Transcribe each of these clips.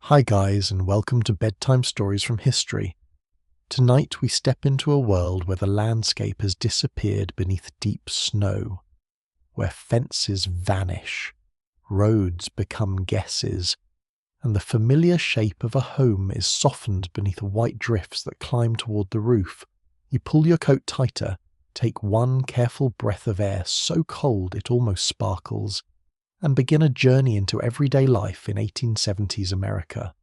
Hi guys, and welcome to Bedtime Stories from History. Tonight we step into a world where the landscape has disappeared beneath deep snow, where fences vanish, roads become guesses, and the familiar shape of a home is softened beneath white drifts that climb toward the roof. You pull your coat tighter, take one careful breath of air so cold it almost sparkles, and begin a journey into everyday life in 1870s America,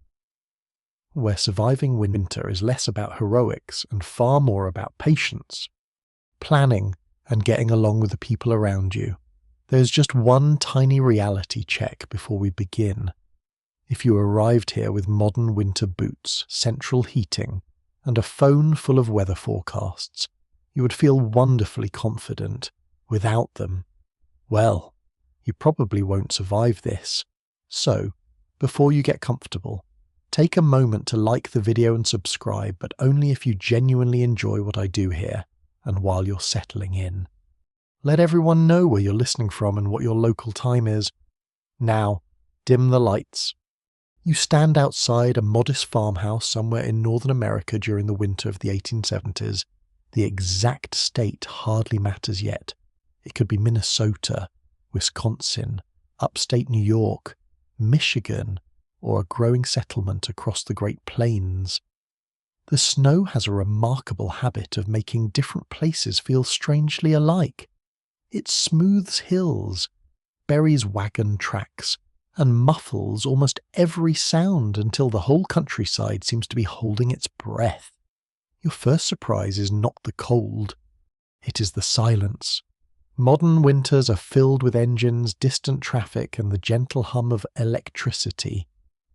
where surviving winter is less about heroics and far more about patience, planning, and getting along with the people around you. There's just one tiny reality check before we begin. If you arrived here with modern winter boots, central heating, and a phone full of weather forecasts, you would feel wonderfully confident. Without them, well, you probably won't survive this. So, before you get comfortable, take a moment to like the video and subscribe, but only if you genuinely enjoy what I do here and while you're settling in. Let everyone know where you're listening from and what your local time is. Now, dim the lights. You stand outside a modest farmhouse somewhere in Northern America during the winter of the 1870s. The exact state hardly matters yet. It could be Minnesota, Wisconsin, upstate New York, Michigan, or a growing settlement across the Great Plains. The snow has a remarkable habit of making different places feel strangely alike. It smooths hills, buries wagon tracks, and muffles almost every sound until the whole countryside seems to be holding its breath. Your first surprise is not the cold, it is the silence. Modern winters are filled with engines, distant traffic, and the gentle hum of electricity.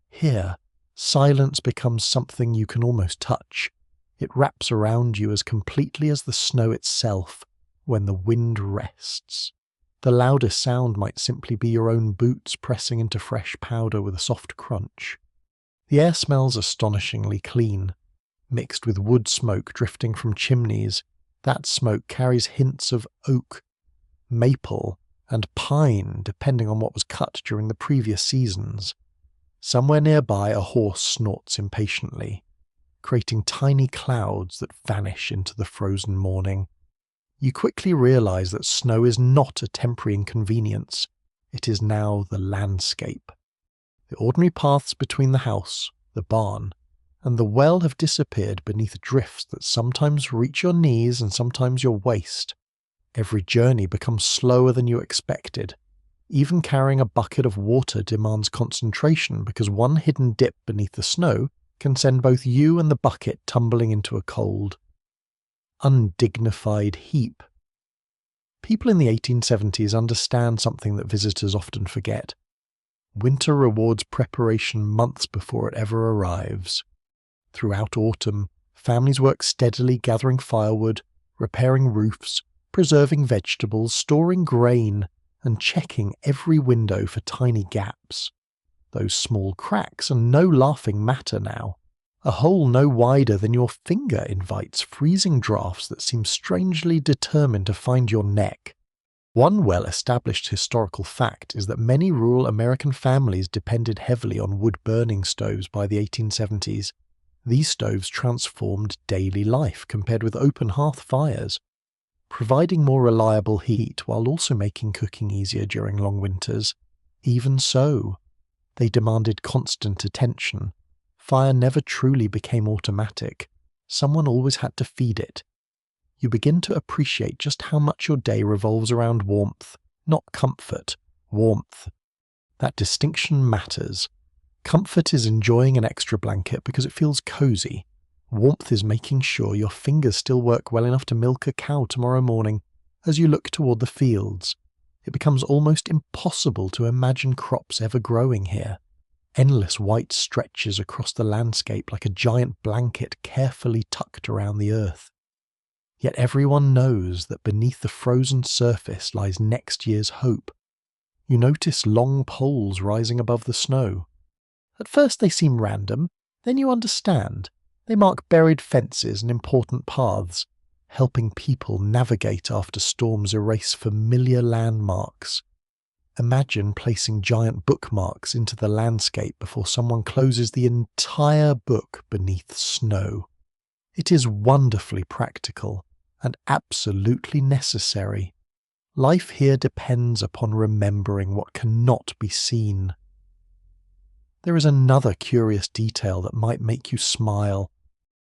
Here, silence becomes something you can almost touch. It wraps around you as completely as the snow itself when the wind rests. The loudest sound might simply be your own boots pressing into fresh powder with a soft crunch. The air smells astonishingly clean, mixed with wood smoke drifting from chimneys. That smoke carries hints of oak, maple, and pine depending on what was cut during the previous seasons. Somewhere nearby a horse snorts impatiently, creating tiny clouds that vanish into the frozen morning. You quickly realize that snow is not a temporary inconvenience, it is now the landscape. The ordinary paths between the house, the barn, and the well have disappeared beneath drifts that sometimes reach your knees and sometimes your waist. Every journey becomes slower than you expected. Even carrying a bucket of water demands concentration because one hidden dip beneath the snow can send both you and the bucket tumbling into a cold, undignified heap. People in the 1870s understand something that visitors often forget. Winter rewards preparation months before it ever arrives. Throughout autumn, families work steadily gathering firewood, repairing roofs, preserving vegetables, storing grain, and checking every window for tiny gaps. Those small cracks are no laughing matter now. A hole no wider than your finger invites freezing drafts that seem strangely determined to find your neck. One well-established historical fact is that many rural American families depended heavily on wood-burning stoves by the 1870s. These stoves transformed daily life compared with open hearth fires, providing more reliable heat while also making cooking easier during long winters. Even so, they demanded constant attention. Fire never truly became automatic. Someone always had to feed it. You begin to appreciate just how much your day revolves around warmth, not comfort, warmth. That distinction matters. Comfort is enjoying an extra blanket because it feels cozy. Warmth is making sure your fingers still work well enough to milk a cow tomorrow morning. As you look toward the fields, it becomes almost impossible to imagine crops ever growing here. Endless white stretches across the landscape like a giant blanket carefully tucked around the earth. Yet everyone knows that beneath the frozen surface lies next year's hope. You notice long poles rising above the snow. At first they seem random, then you understand. They mark buried fences and important paths, helping people navigate after storms erase familiar landmarks. Imagine placing giant bookmarks into the landscape before someone closes the entire book beneath snow. It is wonderfully practical and absolutely necessary. Life here depends upon remembering what cannot be seen. There is another curious detail that might make you smile.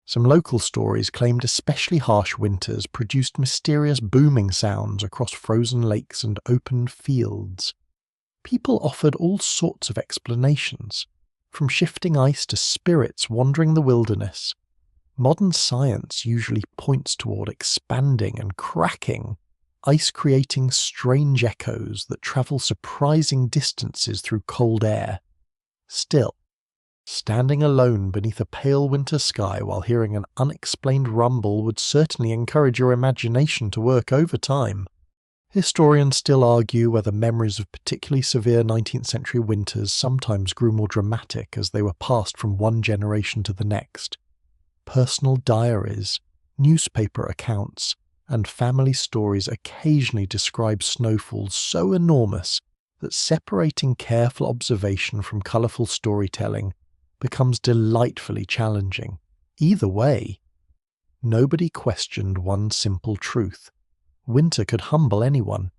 Some local stories claimed especially harsh winters produced mysterious booming sounds across frozen lakes and open fields. People offered all sorts of explanations, from shifting ice to spirits wandering the wilderness. Modern science usually points toward expanding and cracking, ice creating strange echoes that travel surprising distances through cold air. Still, standing alone beneath a pale winter sky while hearing an unexplained rumble would certainly encourage your imagination to work overtime. Historians still argue whether memories of particularly severe 19th century winters sometimes grew more dramatic as they were passed from one generation to the next. Personal diaries, newspaper accounts, and family stories occasionally describe snowfalls so enormous that separating careful observation from colourful storytelling becomes delightfully challenging. Either way, nobody questioned one simple truth. Winter could humble anyone.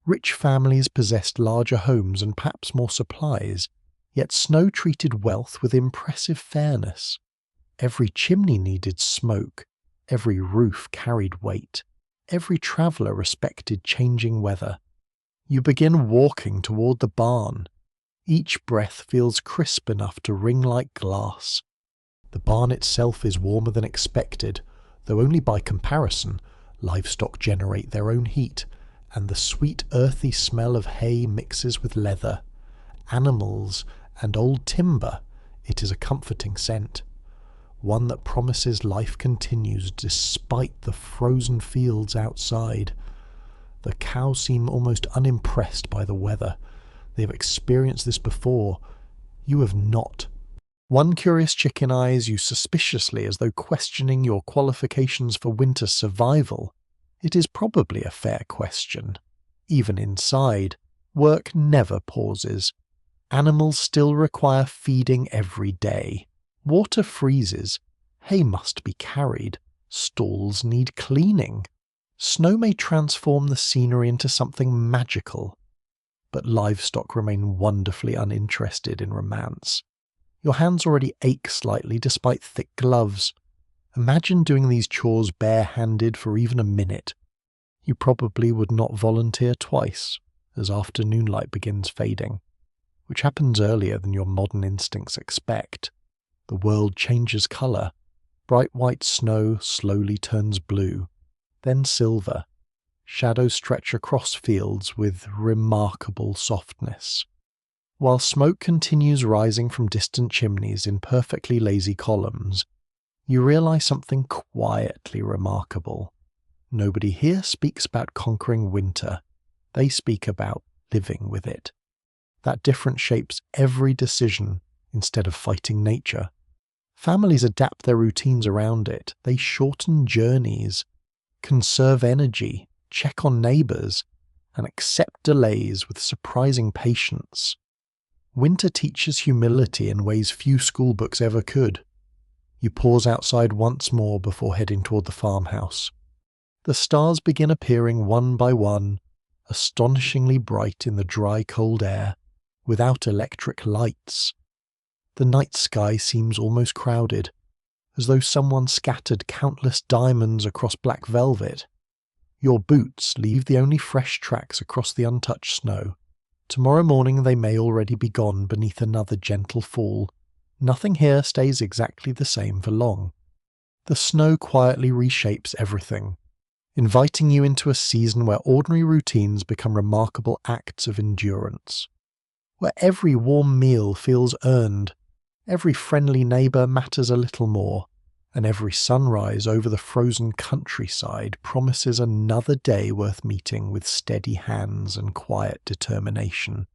Rich families possessed larger homes and perhaps more supplies, yet snow treated wealth with impressive fairness. Every chimney needed smoke, every roof carried weight, every traveller respected changing weather. You begin walking toward the barn. Each breath feels crisp enough to ring like glass. The barn itself is warmer than expected, though only by comparison. Livestock generate their own heat, and the sweet earthy smell of hay mixes with leather, animals, and old timber. It is a comforting scent, one that promises life continues despite the frozen fields outside. The cows seem almost unimpressed by the weather. They have experienced this before. You have not. One curious chicken eyes you suspiciously as though questioning your qualifications for winter survival. It is probably a fair question. Even inside, work never pauses. Animals still require feeding every day. Water freezes. Hay must be carried. Stalls need cleaning. Snow may transform the scenery into something magical, but livestock remain wonderfully uninterested in romance. Your hands already ache slightly despite thick gloves. Imagine doing these chores bare-handed for even a minute. You probably would not volunteer twice, as afternoon light begins fading, which happens earlier than your modern instincts expect. The world changes colour. Bright white snow slowly turns blue, then silver. Shadows stretch across fields with remarkable softness. While smoke continues rising from distant chimneys in perfectly lazy columns, you realise something quietly remarkable. Nobody here speaks about conquering winter. They speak about living with it. That difference shapes every decision instead of fighting nature. Families adapt their routines around it. They shorten journeys, conserve energy, check on neighbours, and accept delays with surprising patience. Winter teaches humility in ways few school books ever could. You pause outside once more before heading toward the farmhouse. The stars begin appearing one by one, astonishingly bright in the dry, cold air, without electric lights. The night sky seems almost crowded, as though someone scattered countless diamonds across black velvet. Your boots leave the only fresh tracks across the untouched snow. Tomorrow morning they may already be gone beneath another gentle fall. Nothing here stays exactly the same for long. The snow quietly reshapes everything, inviting you into a season where ordinary routines become remarkable acts of endurance, where every warm meal feels earned, every friendly neighbour matters a little more, and every sunrise over the frozen countryside promises another day worth meeting with steady hands and quiet determination.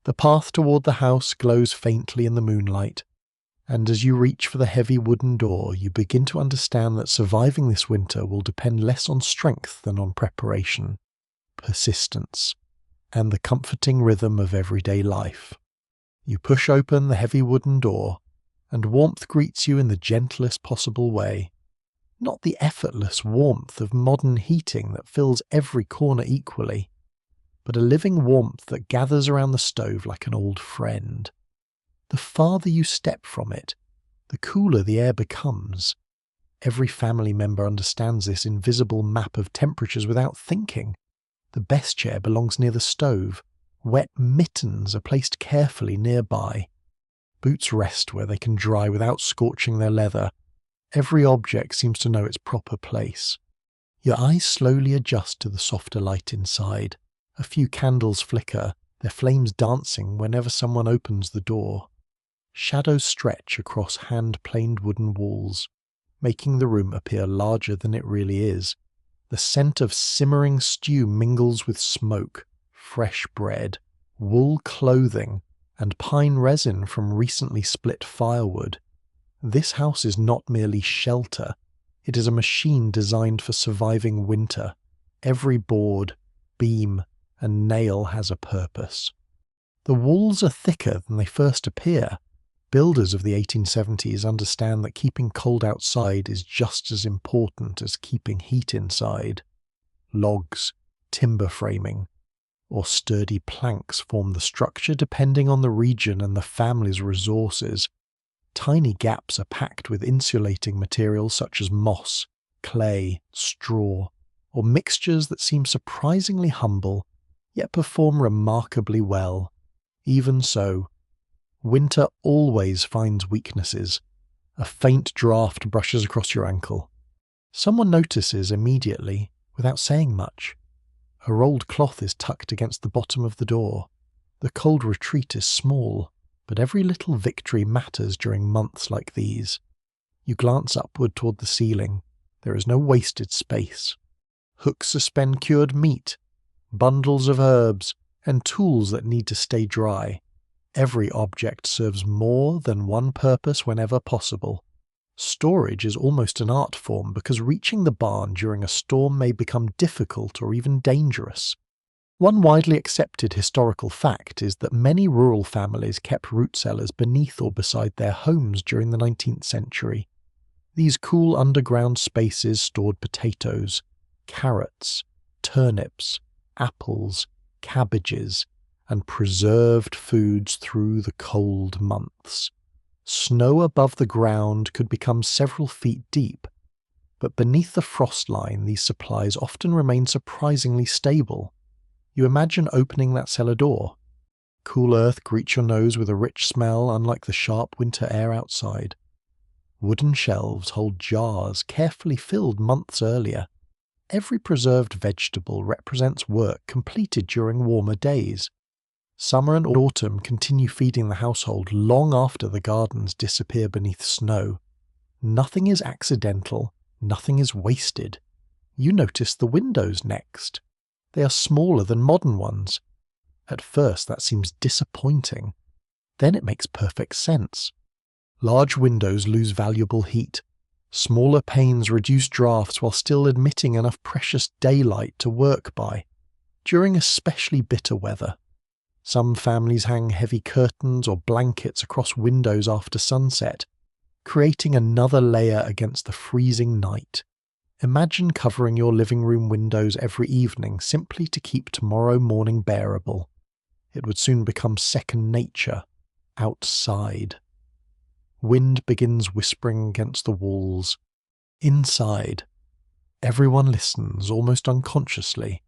The path toward the house glows faintly in the moonlight, and as you reach for the heavy wooden door, you begin to understand that surviving this winter will depend less on strength than on preparation, persistence, and the comforting rhythm of everyday life. You push open the heavy wooden door, and warmth greets you in the gentlest possible way. Not the effortless warmth of modern heating that fills every corner equally, but a living warmth that gathers around the stove like an old friend. The farther you step from it, the cooler the air becomes. Every family member understands this invisible map of temperatures without thinking. The best chair belongs near the stove. Wet mittens are placed carefully nearby. Boots rest where they can dry without scorching their leather. Every object seems to know its proper place. Your eyes slowly adjust to the softer light inside. A few candles flicker, their flames dancing whenever someone opens the door. Shadows stretch across hand-planed wooden walls, making the room appear larger than it really is. The scent of simmering stew mingles with smoke, fresh bread, wool clothing, and pine resin from recently split firewood. This house is not merely shelter, it is a machine designed for surviving winter. Every board, beam, and nail has a purpose. The walls are thicker than they first appear. Builders of the 1870s understand that keeping cold outside is just as important as keeping heat inside. Logs, timber framing, or sturdy planks form the structure depending on the region and the family's resources. Tiny gaps are packed with insulating materials such as moss, clay, straw, or mixtures that seem surprisingly humble, yet perform remarkably well. Even so, winter always finds weaknesses. A faint draft brushes across your ankle. Someone notices immediately, without saying much. A rolled cloth is tucked against the bottom of the door. The cold retreat is small, but every little victory matters during months like these. You glance upward toward the ceiling. There is no wasted space. Hooks suspend cured meat, bundles of herbs, and tools that need to stay dry. Every object serves more than one purpose whenever possible. Storage is almost an art form because reaching the barn during a storm may become difficult or even dangerous. One widely accepted historical fact is that many rural families kept root cellars beneath or beside their homes during the 19th century. These cool underground spaces stored potatoes, carrots, turnips, apples, cabbages, and preserved foods through the cold months. Snow above the ground could become several feet deep, but beneath the frost line these supplies often remain surprisingly stable. You imagine opening that cellar door. Cool earth greets your nose with a rich smell unlike the sharp winter air outside. Wooden shelves hold jars carefully filled months earlier. Every preserved vegetable represents work completed during warmer days. Summer and autumn continue feeding the household long after the gardens disappear beneath snow. Nothing is accidental, nothing is wasted. You notice the windows next. They are smaller than modern ones. At first that seems disappointing. Then it makes perfect sense. Large windows lose valuable heat. Smaller panes reduce drafts while still admitting enough precious daylight to work by. During especially bitter weather, some families hang heavy curtains or blankets across windows after sunset, creating another layer against the freezing night. Imagine covering your living room windows every evening simply to keep tomorrow morning bearable. It would soon become second nature, outside. Wind begins whispering against the walls. Inside, everyone listens almost unconsciously.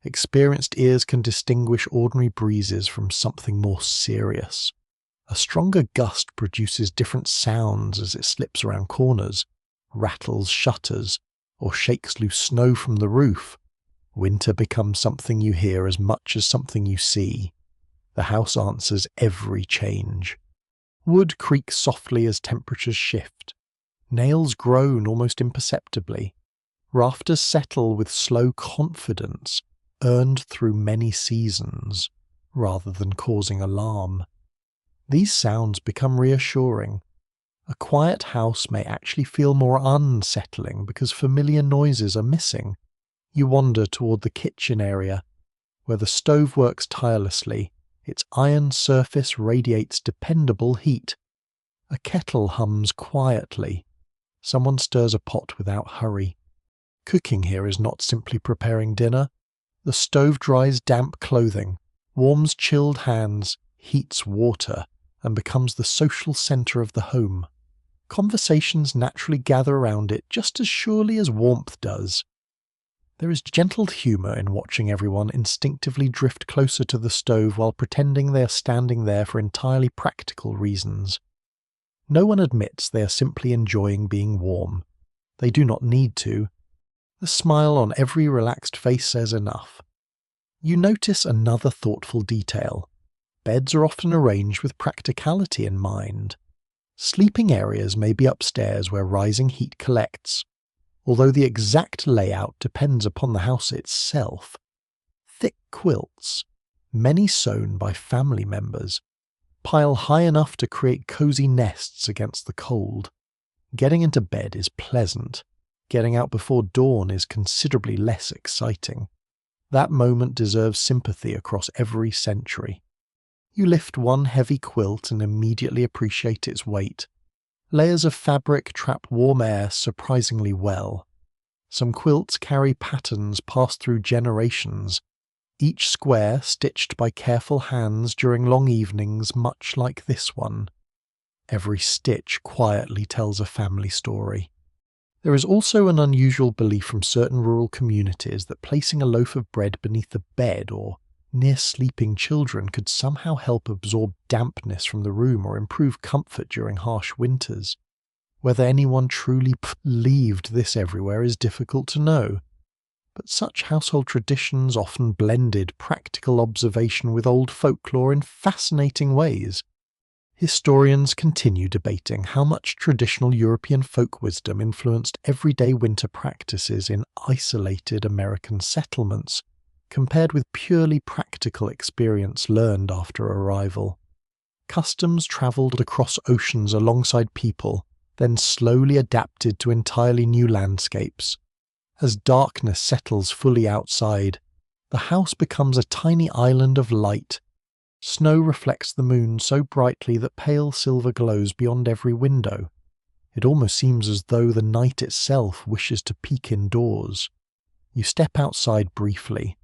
Experienced ears can distinguish ordinary breezes from something more serious. A stronger gust produces different sounds as it slips around corners, rattles shutters, or shakes loose snow from the roof. Winter becomes something you hear as much as something you see. The house answers every change. Wood creaks softly as temperatures shift. Nails groan almost imperceptibly. Rafters settle with slow confidence, earned through many seasons, rather than causing alarm. These sounds become reassuring. A quiet house may actually feel more unsettling because familiar noises are missing. You wander toward the kitchen area. Where the stove works tirelessly, its iron surface radiates dependable heat. A kettle hums quietly. Someone stirs a pot without hurry. Cooking here is not simply preparing dinner. The stove dries damp clothing, warms chilled hands, heats water, and becomes the social centre of the home. Conversations naturally gather around it just as surely as warmth does. There is gentle humour in watching everyone instinctively drift closer to the stove while pretending they are standing there for entirely practical reasons. No one admits they are simply enjoying being warm. They do not need to. The smile on every relaxed face says enough. You notice another thoughtful detail. Beds are often arranged with practicality in mind. Sleeping areas may be upstairs where rising heat collects, although the exact layout depends upon the house itself. Thick quilts, many sewn by family members, pile high enough to create cozy nests against the cold. Getting into bed is pleasant. Getting out before dawn is considerably less exciting. That moment deserves sympathy across every century. You lift one heavy quilt and immediately appreciate its weight. Layers of fabric trap warm air surprisingly well. Some quilts carry patterns passed through generations, each square stitched by careful hands during long evenings much like this one. Every stitch quietly tells a family story. There is also an unusual belief from certain rural communities that placing a loaf of bread beneath a bed or near sleeping children could somehow help absorb dampness from the room or improve comfort during harsh winters. Whether anyone truly believed this everywhere is difficult to know, but such household traditions often blended practical observation with old folklore in fascinating ways. Historians continue debating how much traditional European folk wisdom influenced everyday winter practices in isolated American settlements, compared with purely practical experience learned after arrival. Customs travelled across oceans alongside people, then slowly adapted to entirely new landscapes. As darkness settles fully outside, the house becomes a tiny island of light. Snow reflects the moon so brightly that pale silver glows beyond every window. It almost seems as though the night itself wishes to peek indoors. You step outside briefly.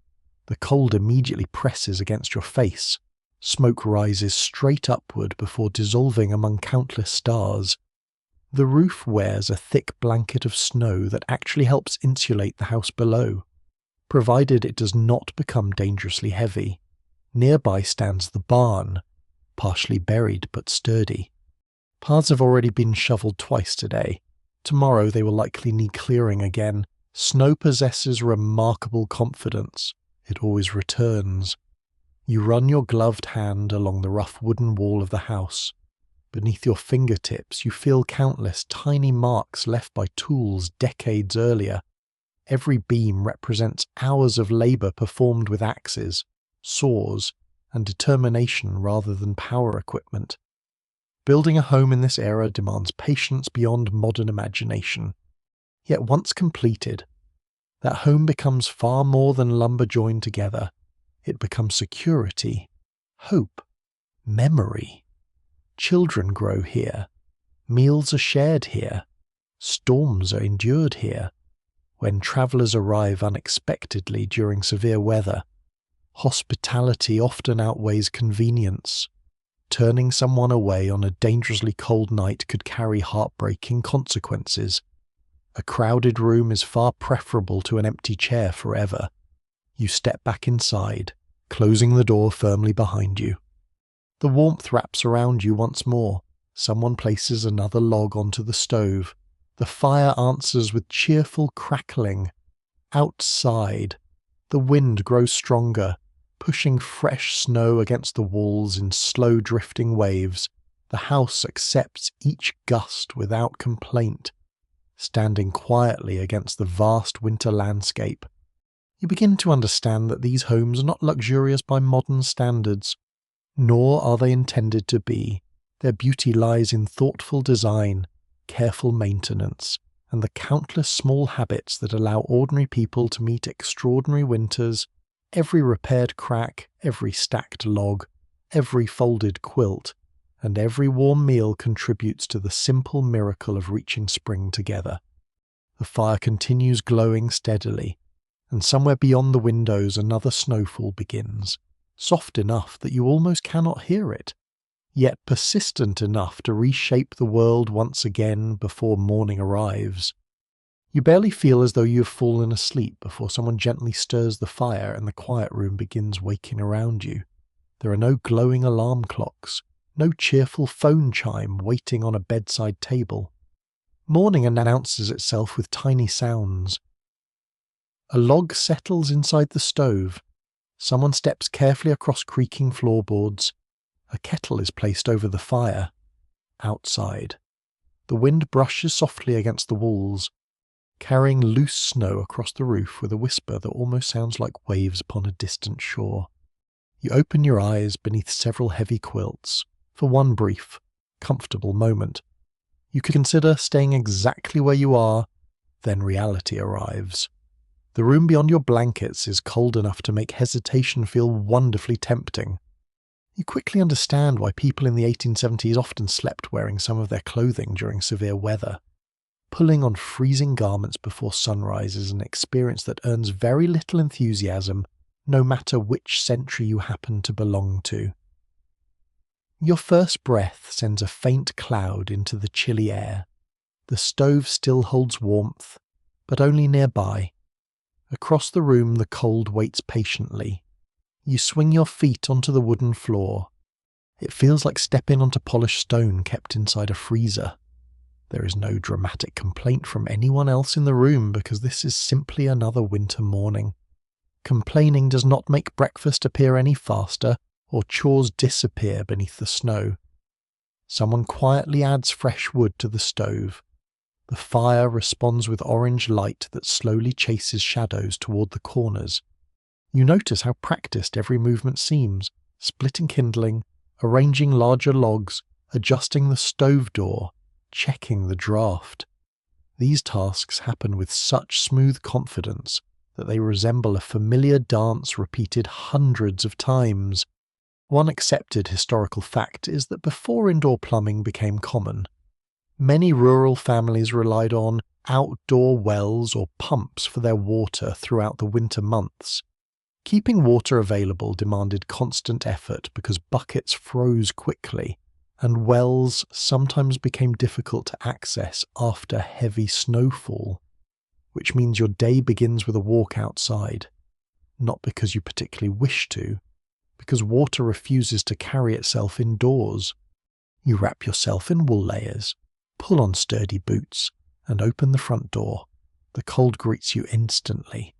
The cold immediately presses against your face. Smoke rises straight upward before dissolving among countless stars. The roof wears a thick blanket of snow that actually helps insulate the house below, provided it does not become dangerously heavy. Nearby stands the barn, partially buried but sturdy. Paths have already been shoveled twice today. Tomorrow they will likely need clearing again. Snow possesses remarkable confidence. It always returns. You run your gloved hand along the rough wooden wall of the house. Beneath your fingertips you feel countless tiny marks left by tools decades earlier. Every beam represents hours of labour performed with axes, saws, and determination rather than power equipment. Building a home in this era demands patience beyond modern imagination. Yet once completed, that home becomes far more than lumber joined together. It becomes security, hope, memory. Children grow here. Meals are shared here. Storms are endured here. When travellers arrive unexpectedly during severe weather, hospitality often outweighs convenience. Turning someone away on a dangerously cold night could carry heartbreaking consequences. A crowded room is far preferable to an empty chair forever. You step back inside, closing the door firmly behind you. The warmth wraps around you once more. Someone places another log onto the stove. The fire answers with cheerful crackling. Outside, the wind grows stronger, pushing fresh snow against the walls in slow drifting waves. The house accepts each gust without complaint, standing quietly against the vast winter landscape. You begin to understand that these homes are not luxurious by modern standards, nor are they intended to be. Their beauty lies in thoughtful design, careful maintenance, and the countless small habits that allow ordinary people to meet extraordinary winters Every repaired crack, every stacked log, every folded quilt, and every warm meal contributes to the simple miracle of reaching spring together. The fire continues glowing steadily, and somewhere beyond the windows another snowfall begins, soft enough that you almost cannot hear it, yet persistent enough to reshape the world once again before morning arrives. You barely feel as though you have fallen asleep before someone gently stirs the fire and the quiet room begins waking around you. There are no glowing alarm clocks, no cheerful phone chime waiting on a bedside table. Morning announces itself with tiny sounds. A log settles inside the stove. Someone steps carefully across creaking floorboards. A kettle is placed over the fire. Outside, the wind brushes softly against the walls, carrying loose snow across the roof with a whisper that almost sounds like waves upon a distant shore. You open your eyes beneath several heavy quilts for one brief, comfortable moment. You could consider staying exactly where you are, then reality arrives. The room beyond your blankets is cold enough to make hesitation feel wonderfully tempting. You quickly understand why people in the 1870s often slept wearing some of their clothing during severe weather. Pulling on freezing garments before sunrise is an experience that earns very little enthusiasm, no matter which century you happen to belong to. Your first breath sends a faint cloud into the chilly air. The stove still holds warmth, but only nearby. Across the room the cold waits patiently. You swing your feet onto the wooden floor. It feels like stepping onto polished stone kept inside a freezer. There is no dramatic complaint from anyone else in the room because this is simply another winter morning. Complaining does not make breakfast appear any faster or chores disappear beneath the snow. Someone quietly adds fresh wood to the stove. The fire responds with orange light that slowly chases shadows toward the corners. You notice how practiced every movement seems, splitting kindling, arranging larger logs, adjusting the stove door, checking the draft. These tasks happen with such smooth confidence that they resemble a familiar dance repeated hundreds of times. One accepted historical fact is that before indoor plumbing became common, many rural families relied on outdoor wells or pumps for their water throughout the winter months. Keeping water available demanded constant effort because buckets froze quickly, and wells sometimes became difficult to access after heavy snowfall, which means your day begins with a walk outside, not because you particularly wish to, because water refuses to carry itself indoors. You wrap yourself in wool layers, pull on sturdy boots, and open the front door. The cold greets you instantly.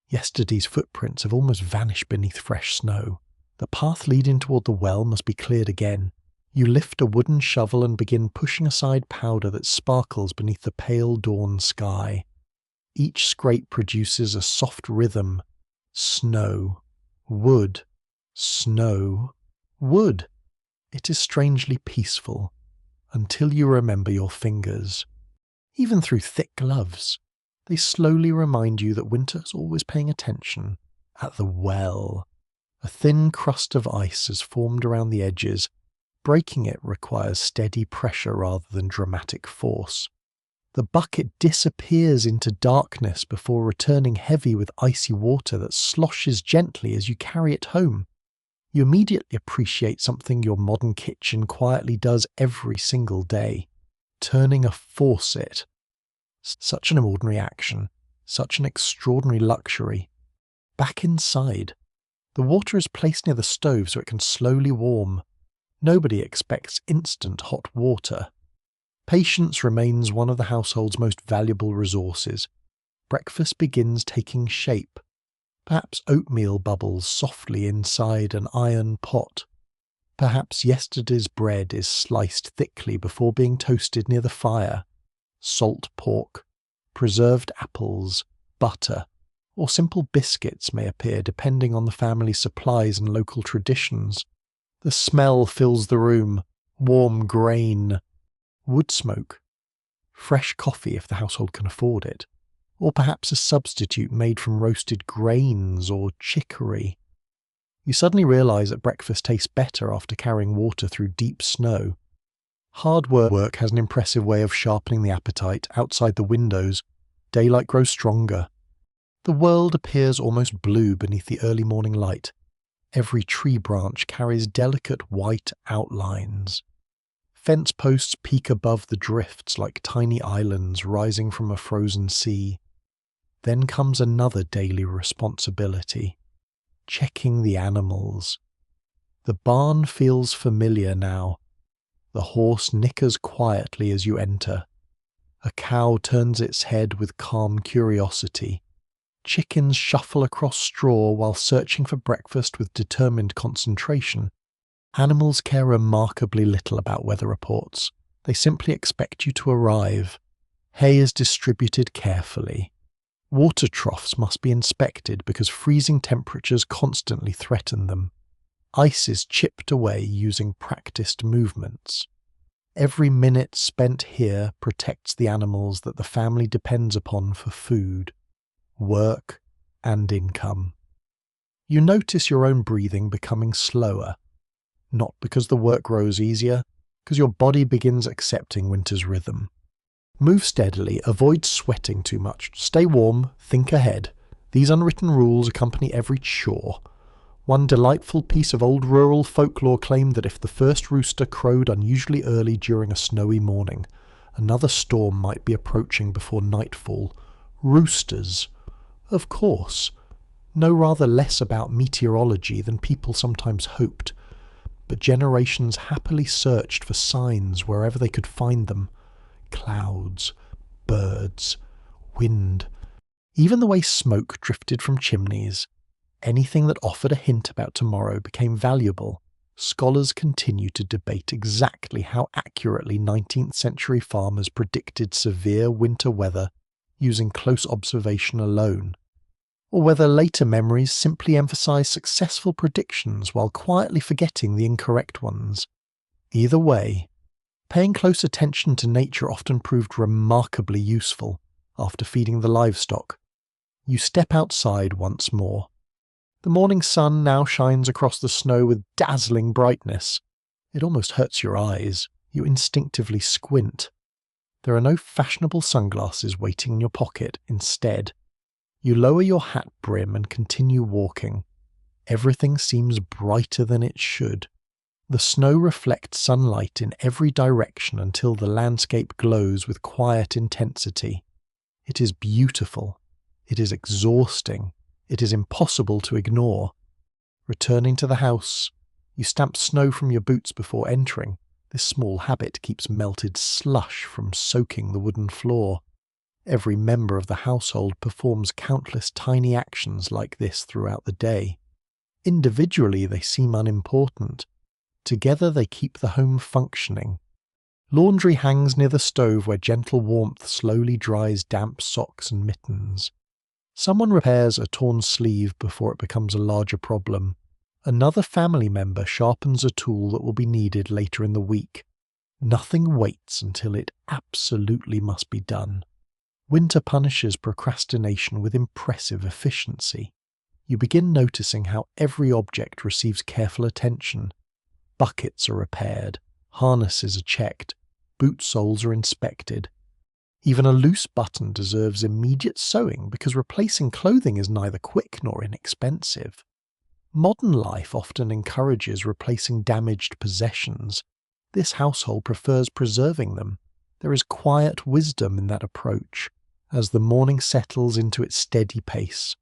Yesterday's footprints have almost vanished beneath fresh snow. The path leading toward the well must be cleared again. You lift a wooden shovel and begin pushing aside powder that sparkles beneath the pale dawn sky. Each scrape produces a soft rhythm. Snow, wood, snow, wood. It is strangely peaceful, until you remember your fingers. Even through thick gloves, they slowly remind you that winter is always paying attention. At the well, a thin crust of ice has formed around the edges. Breaking it requires steady pressure rather than dramatic force. The bucket disappears into darkness before returning heavy with icy water that sloshes gently as you carry it home. You immediately appreciate something your modern kitchen quietly does every single day: turning a faucet. Such an ordinary action, such an extraordinary luxury. Back inside, the water is placed near the stove so it can slowly warm. Nobody expects instant hot water. Patience remains one of the household's most valuable resources. Breakfast begins taking shape. Perhaps oatmeal bubbles softly inside an iron pot. Perhaps yesterday's bread is sliced thickly before being toasted near the fire. Salt pork, preserved apples, butter, or simple biscuits may appear depending on the family's supplies and local traditions. The smell fills the room: warm grain, wood smoke, fresh coffee if the household can afford it, or perhaps a substitute made from roasted grains or chicory. You suddenly realize that breakfast tastes better after carrying water through deep snow. Hard work has an impressive way of sharpening the appetite. Outside the windows, daylight grows stronger. The world appears almost blue beneath the early morning light. Every tree branch carries delicate white outlines. Fence posts peek above the drifts like tiny islands rising from a frozen sea. Then comes another daily responsibility: checking the animals. The barn feels familiar now. The horse nickers quietly as you enter. A cow turns its head with calm curiosity. Chickens shuffle across straw while searching for breakfast with determined concentration. Animals care remarkably little about weather reports. They simply expect you to arrive. Hay is distributed carefully. Water troughs must be inspected because freezing temperatures constantly threaten them. Ice is chipped away using practiced movements. Every minute spent here protects the animals that the family depends upon for food, work, and income. You notice your own breathing becoming slower, not because the work grows easier, because your body begins accepting winter's rhythm. Move steadily, avoid sweating too much, stay warm, think ahead. These unwritten rules accompany every chore. One delightful piece of old rural folklore claimed that if the first rooster crowed unusually early during a snowy morning, another storm might be approaching before nightfall. Roosters, of course, know rather less about meteorology than people sometimes hoped, but generations happily searched for signs wherever they could find them. Clouds, birds, wind, even the way smoke drifted from chimneys. Anything that offered a hint about tomorrow became valuable. Scholars continue to debate exactly how accurately 19th century farmers predicted severe winter weather using close observation alone, or whether later memories simply emphasize successful predictions while quietly forgetting the incorrect ones. Either way, paying close attention to nature often proved remarkably useful after feeding the livestock. You step outside once more. The morning sun now shines across the snow with dazzling brightness. It almost hurts your eyes. You instinctively squint. There are no fashionable sunglasses waiting in your pocket. Instead, you lower your hat brim and continue walking. Everything seems brighter than it should. The snow reflects sunlight in every direction until the landscape glows with quiet intensity. It is beautiful. It is exhausting. It is impossible to ignore. Returning to the house, you stamp snow from your boots before entering. This small habit keeps melted slush from soaking the wooden floor. Every member of the household performs countless tiny actions like this throughout the day. Individually, they seem unimportant. Together, they keep the home functioning. Laundry hangs near the stove where gentle warmth slowly dries damp socks and mittens. Someone repairs a torn sleeve before it becomes a larger problem. Another family member sharpens a tool that will be needed later in the week. Nothing waits until it absolutely must be done. Winter punishes procrastination with impressive efficiency. You begin noticing how every object receives careful attention. Buckets are repaired, harnesses are checked, boot soles are inspected. Even a loose button deserves immediate sewing because replacing clothing is neither quick nor inexpensive. Modern life often encourages replacing damaged possessions. This household prefers preserving them. There is quiet wisdom in that approach. As the morning settles into its steady pace,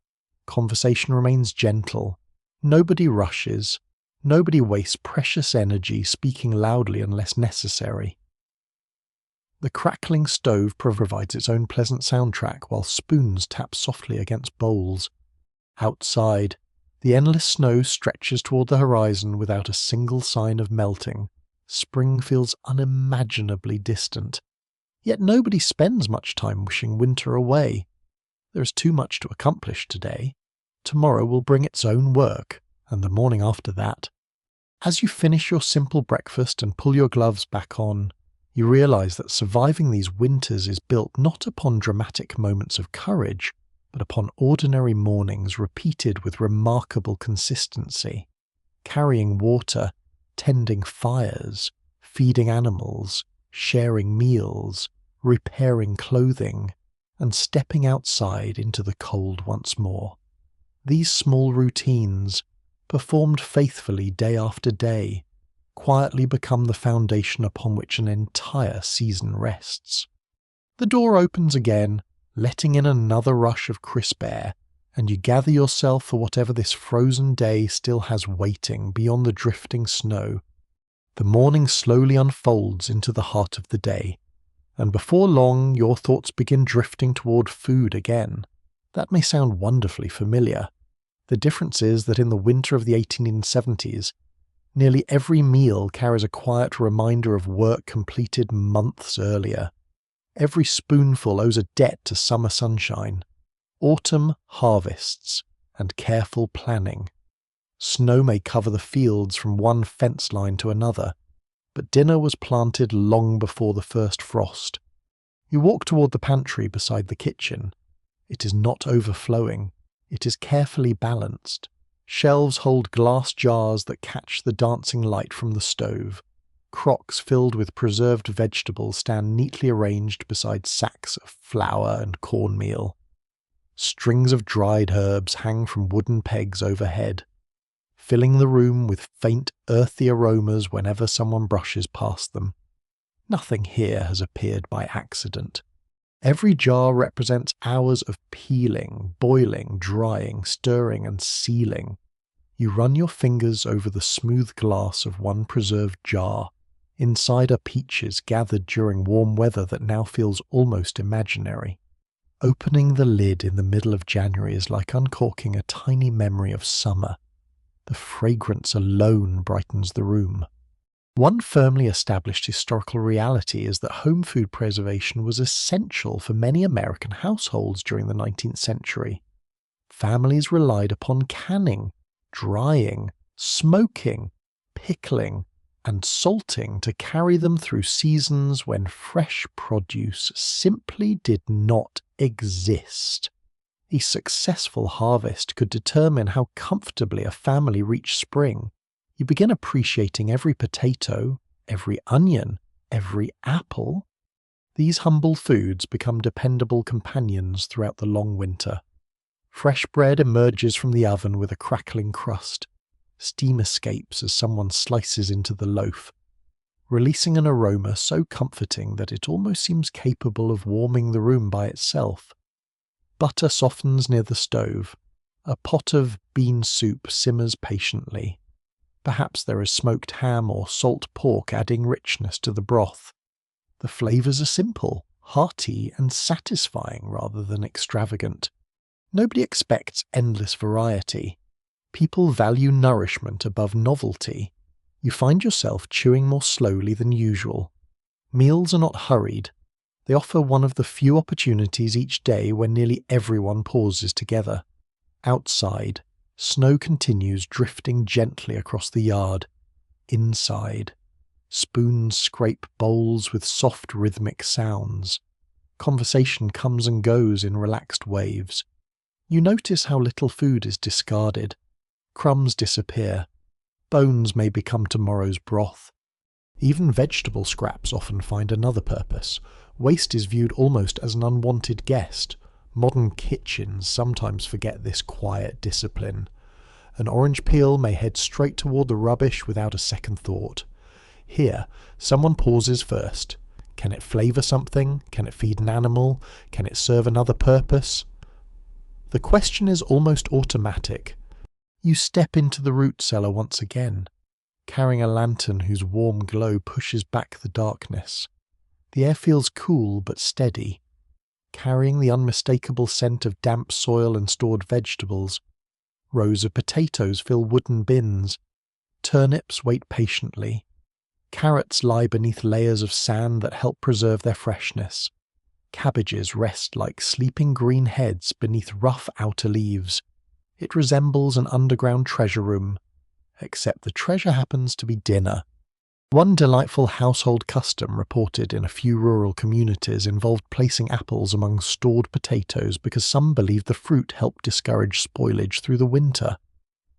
conversation remains gentle. Nobody rushes. Nobody wastes precious energy speaking loudly unless necessary. The crackling stove provides its own pleasant soundtrack while spoons tap softly against bowls. Outside, the endless snow stretches toward the horizon without a single sign of melting. Spring feels unimaginably distant. Yet nobody spends much time wishing winter away. There is too much to accomplish today. Tomorrow will bring its own work, and the morning after that. As you finish your simple breakfast and pull your gloves back on, You realize that surviving these winters is built not upon dramatic moments of courage, but upon ordinary mornings repeated with remarkable consistency. Carrying water, tending fires, feeding animals, sharing meals, repairing clothing, and stepping outside into the cold once more. These small routines, performed faithfully day after day, quietly become the foundation upon which an entire season rests. The door opens again, letting in another rush of crisp air, and you gather yourself for whatever this frozen day still has waiting beyond the drifting snow. The morning slowly unfolds into the heart of the day, and before long your thoughts begin drifting toward food again. That may sound wonderfully familiar. The difference is that in the winter of the 1870s, nearly every meal carries a quiet reminder of work completed months earlier. Every spoonful owes a debt to summer sunshine, autumn harvests, and careful planning. Snow may cover the fields from one fence line to another, but dinner was planted long before the first frost. You walk toward the pantry beside the kitchen. It is not overflowing. It is carefully balanced. Shelves hold glass jars that catch the dancing light from the stove. Crocks filled with preserved vegetables stand neatly arranged beside sacks of flour and cornmeal. Strings of dried herbs hang from wooden pegs overhead, filling the room with faint, earthy aromas whenever someone brushes past them. Nothing here has appeared by accident. Every jar represents hours of peeling, boiling, drying, stirring, and sealing. You run your fingers over the smooth glass of one preserved jar. Inside are peaches gathered during warm weather that now feels almost imaginary. Opening the lid in the middle of January is like uncorking a tiny memory of summer. The fragrance alone brightens the room. One firmly established historical reality is that home food preservation was essential for many American households during the 19th century. Families relied upon canning, drying, smoking, pickling, and salting to carry them through seasons when fresh produce simply did not exist. A successful harvest could determine how comfortably a family reached spring. You begin appreciating every potato, every onion, every apple. These humble foods become dependable companions throughout the long winter. Fresh bread emerges from the oven with a crackling crust. Steam escapes as someone slices into the loaf, releasing an aroma so comforting that it almost seems capable of warming the room by itself. Butter softens near the stove. A pot of bean soup simmers patiently. Perhaps there is smoked ham or salt pork adding richness to the broth. The flavours are simple, hearty, and satisfying rather than extravagant. Nobody expects endless variety. People value nourishment above novelty. You find yourself chewing more slowly than usual. Meals are not hurried. They offer one of the few opportunities each day when nearly everyone pauses together. Outside, snow continues drifting gently across the yard. Inside, spoons scrape bowls with soft rhythmic sounds. Conversation comes and goes in relaxed waves. You notice how little food is discarded. Crumbs disappear. Bones may become tomorrow's broth. Even vegetable scraps often find another purpose. Waste is viewed almost as an unwanted guest. Modern kitchens sometimes forget this quiet discipline. An orange peel may head straight toward the rubbish without a second thought. Here, someone pauses first. Can it flavour something? Can it feed an animal? Can it serve another purpose? The question is almost automatic. You step into the root cellar once again, carrying a lantern whose warm glow pushes back the darkness. The air feels cool but steady. Carrying the unmistakable scent of damp soil and stored vegetables, rows of potatoes fill wooden bins. Turnips wait patiently. Carrots lie beneath layers of sand that help preserve their freshness. Cabbages rest like sleeping green heads beneath rough outer leaves. It resembles an underground treasure room, except the treasure happens to be dinner. One delightful household custom reported in a few rural communities involved placing apples among stored potatoes because some believed the fruit helped discourage spoilage through the winter.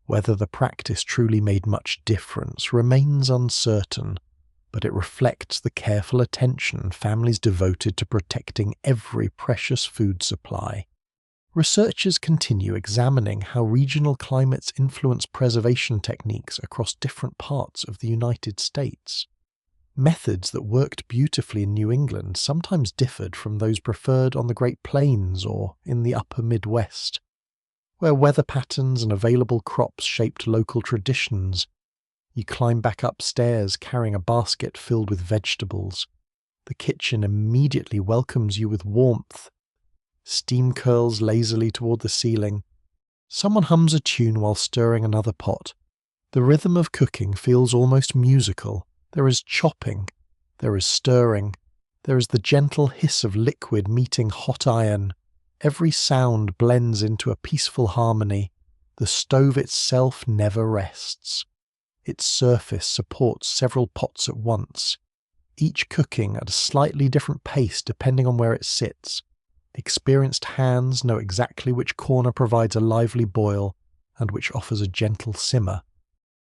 Whether the practice truly made much difference remains uncertain, but it reflects the careful attention families devoted to protecting every precious food supply. Researchers continue examining how regional climates influence preservation techniques across different parts of the United States. Methods that worked beautifully in New England sometimes differed from those preferred on the Great Plains or in the upper Midwest, where weather patterns and available crops shaped local traditions. You climb back upstairs carrying a basket filled with vegetables. The kitchen immediately welcomes you with warmth. Steam curls lazily toward the ceiling. Someone hums a tune while stirring another pot. The rhythm of cooking feels almost musical. There is chopping. There is stirring. There is the gentle hiss of liquid meeting hot iron. Every sound blends into a peaceful harmony. The stove itself never rests. Its surface supports several pots at once, each cooking at a slightly different pace depending on where it sits. Experienced hands know exactly which corner provides a lively boil and which offers a gentle simmer.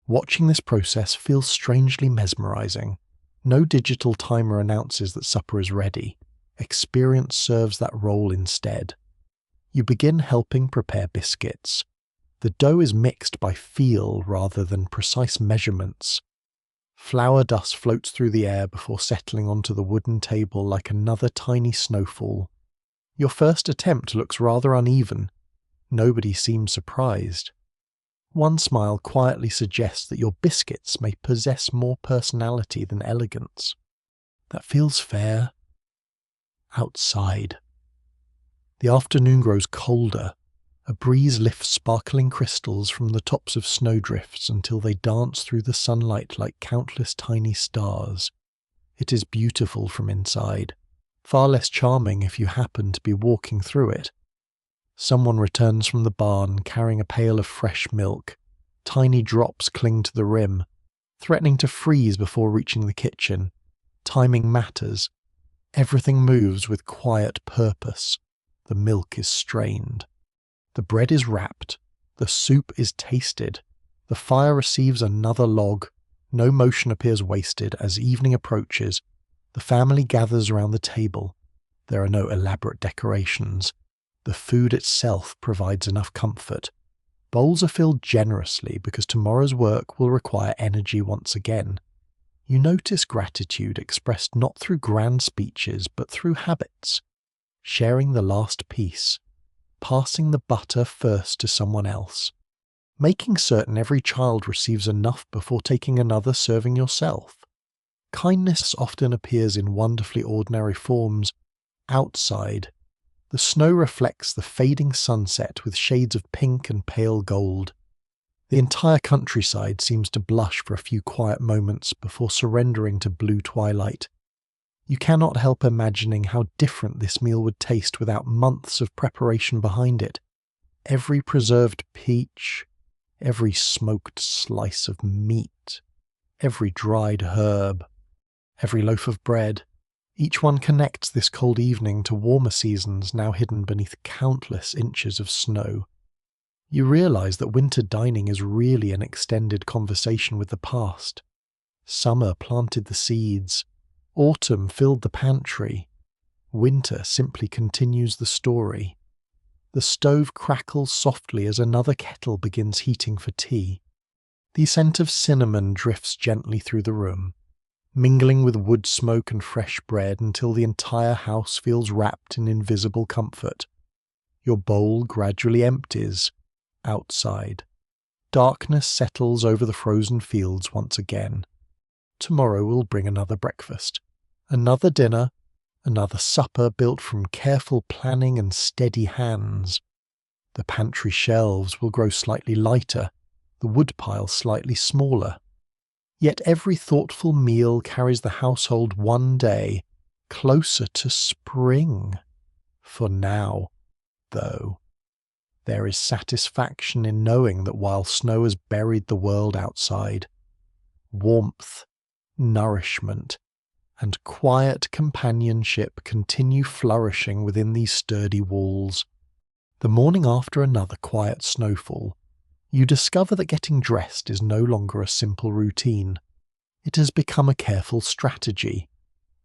Watching this process feels strangely mesmerizing. No digital timer announces that supper is ready. Experience serves that role instead. You begin helping prepare biscuits. The dough is mixed by feel rather than precise measurements. Flour dust floats through the air before settling onto the wooden table like another tiny snowfall. Your first attempt looks rather uneven. Nobody seems surprised. One smile quietly suggests that your biscuits may possess more personality than elegance. That feels fair. Outside. The afternoon grows colder. A breeze lifts sparkling crystals from the tops of snowdrifts until they dance through the sunlight like countless tiny stars. It is beautiful from inside. Far less charming if you happen to be walking through it. Someone returns from the barn carrying a pail of fresh milk. Tiny drops cling to the rim, threatening to freeze before reaching the kitchen. Timing matters. Everything moves with quiet purpose. The milk is strained. The bread is wrapped. The soup is tasted. The fire receives another log. No motion appears wasted as evening approaches. The family gathers around the table. There are no elaborate decorations. The food itself provides enough comfort. Bowls are filled generously because tomorrow's work will require energy once again. You notice gratitude expressed not through grand speeches but through habits. Sharing the last piece. Passing the butter first to someone else. Making certain every child receives enough before taking another serving yourself. Kindness often appears in wonderfully ordinary forms. Outside, the snow reflects the fading sunset with shades of pink and pale gold. The entire countryside seems to blush for a few quiet moments before surrendering to blue twilight. You cannot help imagining how different this meal would taste without months of preparation behind it. Every preserved peach, every smoked slice of meat, every dried herb, every loaf of bread. Each one connects this cold evening to warmer seasons now hidden beneath countless inches of snow. You realize that winter dining is really an extended conversation with the past. Summer planted the seeds. Autumn filled the pantry. Winter simply continues the story. The stove crackles softly as another kettle begins heating for tea. The scent of cinnamon drifts gently through the room, mingling with wood smoke and fresh bread until the entire house feels wrapped in invisible comfort. Your bowl gradually empties. Outside, darkness settles over the frozen fields once again. Tomorrow will bring another breakfast, another dinner, another supper built from careful planning and steady hands. The pantry shelves will grow slightly lighter, the woodpile slightly smaller. Yet every thoughtful meal carries the household one day closer to spring. For now, though, there is satisfaction in knowing that while snow has buried the world outside, warmth nourishment, and quiet companionship continue flourishing within these sturdy walls. The morning after another quiet snowfall, you discover that getting dressed is no longer a simple routine. It has become a careful strategy.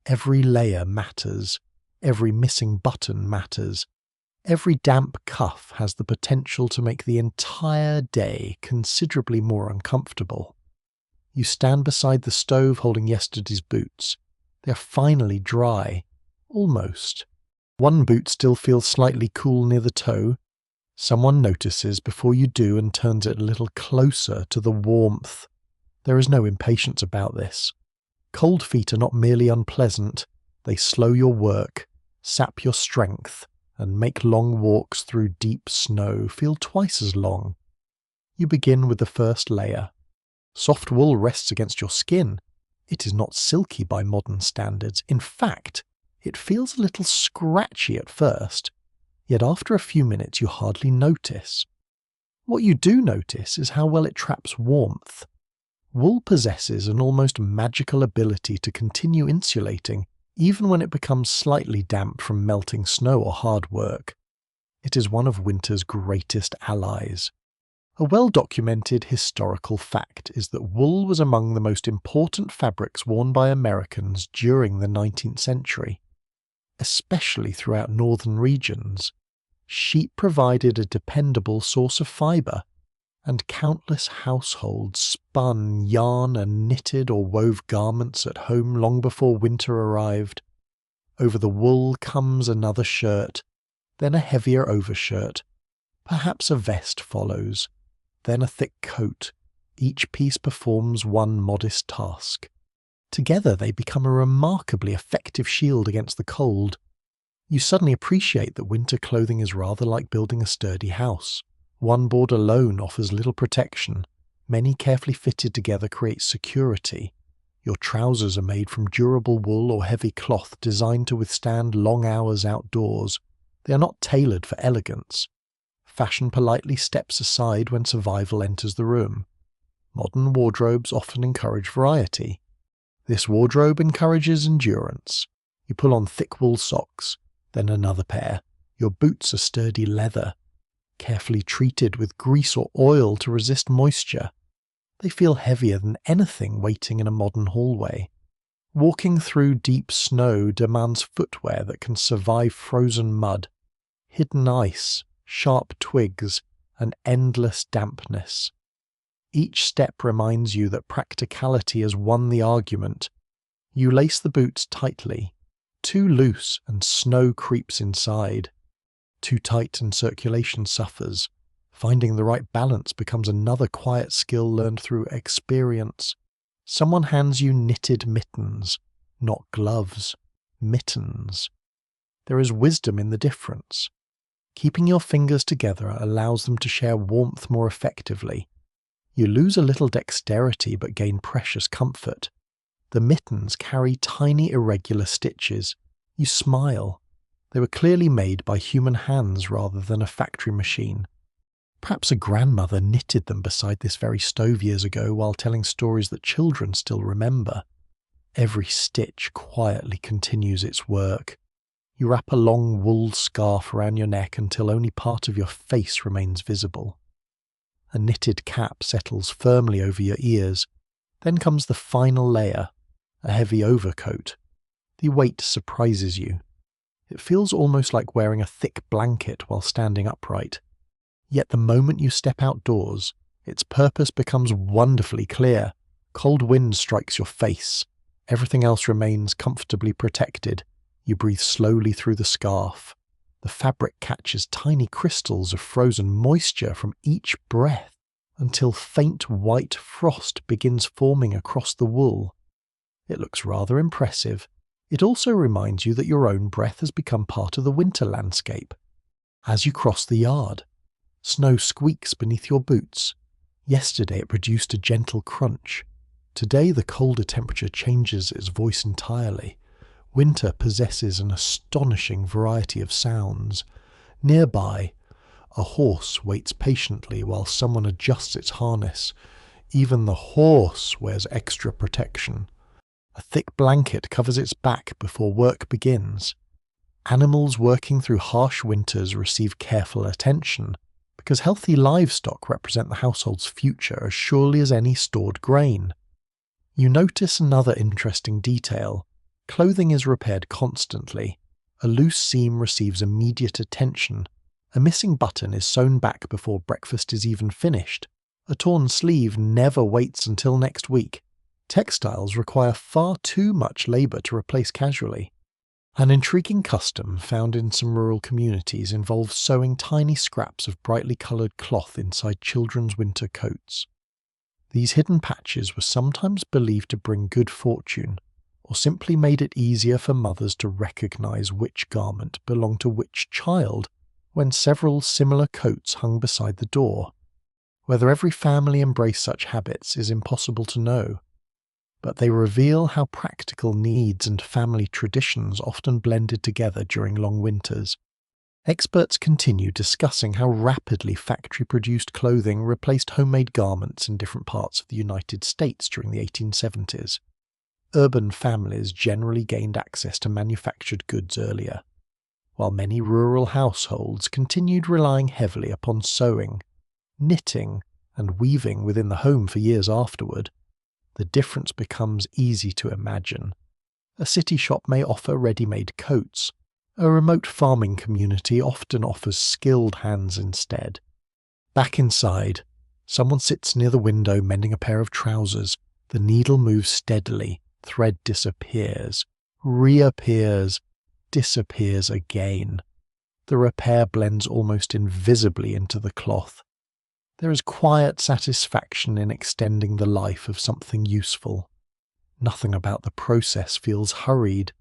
Every layer matters. Every missing button matters. Every damp cuff has the potential to make the entire day considerably more uncomfortable. You stand beside the stove holding yesterday's boots. They are finally dry. Almost. One boot still feels slightly cool near the toe. Someone notices before you do and turns it a little closer to the warmth. There is no impatience about this. Cold feet are not merely unpleasant, they slow your work, sap your strength, and make long walks through deep snow feel twice as long. You begin with the first layer. Soft wool rests against your skin. It is not silky by modern standards. In fact, it feels a little scratchy at first, yet after a few minutes you hardly notice. What you do notice is how well it traps warmth. Wool possesses an almost magical ability to continue insulating, even when it becomes slightly damp from melting snow or hard work. It is one of winter's greatest allies. A well-documented historical fact is that wool was among the most important fabrics worn by Americans during the 19th century. Especially throughout northern regions, sheep provided a dependable source of fibre, and countless households spun yarn and knitted or wove garments at home long before winter arrived. Over the wool comes another shirt, then a heavier overshirt. Perhaps a vest follows, then a thick coat. Each piece performs one modest task. Together they become a remarkably effective shield against the cold. You suddenly appreciate that winter clothing is rather like building a sturdy house. One board alone offers little protection. Many carefully fitted together create security. Your trousers are made from durable wool or heavy cloth designed to withstand long hours outdoors. They are not tailored for elegance. Fashion politely steps aside when survival enters the room. Modern wardrobes often encourage variety. This wardrobe encourages endurance. You pull on thick wool socks, then another pair. Your boots are sturdy leather, carefully treated with grease or oil to resist moisture. They feel heavier than anything waiting in a modern hallway. Walking through deep snow demands footwear that can survive frozen mud, hidden ice, sharp twigs, and endless dampness. Each step reminds you that practicality has won the argument. You lace the boots tightly. Too loose and snow creeps inside. Too tight and circulation suffers. Finding the right balance becomes another quiet skill learned through experience. Someone hands you knitted mittens, not gloves, mittens. There is wisdom in the difference. Keeping your fingers together allows them to share warmth more effectively. You lose a little dexterity but gain precious comfort. The mittens carry tiny irregular stitches. You smile. They were clearly made by human hands rather than a factory machine. Perhaps a grandmother knitted them beside this very stove years ago while telling stories that children still remember. Every stitch quietly continues its work. You wrap a long wool scarf around your neck until only part of your face remains visible. A knitted cap settles firmly over your ears. Then comes the final layer, a heavy overcoat. The weight surprises you. It feels almost like wearing a thick blanket while standing upright. Yet the moment you step outdoors, its purpose becomes wonderfully clear. Cold wind strikes your face. Everything else remains comfortably protected. You breathe slowly through the scarf. The fabric catches tiny crystals of frozen moisture from each breath until faint white frost begins forming across the wool. It looks rather impressive. It also reminds you that your own breath has become part of the winter landscape. As you cross the yard, snow squeaks beneath your boots. Yesterday it produced a gentle crunch. Today the colder temperature changes its voice entirely. Winter possesses an astonishing variety of sounds. Nearby, a horse waits patiently while someone adjusts its harness. Even the horse wears extra protection. A thick blanket covers its back before work begins. Animals working through harsh winters receive careful attention, because healthy livestock represent the household's future as surely as any stored grain. You notice another interesting detail. Clothing is repaired constantly. A loose seam receives immediate attention. A missing button is sewn back before breakfast is even finished. A torn sleeve never waits until next week. Textiles require far too much labour to replace casually. An intriguing custom found in some rural communities involves sewing tiny scraps of brightly coloured cloth inside children's winter coats. These hidden patches were sometimes believed to bring good fortune, or simply made it easier for mothers to recognise which garment belonged to which child when several similar coats hung beside the door. Whether every family embraced such habits is impossible to know, but they reveal how practical needs and family traditions often blended together during long winters. Experts continue discussing how rapidly factory-produced clothing replaced homemade garments in different parts of the United States during the 1870s. Urban families generally gained access to manufactured goods earlier, while many rural households continued relying heavily upon sewing, knitting, and weaving within the home for years afterward. The difference becomes easy to imagine. A city shop may offer ready-made coats. A remote farming community often offers skilled hands instead. Back inside, someone sits near the window mending a pair of trousers. The needle moves steadily, thread disappears, reappears, disappears again. The repair blends almost invisibly into the cloth. There is quiet satisfaction in extending the life of something useful. Nothing about the process feels hurried.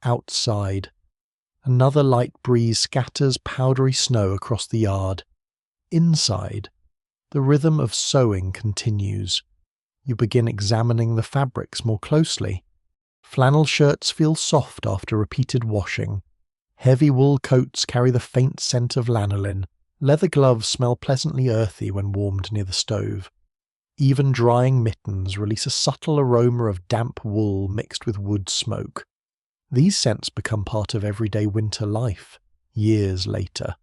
Outside, another light breeze scatters powdery snow across the yard. Inside, the rhythm of sewing continues. You begin examining the fabrics more closely. Flannel shirts feel soft after repeated washing. Heavy wool coats carry the faint scent of lanolin. Leather gloves smell pleasantly earthy when warmed near the stove. Even drying mittens release a subtle aroma of damp wool mixed with wood smoke. These scents become part of everyday winter life, years later.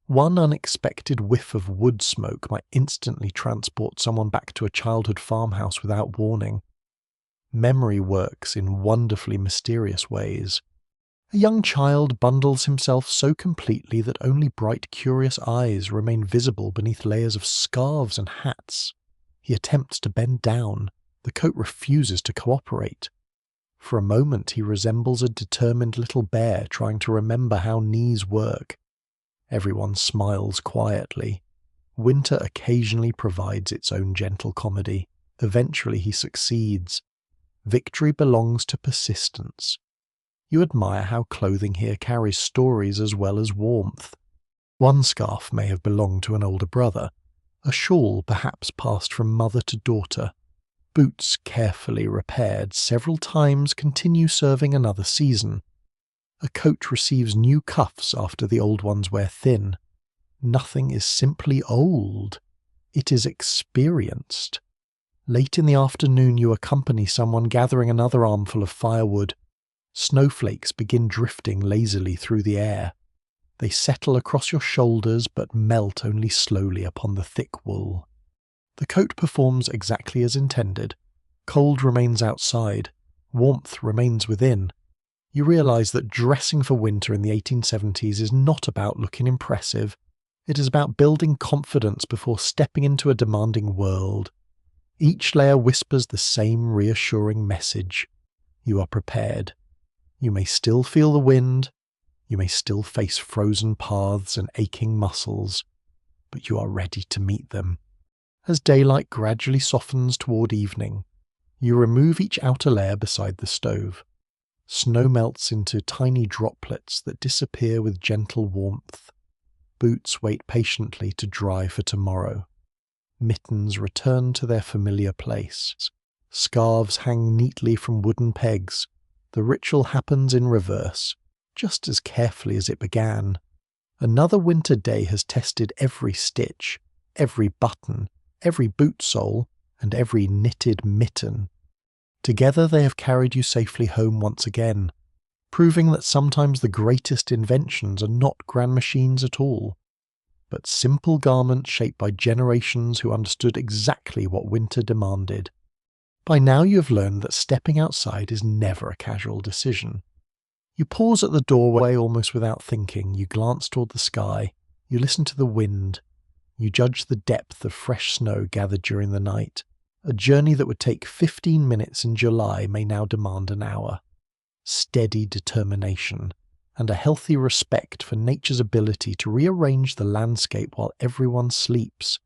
One unexpected whiff of wood smoke might instantly transport someone back to a childhood farmhouse without warning. Memory works in wonderfully mysterious ways. A young child bundles himself so completely that only bright, curious eyes remain visible beneath layers of scarves and hats. He attempts to bend down. The coat refuses to cooperate. For a moment he resembles a determined little bear trying to remember how knees work. Everyone smiles quietly. Winter occasionally provides its own gentle comedy. Eventually he succeeds. Victory belongs to persistence. You admire how clothing here carries stories as well as warmth. One scarf may have belonged to an older brother, a shawl perhaps passed from mother to daughter. Boots carefully repaired several times continue serving another season. A coat receives new cuffs after the old ones wear thin. Nothing is simply old. It is experienced. Late in the afternoon you accompany someone gathering another armful of firewood. Snowflakes begin drifting lazily through the air. They settle across your shoulders but melt only slowly upon the thick wool. The coat performs exactly as intended. Cold remains outside. Warmth remains within. You realise that dressing for winter in the 1870s is not about looking impressive. It is about building confidence before stepping into a demanding world. Each layer whispers the same reassuring message. You are prepared. You may still feel the wind, you may still face frozen paths and aching muscles, but you are ready to meet them. As daylight gradually softens toward evening, you remove each outer layer beside the stove. Snow melts into tiny droplets that disappear with gentle warmth. Boots wait patiently to dry for tomorrow. Mittens return to their familiar place. Scarves hang neatly from wooden pegs. The ritual happens in reverse, just as carefully as it began. Another winter day has tested every stitch, every button, every boot sole, and every knitted mitten. Together they have carried you safely home once again, proving that sometimes the greatest inventions are not grand machines at all, but simple garments shaped by generations who understood exactly what winter demanded. By now you have learned that stepping outside is never a casual decision. You pause at the doorway almost without thinking, you glance toward the sky, you listen to the wind, you judge the depth of fresh snow gathered during the night. A journey that would take 15 minutes in July may now demand an hour. Steady determination, and a healthy respect for nature's ability to rearrange the landscape while everyone sleeps.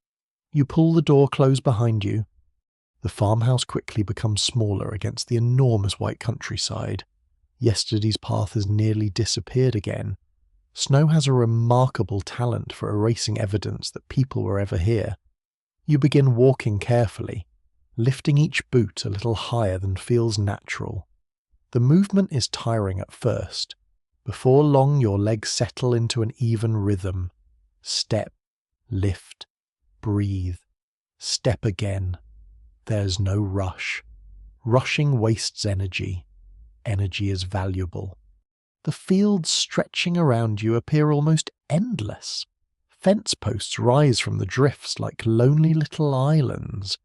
You pull the door closed behind you. The farmhouse quickly becomes smaller against the enormous white countryside. Yesterday's path has nearly disappeared again. Snow has a remarkable talent for erasing evidence that people were ever here. You begin walking carefully, lifting each boot a little higher than feels natural. The movement is tiring at first. Before long your legs settle into an even rhythm. Step, lift, breathe, step again. There's no rush. Rushing wastes energy. Energy is valuable. The fields stretching around you appear almost endless. Fence posts rise from the drifts like lonely little islands,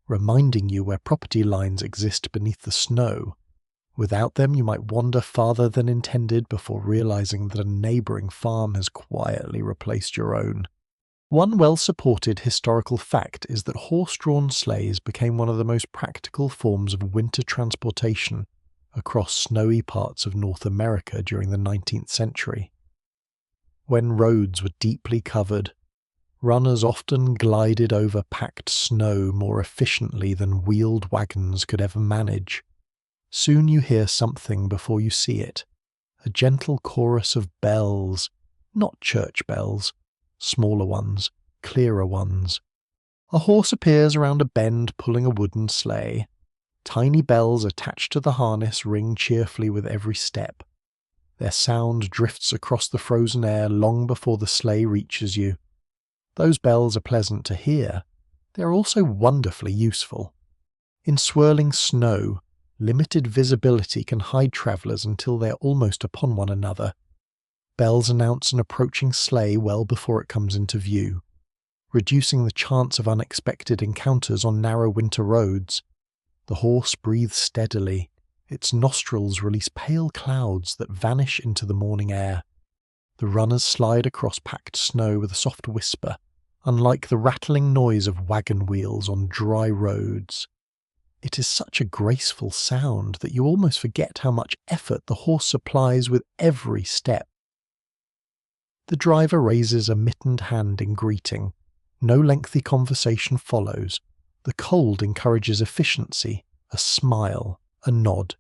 reminding you where property lines exist beneath the snow. Without them you might wander farther than intended before realizing that a neighboring farm has quietly replaced your own. One well-supported historical fact is that horse-drawn sleighs became one of the most practical forms of winter transportation across snowy parts of North America during the 19th century. When roads were deeply covered, runners often glided over packed snow more efficiently than wheeled wagons could ever manage. Soon you hear something before you see it, a gentle chorus of bells, not church bells, smaller ones, clearer ones. A horse appears around a bend pulling a wooden sleigh. Tiny bells attached to the harness ring cheerfully with every step. Their sound drifts across the frozen air long before the sleigh reaches you. Those bells are pleasant to hear. They are also wonderfully useful. In swirling snow, limited visibility can hide travellers until they are almost upon one another. Bells announce an approaching sleigh well before it comes into view, reducing the chance of unexpected encounters on narrow winter roads. The horse breathes steadily. Its nostrils release pale clouds that vanish into the morning air. The runners slide across packed snow with a soft whisper, unlike the rattling noise of wagon wheels on dry roads. It is such a graceful sound that you almost forget how much effort the horse supplies with every step. The driver raises a mittened hand in greeting. No lengthy conversation follows. The cold encourages efficiency, a smile, a nod,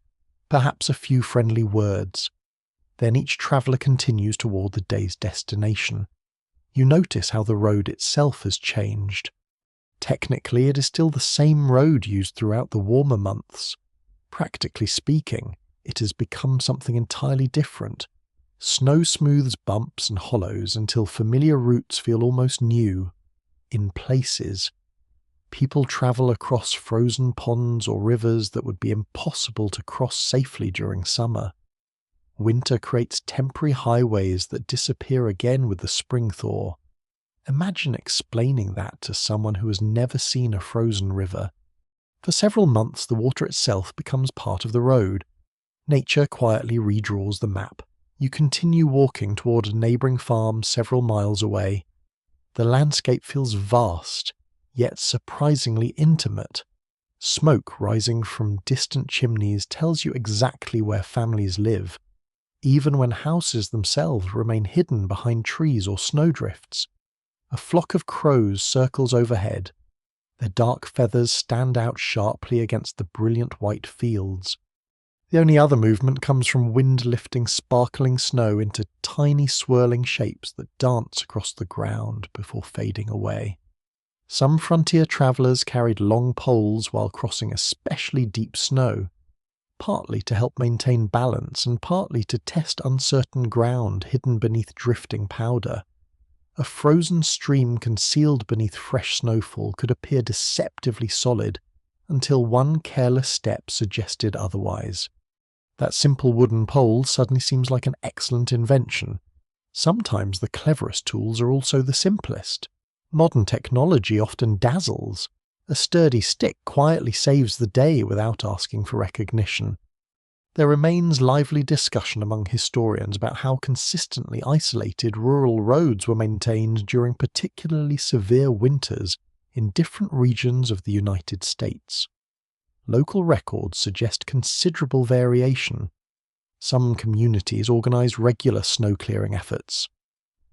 perhaps a few friendly words. Then each traveller continues toward the day's destination. You notice how the road itself has changed. Technically, it is still the same road used throughout the warmer months. Practically speaking, it has become something entirely different. Snow smooths bumps and hollows until familiar routes feel almost new. In places, people travel across frozen ponds or rivers that would be impossible to cross safely during summer. Winter creates temporary highways that disappear again with the spring thaw. Imagine explaining that to someone who has never seen a frozen river. For several months, the water itself becomes part of the road. Nature quietly redraws the map. You continue walking toward a neighbouring farm several miles away. The landscape feels vast, yet surprisingly intimate. Smoke rising from distant chimneys tells you exactly where families live, even when houses themselves remain hidden behind trees or snowdrifts. A flock of crows circles overhead. Their dark feathers stand out sharply against the brilliant white fields. The only other movement comes from wind lifting sparkling snow into tiny swirling shapes that dance across the ground before fading away. Some frontier travellers carried long poles while crossing especially deep snow, partly to help maintain balance and partly to test uncertain ground hidden beneath drifting powder. A frozen stream concealed beneath fresh snowfall could appear deceptively solid until one careless step suggested otherwise. That simple wooden pole suddenly seems like an excellent invention. Sometimes the cleverest tools are also the simplest. Modern technology often dazzles. A sturdy stick quietly saves the day without asking for recognition. There remains lively discussion among historians about how consistently isolated rural roads were maintained during particularly severe winters in different regions of the United States. Local records suggest considerable variation. Some communities organized regular snow-clearing efforts,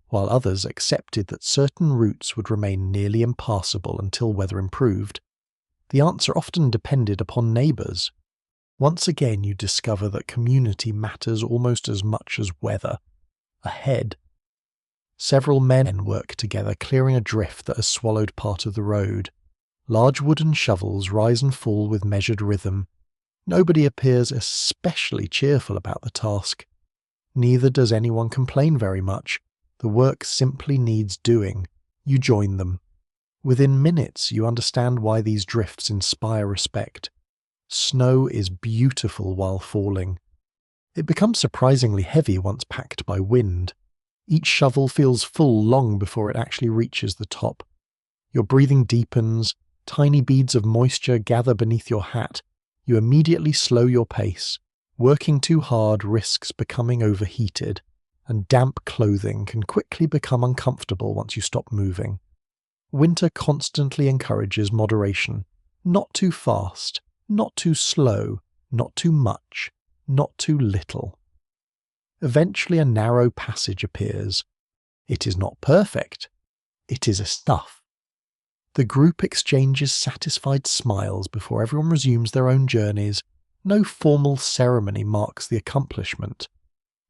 while others accepted that certain routes would remain nearly impassable until weather improved. The answer often depended upon neighbors. Once again you discover that community matters almost as much as weather. Ahead, several men work together clearing a drift that has swallowed part of the road. Large wooden shovels rise and fall with measured rhythm. Nobody appears especially cheerful about the task. Neither does anyone complain very much. The work simply needs doing. You join them. Within minutes you understand why these drifts inspire respect. Snow is beautiful while falling. It becomes surprisingly heavy once packed by wind. Each shovel feels full long before it actually reaches the top. Your breathing deepens, tiny beads of moisture gather beneath your hat. You immediately slow your pace. Working too hard risks becoming overheated, and damp clothing can quickly become uncomfortable once you stop moving. Winter constantly encourages moderation. Not too fast, not too slow, not too much, not too little. Eventually a narrow passage appears. It is not perfect. It is enough. The group exchanges satisfied smiles before everyone resumes their own journeys. No formal ceremony marks the accomplishment.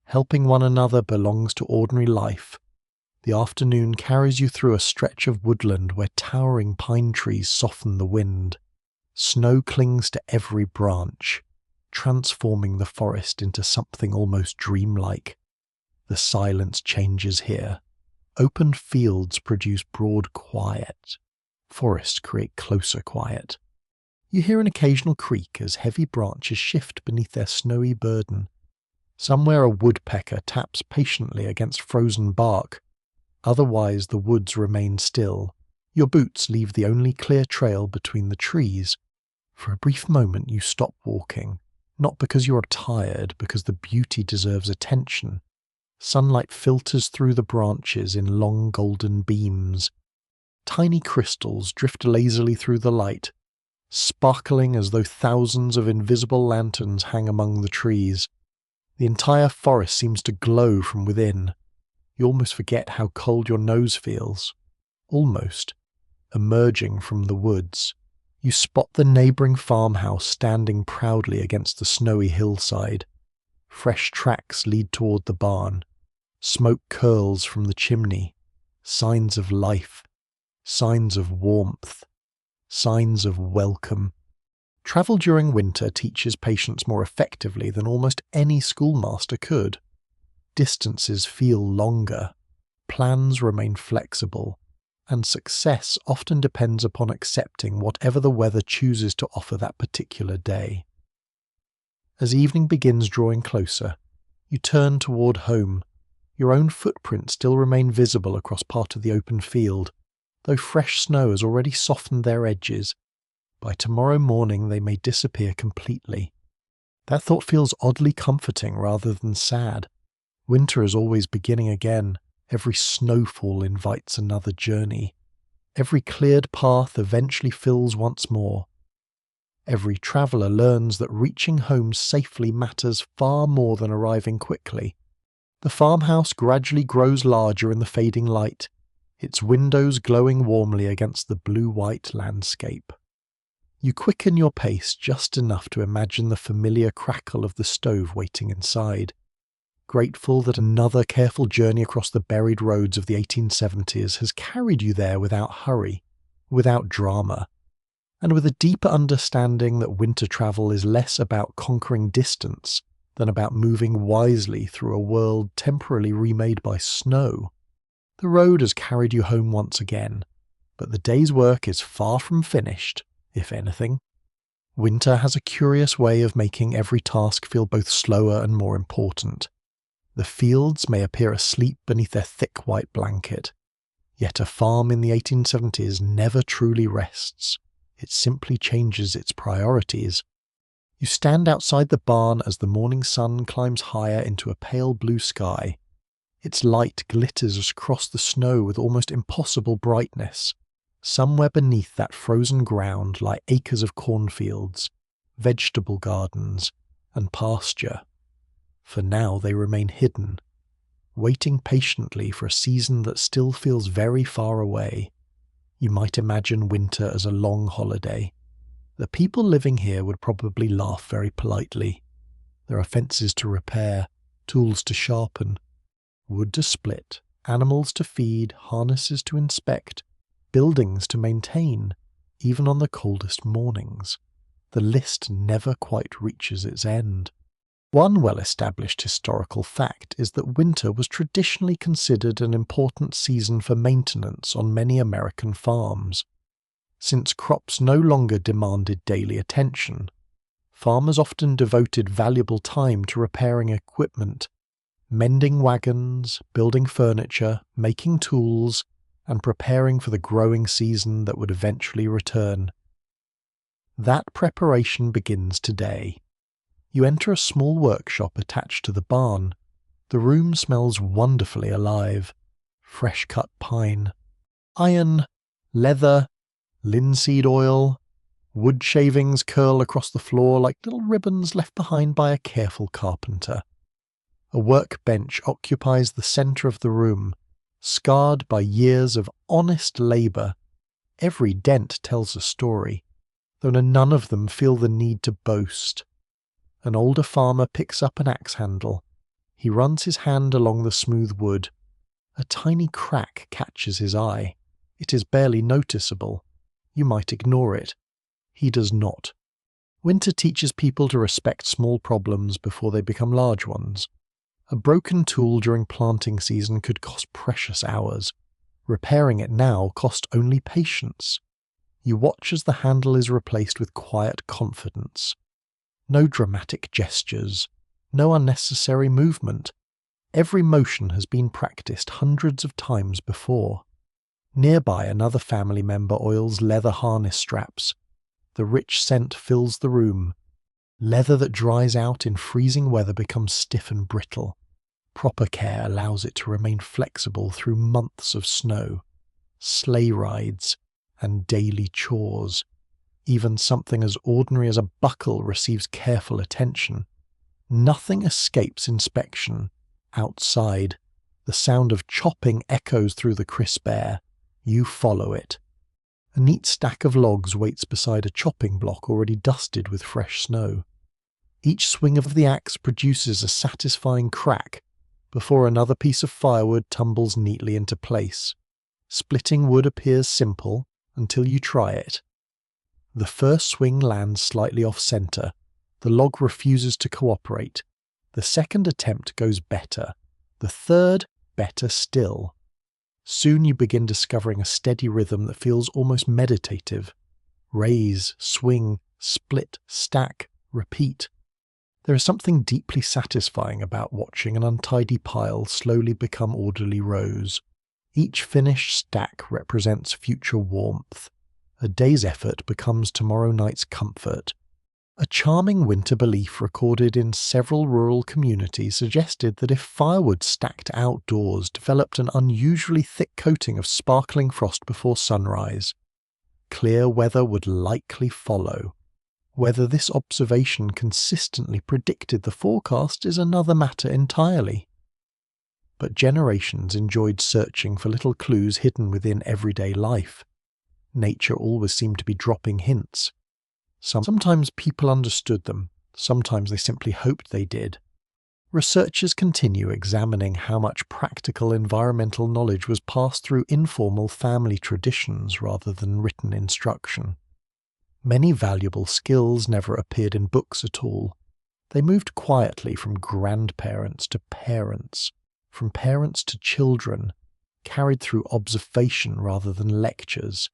Helping one another belongs to ordinary life. The afternoon carries you through a stretch of woodland where towering pine trees soften the wind. Snow clings to every branch, transforming the forest into something almost dreamlike. The silence changes here. Open fields produce broad quiet. Forests create closer quiet. You hear an occasional creak as heavy branches shift beneath their snowy burden. Somewhere a woodpecker taps patiently against frozen bark. Otherwise the woods remain still. Your boots leave the only clear trail between the trees. For a brief moment you stop walking, not because you are tired, because the beauty deserves attention. Sunlight filters through the branches in long golden beams. Tiny crystals drift lazily through the light, sparkling as though thousands of invisible lanterns hang among the trees. The entire forest seems to glow from within. You almost forget how cold your nose feels. Almost. Emerging from the woods, you spot the neighbouring farmhouse standing proudly against the snowy hillside. Fresh tracks lead toward the barn. Smoke curls from the chimney. Signs of life. Signs of warmth. Signs of welcome. Travel during winter teaches patience more effectively than almost any schoolmaster could. Distances feel longer. Plans remain flexible. And success often depends upon accepting whatever the weather chooses to offer that particular day. As evening begins drawing closer, you turn toward home. Your own footprints still remain visible across part of the open field, though fresh snow has already softened their edges. By tomorrow morning they may disappear completely. That thought feels oddly comforting rather than sad. Winter is always beginning again. Every snowfall invites another journey. Every cleared path eventually fills once more. Every traveller learns that reaching home safely matters far more than arriving quickly. The farmhouse gradually grows larger in the fading light, its windows glowing warmly against the blue-white landscape. You quicken your pace just enough to imagine the familiar crackle of the stove waiting inside. Grateful that another careful journey across the buried roads of the 1870s has carried you there without hurry, without drama, and with a deeper understanding that winter travel is less about conquering distance than about moving wisely through a world temporarily remade by snow. The road has carried you home once again, but the day's work is far from finished, if anything. Winter has a curious way of making every task feel both slower and more important. The fields may appear asleep beneath their thick white blanket, yet a farm in the 1870s never truly rests. It simply changes its priorities. You stand outside the barn as the morning sun climbs higher into a pale blue sky. Its light glitters across the snow with almost impossible brightness. Somewhere beneath that frozen ground lie acres of cornfields, vegetable gardens, and pasture. For now they remain hidden, waiting patiently for a season that still feels very far away. You might imagine winter as a long holiday. The people living here would probably laugh very politely. There are fences to repair, tools to sharpen, wood to split, animals to feed, harnesses to inspect, buildings to maintain, even on the coldest mornings. The list never quite reaches its end. One well-established historical fact is that winter was traditionally considered an important season for maintenance on many American farms. Since crops no longer demanded daily attention, farmers often devoted valuable time to repairing equipment, mending wagons, building furniture, making tools, and preparing for the growing season that would eventually return. That preparation begins today. You enter a small workshop attached to the barn. The room smells wonderfully alive. Fresh-cut pine, iron, leather, linseed oil. Wood shavings curl across the floor like little ribbons left behind by a careful carpenter. A workbench occupies the centre of the room, scarred by years of honest labour. Every dent tells a story, though none of them feel the need to boast. An older farmer picks up an axe handle. He runs his hand along the smooth wood. A tiny crack catches his eye. It is barely noticeable. You might ignore it. He does not. Winter teaches people to respect small problems before they become large ones. A broken tool during planting season could cost precious hours. Repairing it now costs only patience. You watch as the handle is replaced with quiet confidence. No dramatic gestures, no unnecessary movement. Every motion has been practiced hundreds of times before. Nearby, another family member oils leather harness straps. The rich scent fills the room. Leather that dries out in freezing weather becomes stiff and brittle. Proper care allows it to remain flexible through months of snow, sleigh rides, and daily chores. Even something as ordinary as a buckle receives careful attention. Nothing escapes inspection. Outside, the sound of chopping echoes through the crisp air. You follow it. A neat stack of logs waits beside a chopping block already dusted with fresh snow. Each swing of the axe produces a satisfying crack before another piece of firewood tumbles neatly into place. Splitting wood appears simple until you try it. The first swing lands slightly off-center. The log refuses to cooperate. The second attempt goes better. The third, better still. Soon you begin discovering a steady rhythm that feels almost meditative. Raise, swing, split, stack, repeat. There is something deeply satisfying about watching an untidy pile slowly become orderly rows. Each finished stack represents future warmth. A day's effort becomes tomorrow night's comfort. A charming winter belief recorded in several rural communities suggested that if firewood stacked outdoors developed an unusually thick coating of sparkling frost before sunrise, clear weather would likely follow. Whether this observation consistently predicted the forecast is another matter entirely. But generations enjoyed searching for little clues hidden within everyday life. Nature always seemed to be dropping hints. Sometimes people understood them, sometimes they simply hoped they did. Researchers continue examining how much practical environmental knowledge was passed through informal family traditions rather than written instruction. Many valuable skills never appeared in books at all. They moved quietly from grandparents to parents, from parents to children, carried through observation rather than lectures.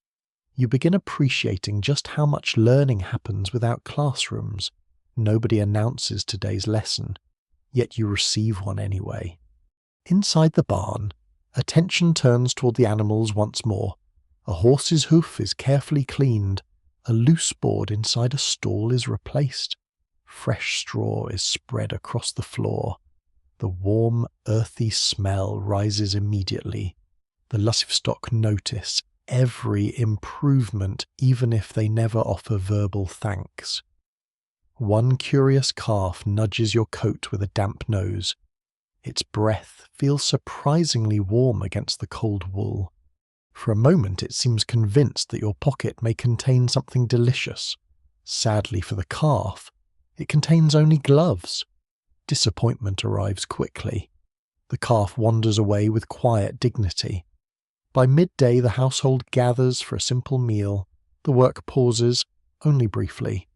You begin appreciating just how much learning happens without classrooms. Nobody announces today's lesson, yet you receive one anyway. Inside the barn, attention turns toward the animals once more. A horse's hoof is carefully cleaned. A loose board inside a stall is replaced. Fresh straw is spread across the floor. The warm, earthy smell rises immediately. The livestock notice every improvement, even if they never offer verbal thanks. One curious calf nudges your coat with a damp nose. Its breath feels surprisingly warm against the cold wool. For a moment it seems convinced that your pocket may contain something delicious. Sadly for the calf, it contains only gloves. Disappointment arrives quickly. The calf wanders away with quiet dignity. By midday the household gathers for a simple meal. The work pauses, only briefly.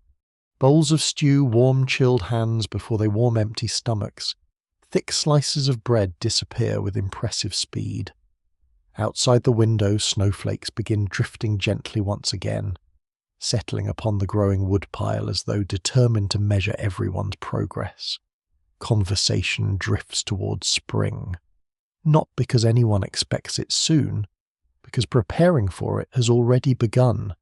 Bowls of stew warm chilled hands before they warm empty stomachs. Thick slices of bread disappear with impressive speed. Outside the window, snowflakes begin drifting gently once again, settling upon the growing woodpile as though determined to measure everyone's progress. Conversation drifts towards spring, not because anyone expects it soon, because preparing for it has already begun.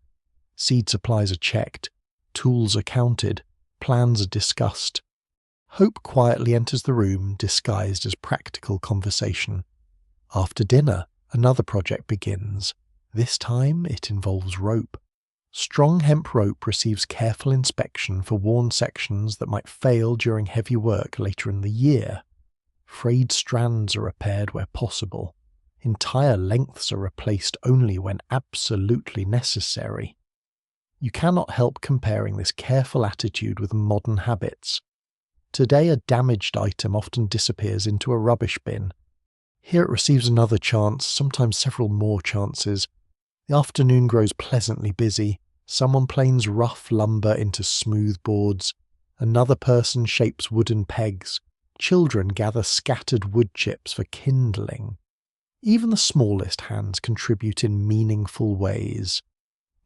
Seed supplies are checked, tools are counted, plans are discussed. Hope quietly enters the room, disguised as practical conversation. After dinner, another project begins. This time it involves rope. Strong hemp rope receives careful inspection for worn sections that might fail during heavy work later in the year. Frayed strands are repaired where possible. Entire lengths are replaced only when absolutely necessary. You cannot help comparing this careful attitude with modern habits. Today a damaged item often disappears into a rubbish bin. Here it receives another chance, sometimes several more chances. The afternoon grows pleasantly busy. Someone planes rough lumber into smooth boards. Another person shapes wooden pegs. Children gather scattered wood chips for kindling. Even the smallest hands contribute in meaningful ways.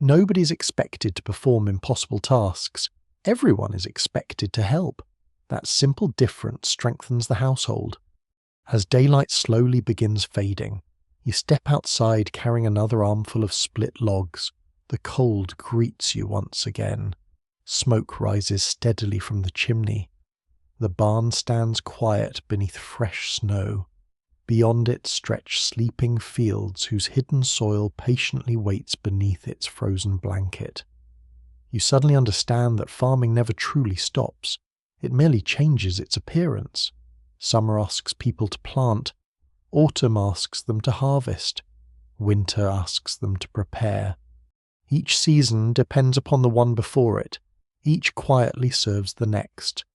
Nobody is expected to perform impossible tasks. Everyone is expected to help. That simple difference strengthens the household. As daylight slowly begins fading, you step outside carrying another armful of split logs. The cold greets you once again. Smoke rises steadily from the chimney. The barn stands quiet beneath fresh snow. Beyond it stretch sleeping fields whose hidden soil patiently waits beneath its frozen blanket. You suddenly understand that farming never truly stops. It merely changes its appearance. Summer asks people to plant. Autumn asks them to harvest. Winter asks them to prepare. Each season depends upon the one before it. Each quietly serves the next.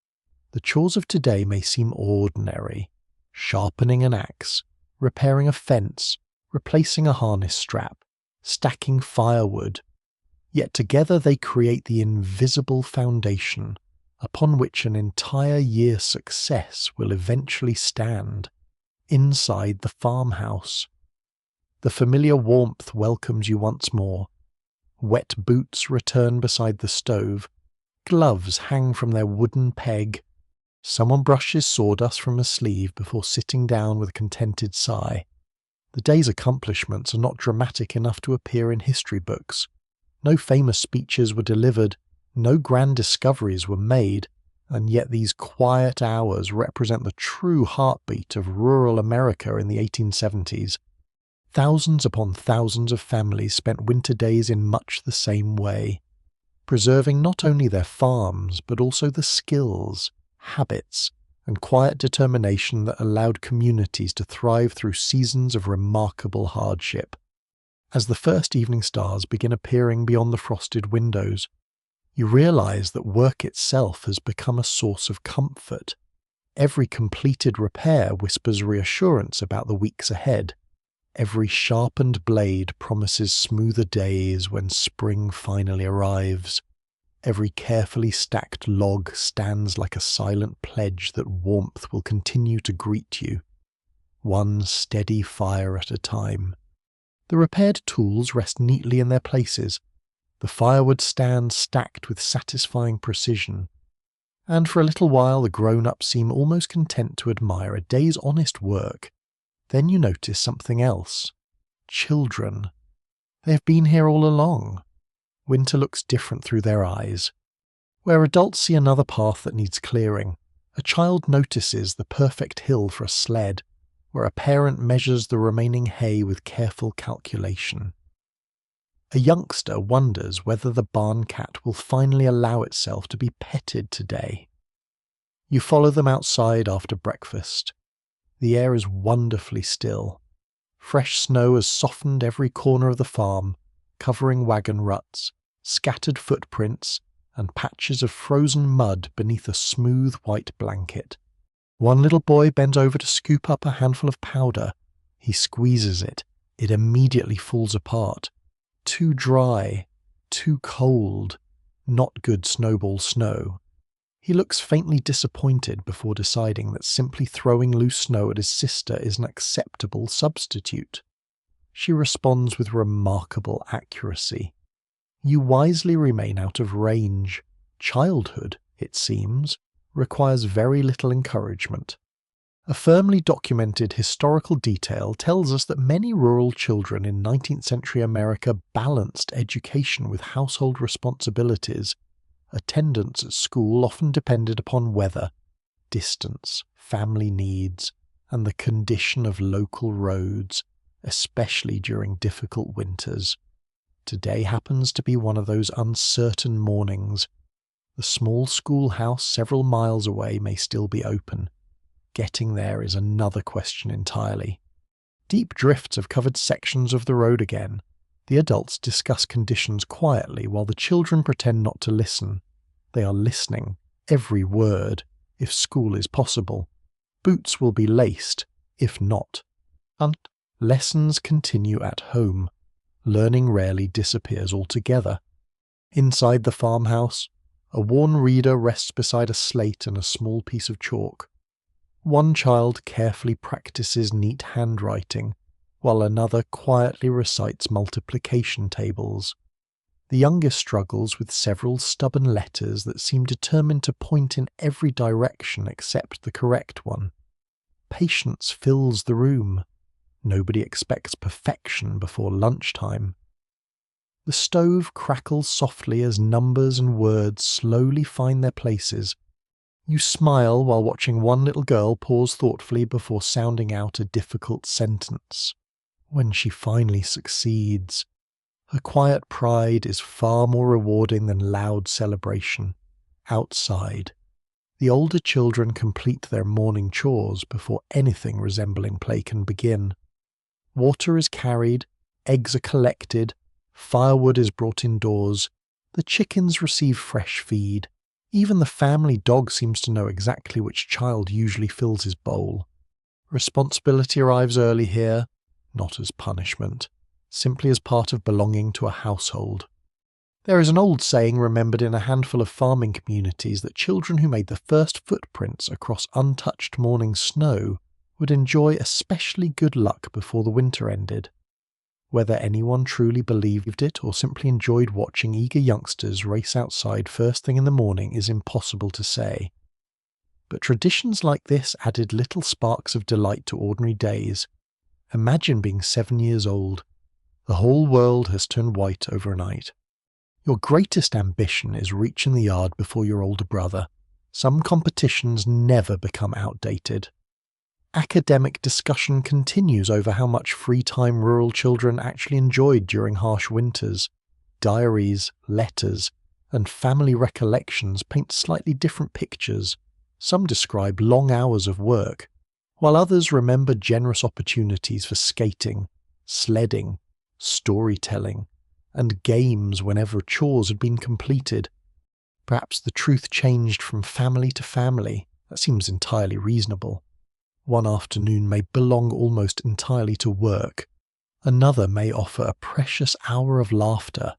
The chores of today may seem ordinary. Sharpening an axe, repairing a fence, replacing a harness strap, stacking firewood. Yet together they create the invisible foundation upon which an entire year's success will eventually stand. Inside the farmhouse, the familiar warmth welcomes you once more. Wet boots return beside the stove. Gloves hang from their wooden peg. Someone brushes sawdust from a sleeve before sitting down with a contented sigh. The day's accomplishments are not dramatic enough to appear in history books. No famous speeches were delivered. No grand discoveries were made, and yet these quiet hours represent the true heartbeat of rural America in the 1870s. Thousands upon thousands of families spent winter days in much the same way, preserving not only their farms but also the skills, habits, and quiet determination that allowed communities to thrive through seasons of remarkable hardship. As the first evening stars begin appearing beyond the frosted windows, you realize that work itself has become a source of comfort. Every completed repair whispers reassurance about the weeks ahead. Every sharpened blade promises smoother days when spring finally arrives. Every carefully stacked log stands like a silent pledge that warmth will continue to greet you, one steady fire at a time. The repaired tools rest neatly in their places. The firewood stands stacked with satisfying precision. And for a little while the grown-ups seem almost content to admire a day's honest work. Then you notice something else. Children. They have been here all along. Winter looks different through their eyes. Where adults see another path that needs clearing, a child notices the perfect hill for a sled, where a parent measures the remaining hay with careful calculation. A youngster wonders whether the barn cat will finally allow itself to be petted today. You follow them outside after breakfast. The air is wonderfully still. Fresh snow has softened every corner of the farm, covering wagon ruts, scattered footprints, and patches of frozen mud beneath a smooth white blanket. One little boy bends over to scoop up a handful of powder. He squeezes it. It immediately falls apart. Too dry, too cold, not good snowball snow. He looks faintly disappointed before deciding that simply throwing loose snow at his sister is an acceptable substitute. She responds with remarkable accuracy. You wisely remain out of range. Childhood, it seems, requires very little encouragement. A firmly documented historical detail tells us that many rural children in 19th century America balanced education with household responsibilities. Attendance at school often depended upon weather, distance, family needs, and the condition of local roads, especially during difficult winters. Today happens to be one of those uncertain mornings. The small schoolhouse several miles away may still be open. Getting there is another question entirely. Deep drifts have covered sections of the road again. The adults discuss conditions quietly while the children pretend not to listen. They are listening, every word, if school is possible. Boots will be laced, if not. And lessons continue at home. Learning rarely disappears altogether. Inside the farmhouse, a worn reader rests beside a slate and a small piece of chalk. One child carefully practices neat handwriting, while another quietly recites multiplication tables. The youngest struggles with several stubborn letters that seem determined to point in every direction except the correct one. Patience fills the room. Nobody expects perfection before lunchtime. The stove crackles softly as numbers and words slowly find their places. You smile while watching one little girl pause thoughtfully before sounding out a difficult sentence. When she finally succeeds, her quiet pride is far more rewarding than loud celebration. Outside, the older children complete their morning chores before anything resembling play can begin. Water is carried, eggs are collected, firewood is brought indoors, the chickens receive fresh feed. Even the family dog seems to know exactly which child usually fills his bowl. Responsibility arrives early here, not as punishment, simply as part of belonging to a household. There is an old saying remembered in a handful of farming communities that children who made the first footprints across untouched morning snow would enjoy especially good luck before the winter ended. Whether anyone truly believed it or simply enjoyed watching eager youngsters race outside first thing in the morning is impossible to say. But traditions like this added little sparks of delight to ordinary days. Imagine being 7 years old. The whole world has turned white overnight. Your greatest ambition is reaching the yard before your older brother. Some competitions never become outdated. Academic discussion continues over how much free time rural children actually enjoyed during harsh winters. Diaries, letters, and family recollections paint slightly different pictures. Some describe long hours of work, while others remember generous opportunities for skating, sledding, storytelling, and games whenever chores had been completed. Perhaps the truth changed from family to family. That seems entirely reasonable. One afternoon may belong almost entirely to work. Another may offer a precious hour of laughter.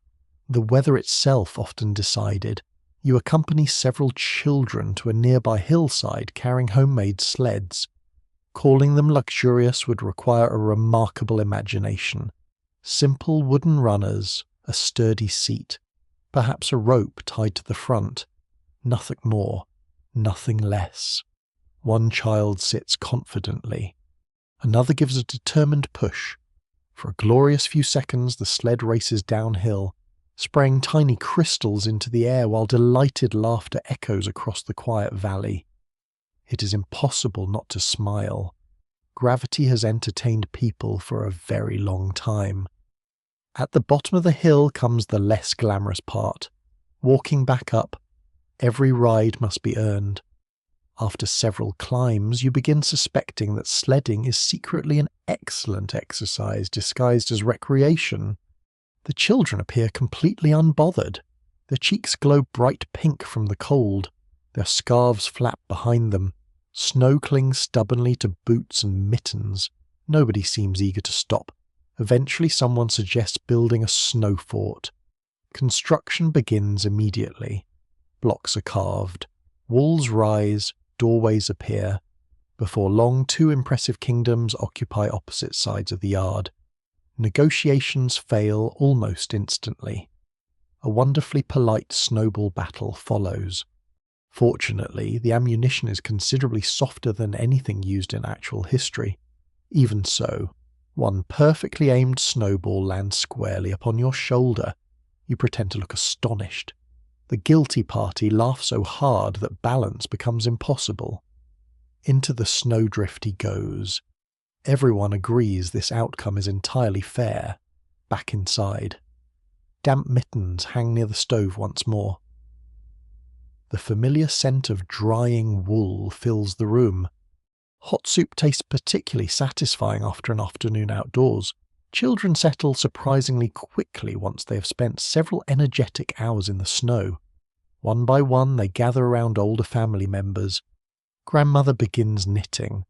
The weather itself often decided. You accompany several children to a nearby hillside carrying homemade sleds. Calling them luxurious would require a remarkable imagination. Simple wooden runners, a sturdy seat, perhaps a rope tied to the front. Nothing more, nothing less. One child sits confidently. Another gives a determined push. For a glorious few seconds the sled races downhill, spraying tiny crystals into the air while delighted laughter echoes across the quiet valley. It is impossible not to smile. Gravity has entertained people for a very long time. At the bottom of the hill comes the less glamorous part. Walking back up, every ride must be earned. After several climbs, you begin suspecting that sledding is secretly an excellent exercise disguised as recreation. The children appear completely unbothered. Their cheeks glow bright pink from the cold. Their scarves flap behind them. Snow clings stubbornly to boots and mittens. Nobody seems eager to stop. Eventually someone suggests building a snow fort. Construction begins immediately. Blocks are carved. Walls rise. Doorways appear. Before long, two impressive kingdoms occupy opposite sides of the yard. Negotiations fail almost instantly. A wonderfully polite snowball battle follows. Fortunately, the ammunition is considerably softer than anything used in actual history. Even so, one perfectly aimed snowball lands squarely upon your shoulder. You pretend to look astonished. The guilty party laughs so hard that balance becomes impossible. Into the snowdrift he goes. Everyone agrees this outcome is entirely fair. Back inside. Damp mittens hang near the stove once more. The familiar scent of drying wool fills the room. Hot soup tastes particularly satisfying after an afternoon outdoors. Children settle surprisingly quickly once they have spent several energetic hours in the snow. One by one they gather around older family members. Grandmother begins knitting.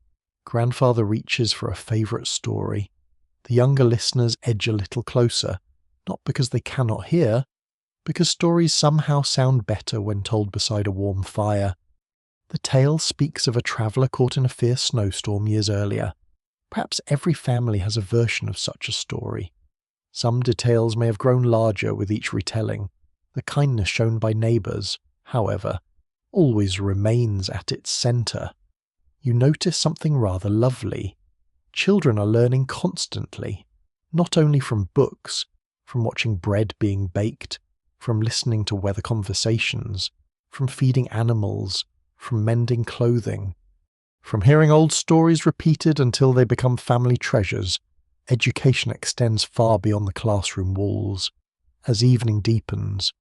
Grandfather reaches for a favourite story. The younger listeners edge a little closer, not because they cannot hear, because stories somehow sound better when told beside a warm fire. The tale speaks of a traveller caught in a fierce snowstorm years earlier. Perhaps every family has a version of such a story. Some details may have grown larger with each retelling. The kindness shown by neighbours, however, always remains at its centre. You notice something rather lovely. Children are learning constantly, not only from books, from watching bread being baked, from listening to weather conversations, from feeding animals, from mending clothing, from hearing old stories repeated until they become family treasures. Education extends far beyond the classroom walls. As evening deepens,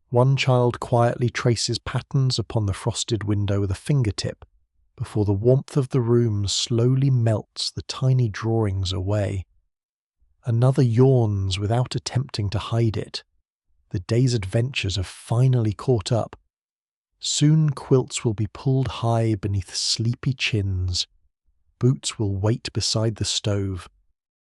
one child quietly traces patterns upon the frosted window with a fingertip, before the warmth of the room slowly melts the tiny drawings away. Another yawns without attempting to hide it. The day's adventures have finally caught up. Soon quilts will be pulled high beneath sleepy chins. Boots will wait beside the stove.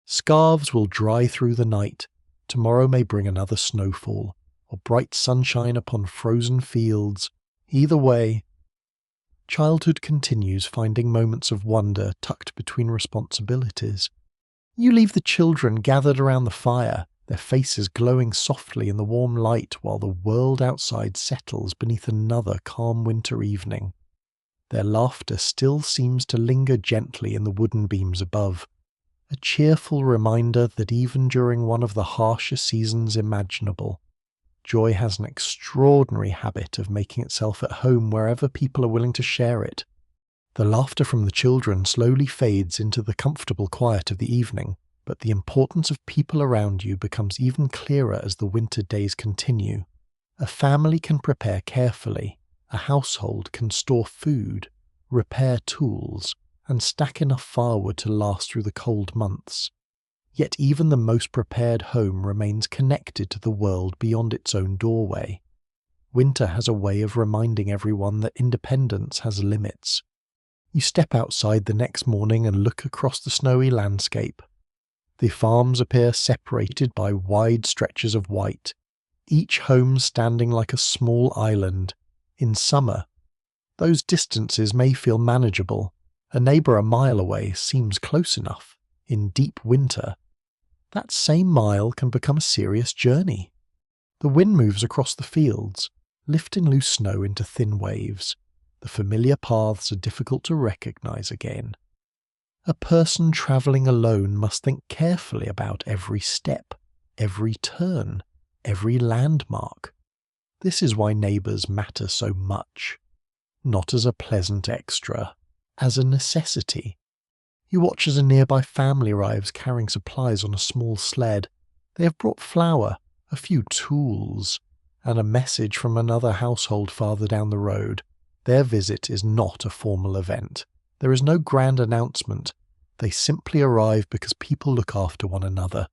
Scarves will dry through the night. Tomorrow may bring another snowfall, or bright sunshine upon frozen fields. Either way, childhood continues, finding moments of wonder tucked between responsibilities. You leave the children gathered around the fire, their faces glowing softly in the warm light while the world outside settles beneath another calm winter evening. Their laughter still seems to linger gently in the wooden beams above, a cheerful reminder that even during one of the harshest seasons imaginable, joy has an extraordinary habit of making itself at home wherever people are willing to share it. The laughter from the children slowly fades into the comfortable quiet of the evening, but the importance of people around you becomes even clearer as the winter days continue. A family can prepare carefully, a household can store food, repair tools, and stack enough firewood to last through the cold months. Yet even the most prepared home remains connected to the world beyond its own doorway. Winter has a way of reminding everyone that independence has limits. You step outside the next morning and look across the snowy landscape. The farms appear separated by wide stretches of white, each home standing like a small island. In summer, those distances may feel manageable. A neighbour a mile away seems close enough. In deep winter, that same mile can become a serious journey. The wind moves across the fields, lifting loose snow into thin waves. The familiar paths are difficult to recognize again. A person travelling alone must think carefully about every step, every turn, every landmark. This is why neighbours matter so much. Not as a pleasant extra, as a necessity. You watch as a nearby family arrives carrying supplies on a small sled. They have brought flour, a few tools, and a message from another household farther down the road. Their visit is not a formal event. There is no grand announcement. They simply arrive because people look after one another.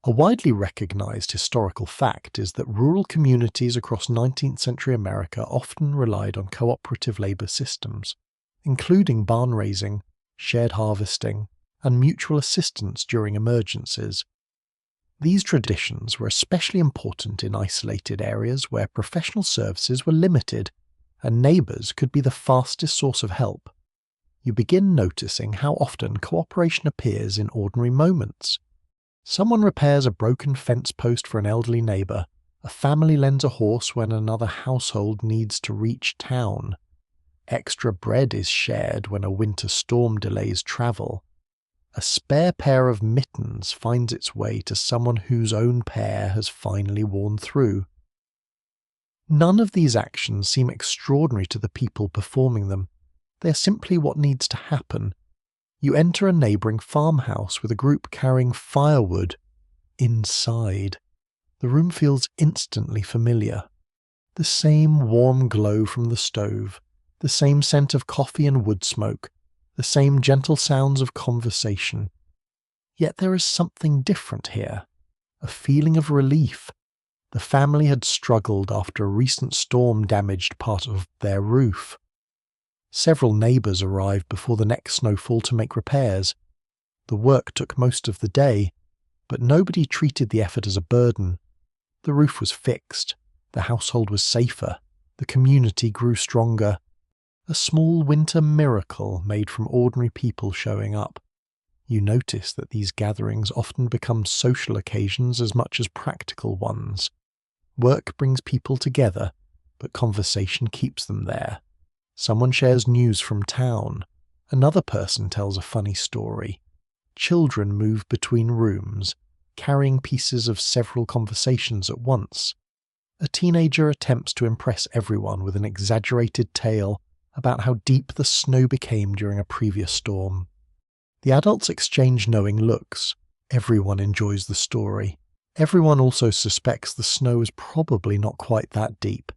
A widely recognized historical fact is that rural communities across 19th century America often relied on cooperative labor systems, including barn raising, shared harvesting, and mutual assistance during emergencies. These traditions were especially important in isolated areas where professional services were limited, and neighbours could be the fastest source of help. You begin noticing how often cooperation appears in ordinary moments. Someone repairs a broken fence post for an elderly neighbour. A family lends a horse when another household needs to reach town. Extra bread is shared when a winter storm delays travel. A spare pair of mittens finds its way to someone whose own pair has finally worn through. None of these actions seem extraordinary to the people performing them. They are simply what needs to happen. You enter a neighbouring farmhouse with a group carrying firewood inside. The room feels instantly familiar. The same warm glow from the stove, the same scent of coffee and wood smoke, the same gentle sounds of conversation. Yet there is something different here, a feeling of relief. The family had struggled after a recent storm damaged part of their roof. Several neighbours arrived before the next snowfall to make repairs. The work took most of the day, but nobody treated the effort as a burden. The roof was fixed, the household was safer, the community grew stronger. A small winter miracle made from ordinary people showing up. You notice that these gatherings often become social occasions as much as practical ones. Work brings people together, but conversation keeps them there. Someone shares news from town. Another person tells a funny story. Children move between rooms, carrying pieces of several conversations at once. A teenager attempts to impress everyone with an exaggerated tale about how deep the snow became during a previous storm. The adults exchange knowing looks. Everyone enjoys the story. Everyone also suspects the snow is probably not quite that deep.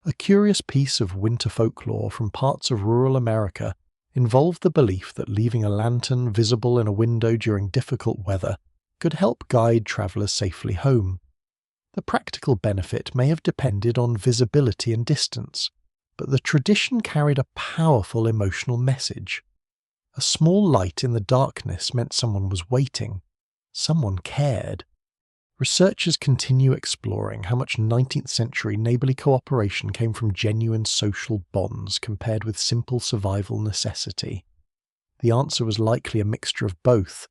A curious piece of winter folklore from parts of rural America involved the belief that leaving a lantern visible in a window during difficult weather could help guide travellers safely home. The practical benefit may have depended on visibility and distance, but the tradition carried a powerful emotional message. A small light in the darkness meant someone was waiting. Someone cared. Researchers continue exploring how much 19th century neighbourly cooperation came from genuine social bonds compared with simple survival necessity. The answer was likely a mixture of both.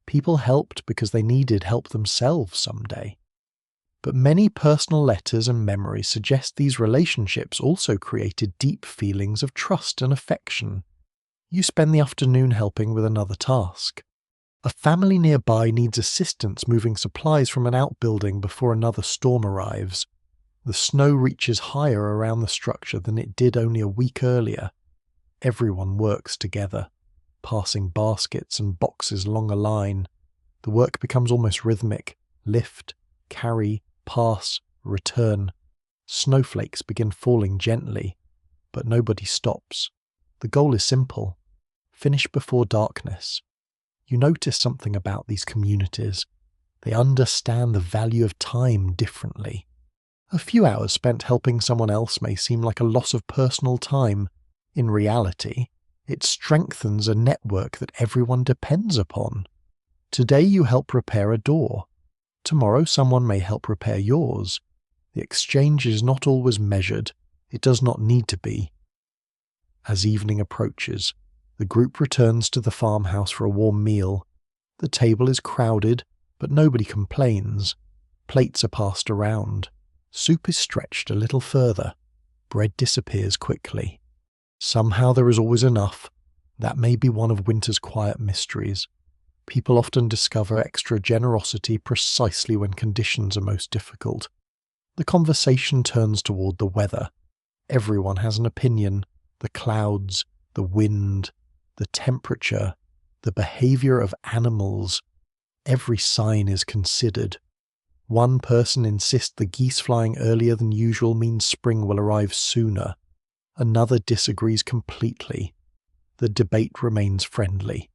People helped because they needed help themselves someday. But many personal letters and memories suggest these relationships also created deep feelings of trust and affection. You spend the afternoon helping with another task. A family nearby needs assistance moving supplies from an outbuilding before another storm arrives. The snow reaches higher around the structure than it did only a week earlier. Everyone works together, passing baskets and boxes along a line. The work becomes almost rhythmic. Lift, carry, pass, return. Snowflakes begin falling gently, but nobody stops. The goal is simple. Finish before darkness. You notice something about these communities. They understand the value of time differently. A few hours spent helping someone else may seem like a loss of personal time. In reality, it strengthens a network that everyone depends upon. Today you help repair a door. Tomorrow someone may help repair yours. The exchange is not always measured. It does not need to be. As evening approaches, the group returns to the farmhouse for a warm meal. The table is crowded, But nobody complains. Plates are passed around. Soup is stretched a little further. Bread disappears quickly. Somehow there is always enough. That may be one of winter's quiet mysteries. People often discover extra generosity precisely when conditions are most difficult. The conversation turns toward the weather. Everyone has an opinion. The clouds, the wind, the temperature, the behavior of animals. Every sign is considered. One person insists the geese flying earlier than usual means spring will arrive sooner. Another disagrees completely. The debate remains friendly.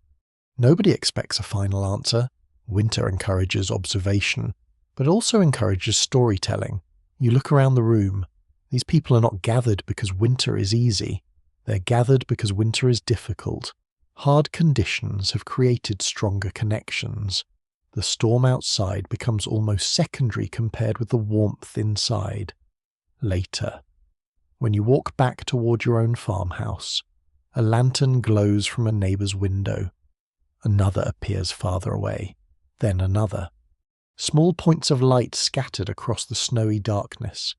Nobody expects a final answer. Winter encourages observation, but also encourages storytelling. You look around the room. These people are not gathered because winter is easy. They're gathered because winter is difficult. Hard conditions have created stronger connections. The storm outside becomes almost secondary compared with the warmth inside. Later, when you walk back toward your own farmhouse, a lantern glows from a neighbour's window. Another appears farther away, then another. Small points of light scattered across the snowy darkness.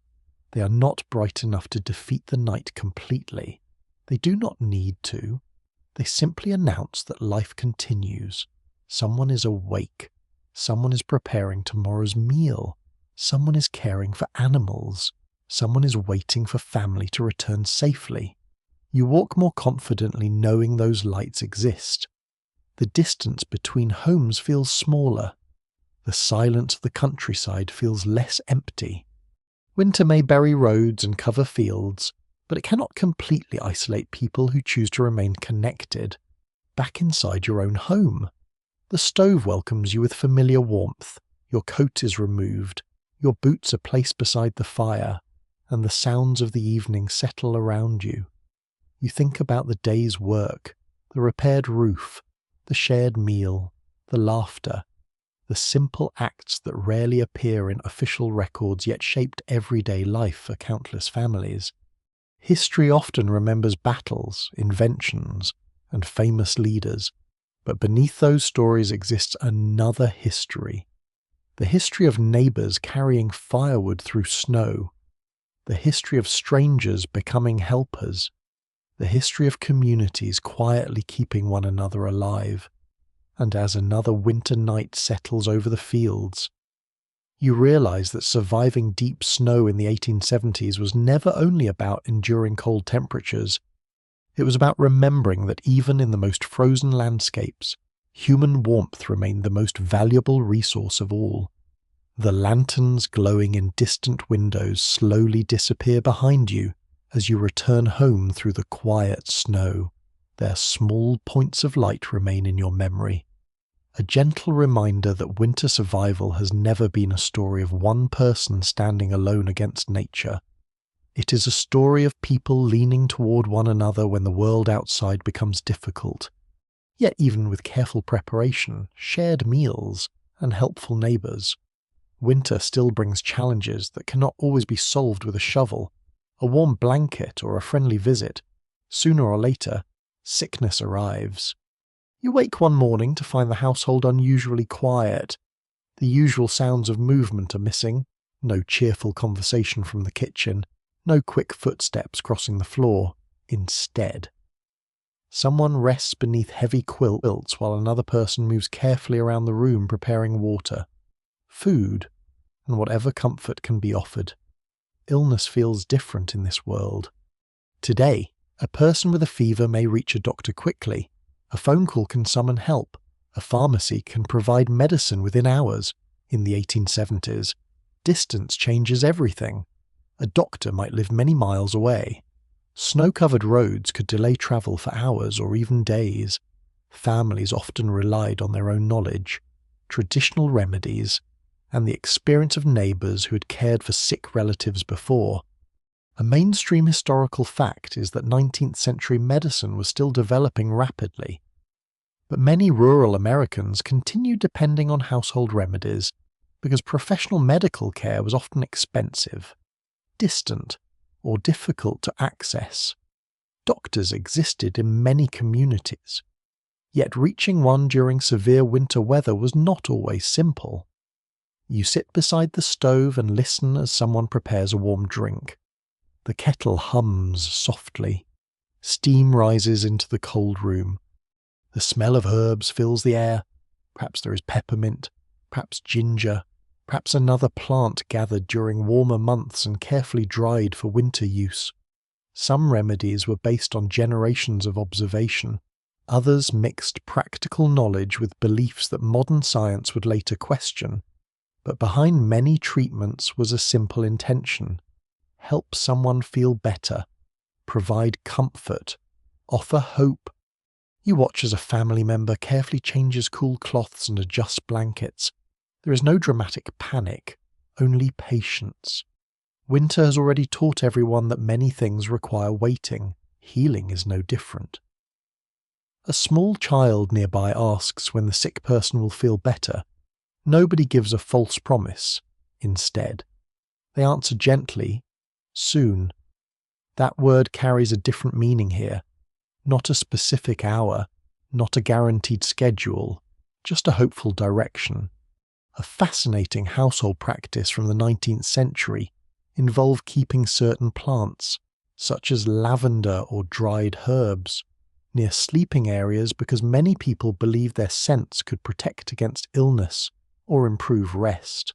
They are not bright enough to defeat the night completely. They do not need to. They simply announce that life continues. Someone is awake. Someone is preparing tomorrow's meal. Someone is caring for animals. Someone is waiting for family to return safely. You walk more confidently knowing those lights exist. The distance between homes feels smaller. The silence of the countryside feels less empty. Winter may bury roads and cover fields, but it cannot completely isolate people who choose to remain connected. Back inside your own home. The stove welcomes you with familiar warmth. Your coat is removed. Your boots are placed beside the fire, and the sounds of the evening settle around you. You think about the day's work, the repaired roof, the shared meal, the laughter, the simple acts that rarely appear in official records yet shaped everyday life for countless families. History often remembers battles, inventions, and famous leaders, but beneath those stories exists another history. The history of neighbours carrying firewood through snow, the history of strangers becoming helpers, the history of communities quietly keeping one another alive. And as another winter night settles over the fields, you realize that surviving deep snow in the 1870s was never only about enduring cold temperatures. It was about remembering that even in the most frozen landscapes, human warmth remained the most valuable resource of all. The lanterns glowing in distant windows slowly disappear behind you as you return home through the quiet snow. Their small points of light remain in your memory. A gentle reminder that winter survival has never been a story of one person standing alone against nature. It is a story of people leaning toward one another when the world outside becomes difficult. Yet even with careful preparation, shared meals, and helpful neighbours, winter still brings challenges that cannot always be solved with a shovel, a warm blanket, or a friendly visit. Sooner or later, sickness arrives. You wake one morning to find the household unusually quiet. The usual sounds of movement are missing. No cheerful conversation from the kitchen. No quick footsteps crossing the floor. Instead, someone rests beneath heavy quilts while another person moves carefully around the room preparing water, food, and whatever comfort can be offered. Illness feels different in this world. Today, a person with a fever may reach a doctor quickly. A phone call can summon help. A pharmacy can provide medicine within hours. In the 1870s, distance changes everything. A doctor might live many miles away. Snow-covered roads could delay travel for hours or even days. Families often relied on their own knowledge, traditional remedies, and the experience of neighbours who had cared for sick relatives before. A mainstream historical fact is that 19th century medicine was still developing rapidly, but many rural Americans continued depending on household remedies because professional medical care was often expensive, distant, or difficult to access. Doctors existed in many communities, Yet reaching one during severe winter weather was not always simple. You sit beside the stove and listen as someone prepares a warm drink. The kettle hums softly. Steam rises into the cold room. The smell of herbs fills the air. Perhaps there is peppermint, perhaps ginger, perhaps another plant gathered during warmer months and carefully dried for winter use. Some remedies were based on generations of observation. Others mixed practical knowledge with beliefs that modern science would later question. But behind many treatments was a simple intention: help someone feel better, provide comfort, offer hope. You watch as a family member carefully changes cool cloths and adjusts blankets. There is no dramatic panic, only patience. Winter has already taught everyone that many things require waiting. Healing is no different. A small child nearby asks when the sick person will feel better. Nobody gives a false promise. Instead, they answer gently, soon. That word carries a different meaning here. Not a specific hour, not a guaranteed schedule, just a hopeful direction. A fascinating household practice from the 19th century involved keeping certain plants, such as lavender or dried herbs, near sleeping areas because many people believed their scents could protect against illness or improve rest.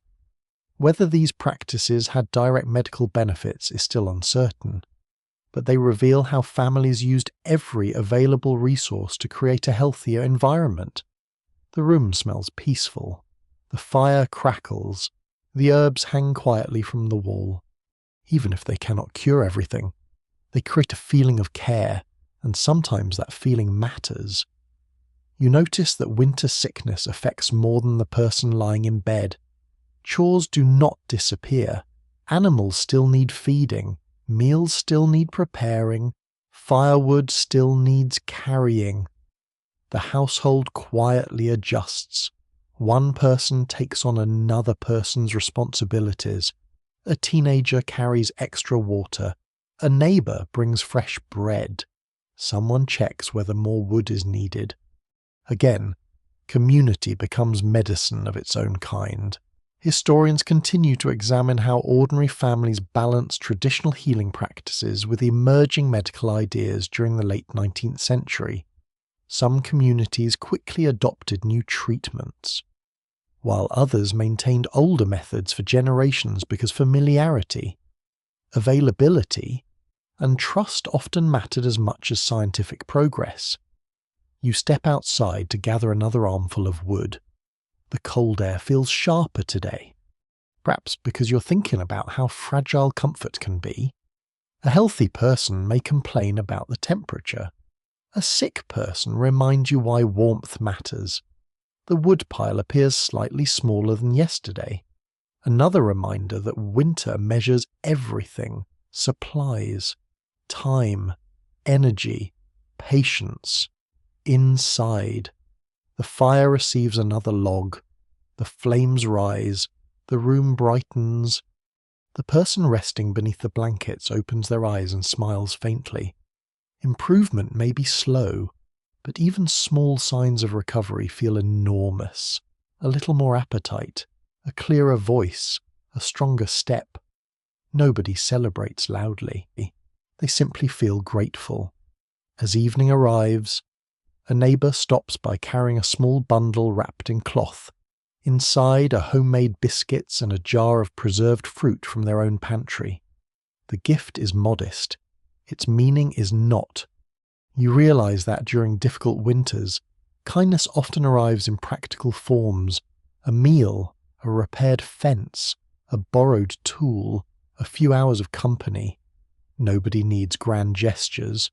Whether these practices had direct medical benefits is still uncertain, but they reveal how families used every available resource to create a healthier environment. The room smells peaceful, the fire crackles, the herbs hang quietly from the wall. Even if they cannot cure everything, they create a feeling of care, and sometimes that feeling matters. You notice that winter sickness affects more than the person lying in bed. Chores do not disappear. Animals still need feeding, meals still need preparing, firewood still needs carrying. The household quietly adjusts. One person takes on another person's responsibilities. A teenager carries extra water. A neighbour brings fresh bread. Someone checks whether more wood is needed. Again, community becomes medicine of its own kind. Historians continue to examine how ordinary families balanced traditional healing practices with emerging medical ideas during the late 19th century. Some communities quickly adopted new treatments, while others maintained older methods for generations because familiarity, availability, and trust often mattered as much as scientific progress. You step outside to gather another armful of wood. The cold air feels sharper today, perhaps because you're thinking about how fragile comfort can be. A healthy person may complain about the temperature. A sick person reminds you why warmth matters. The woodpile appears slightly smaller than yesterday. Another reminder that winter measures everything: supplies, time, energy, patience. Inside, the fire receives another log. The flames rise. The room brightens. The person resting beneath the blankets opens their eyes and smiles faintly. Improvement may be slow, but even small signs of recovery feel enormous. A little more appetite, a clearer voice, a stronger step. Nobody celebrates loudly. They simply feel grateful. As evening arrives, a neighbour stops by carrying a small bundle wrapped in cloth. Inside are homemade biscuits and a jar of preserved fruit from their own pantry. The gift is modest. Its meaning is not. You realise that during difficult winters, kindness often arrives in practical forms: a meal, a repaired fence, a borrowed tool, a few hours of company. Nobody needs grand gestures.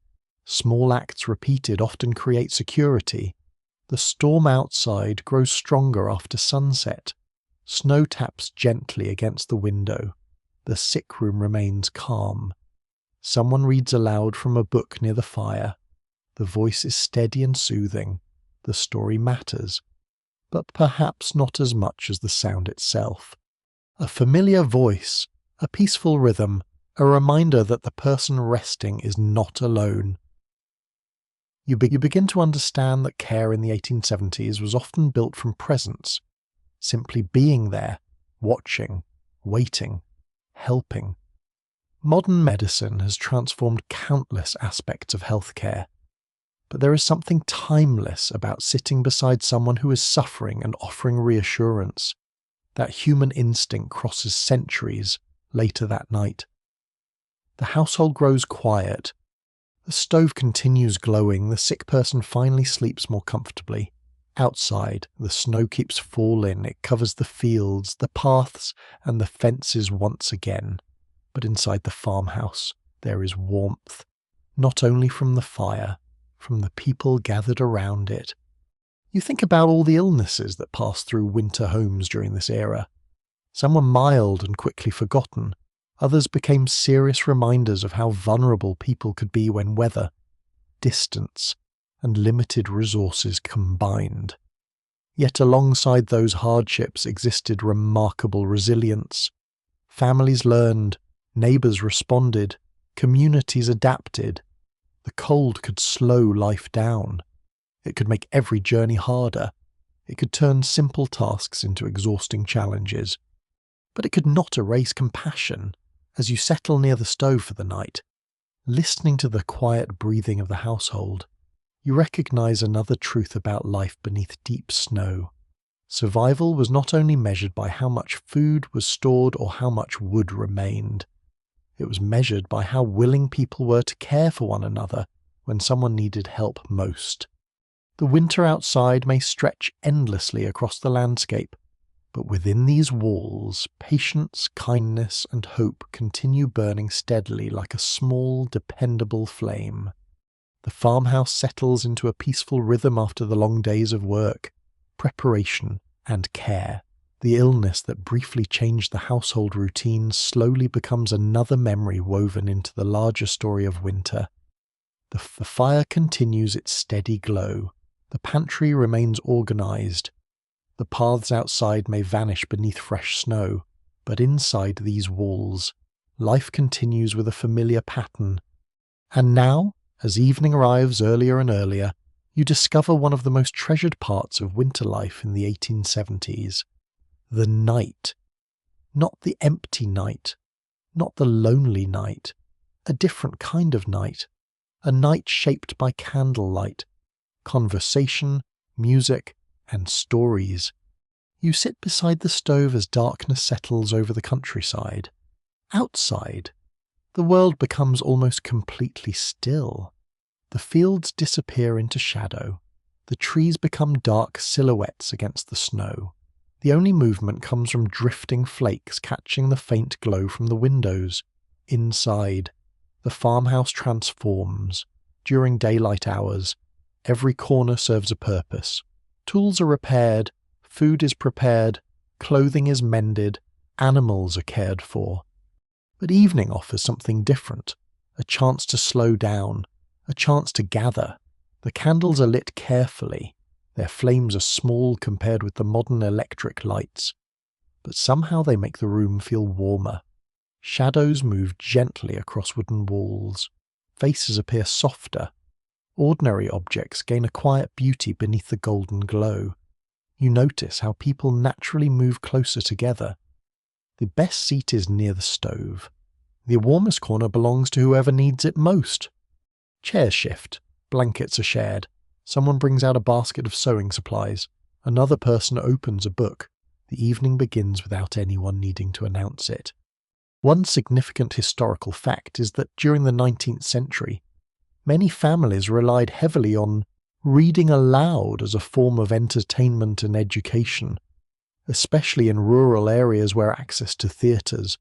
Small acts repeated often create security. The storm outside grows stronger after sunset. Snow taps gently against the window. The sick room remains calm. Someone reads aloud from a book near the fire. The voice is steady and soothing. The story matters, but perhaps not as much as the sound itself. A familiar voice, a peaceful rhythm, a reminder that the person resting is not alone. You begin to understand that care in the 1870s was often built from presence, simply being there, watching, waiting, helping. Modern medicine has transformed countless aspects of healthcare, but there is something timeless about sitting beside someone who is suffering and offering reassurance. That human instinct crosses centuries later that night. The household grows quiet. The stove continues glowing. The sick person finally sleeps more comfortably. Outside, the snow keeps falling. It covers the fields, the paths, and the fences once again. But inside the farmhouse, there is warmth, not only from the fire, from the people gathered around it. You think about all the illnesses that passed through winter homes during this era. Some were mild and quickly forgotten. Others became serious reminders of how vulnerable people could be when weather, distance, and limited resources combined. Yet alongside those hardships existed remarkable resilience. Families learned, neighbours responded, communities adapted. The cold could slow life down. It could make every journey harder. It could turn simple tasks into exhausting challenges. But it could not erase compassion. As you settle near the stove for the night, listening to the quiet breathing of the household, you recognize another truth about life beneath deep snow. Survival was not only measured by how much food was stored or how much wood remained. It was measured by how willing people were to care for one another when someone needed help most. The winter outside may stretch endlessly across the landscape, but within these walls, patience, kindness, and hope continue burning steadily like a small, dependable flame. The farmhouse settles into a peaceful rhythm after the long days of work, preparation, and care. The illness that briefly changed the household routine slowly becomes another memory woven into the larger story of winter. The fire continues its steady glow. The pantry remains organized. The paths outside may vanish beneath fresh snow, but inside these walls, life continues with a familiar pattern. And now, as evening arrives earlier and earlier, you discover one of the most treasured parts of winter life in the 1870s. The night. Not the empty night, not the lonely night, a different kind of night. A night shaped by candlelight, conversation, music, and stories. You sit beside the stove as darkness settles over the countryside. Outside, the world becomes almost completely still. The fields disappear into shadow. The trees become dark silhouettes against the snow. The only movement comes from drifting flakes catching the faint glow from the windows. Inside, the farmhouse transforms. During daylight hours, every corner serves a purpose. Tools are repaired, food is prepared, clothing is mended, animals are cared for. But evening offers something different, a chance to slow down, a chance to gather. The candles are lit carefully. Their flames are small compared with the modern electric lights, but somehow they make the room feel warmer. Shadows move gently across wooden walls. Faces appear softer. Ordinary objects gain a quiet beauty beneath the golden glow. You notice how people naturally move closer together. The best seat is near the stove. The warmest corner belongs to whoever needs it most. Chairs shift. Blankets are shared. Someone brings out a basket of sewing supplies. Another person opens a book. The evening begins without anyone needing to announce it. One significant historical fact is that during the 19th century, many families relied heavily on reading aloud as a form of entertainment and education, especially in rural areas where access to theatres,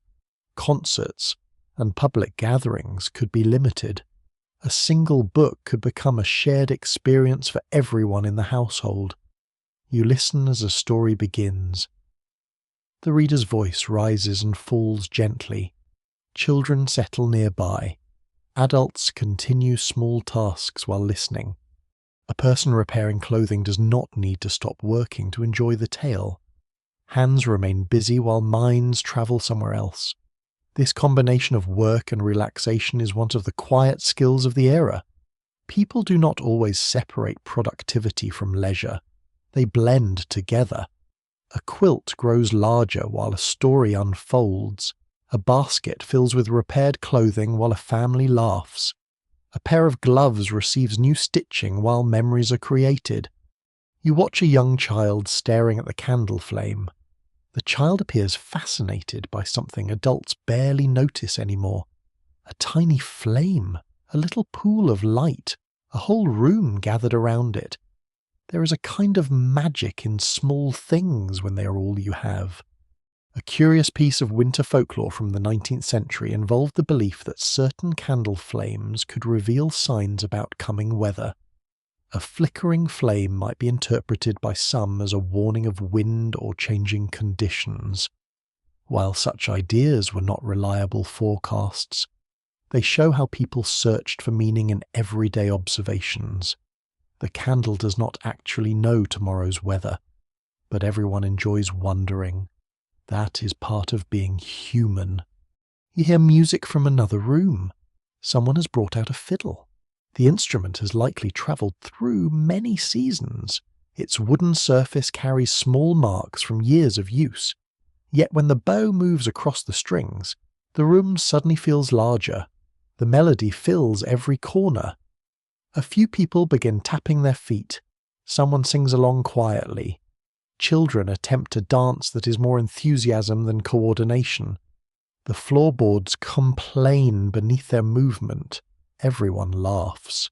concerts, and public gatherings could be limited. A single book could become a shared experience for everyone in the household. You listen as a story begins. The reader's voice rises and falls gently. Children settle nearby. Adults continue small tasks while listening. A person repairing clothing does not need to stop working to enjoy the tale. Hands remain busy while minds travel somewhere else. This combination of work and relaxation is one of the quiet skills of the era. People do not always separate productivity from leisure. They blend together. A quilt grows larger while a story unfolds. A basket fills with repaired clothing while a family laughs. A pair of gloves receives new stitching while memories are created. You watch a young child staring at the candle flame. The child appears fascinated by something adults barely notice anymore. A tiny flame, a little pool of light, a whole room gathered around it. There is a kind of magic in small things when they are all you have. A curious piece of winter folklore from the 19th century involved the belief that certain candle flames could reveal signs about coming weather. A flickering flame might be interpreted by some as a warning of wind or changing conditions. While such ideas were not reliable forecasts, they show how people searched for meaning in everyday observations. The candle does not actually know tomorrow's weather, but everyone enjoys wondering. That is part of being human. You hear music from another room. Someone has brought out a fiddle. The instrument has likely travelled through many seasons. Its wooden surface carries small marks from years of use. Yet when the bow moves across the strings, the room suddenly feels larger. The melody fills every corner. A few people begin tapping their feet. Someone sings along quietly. Children attempt a dance that is more enthusiasm than coordination. The floorboards complain beneath their movement. Everyone laughs.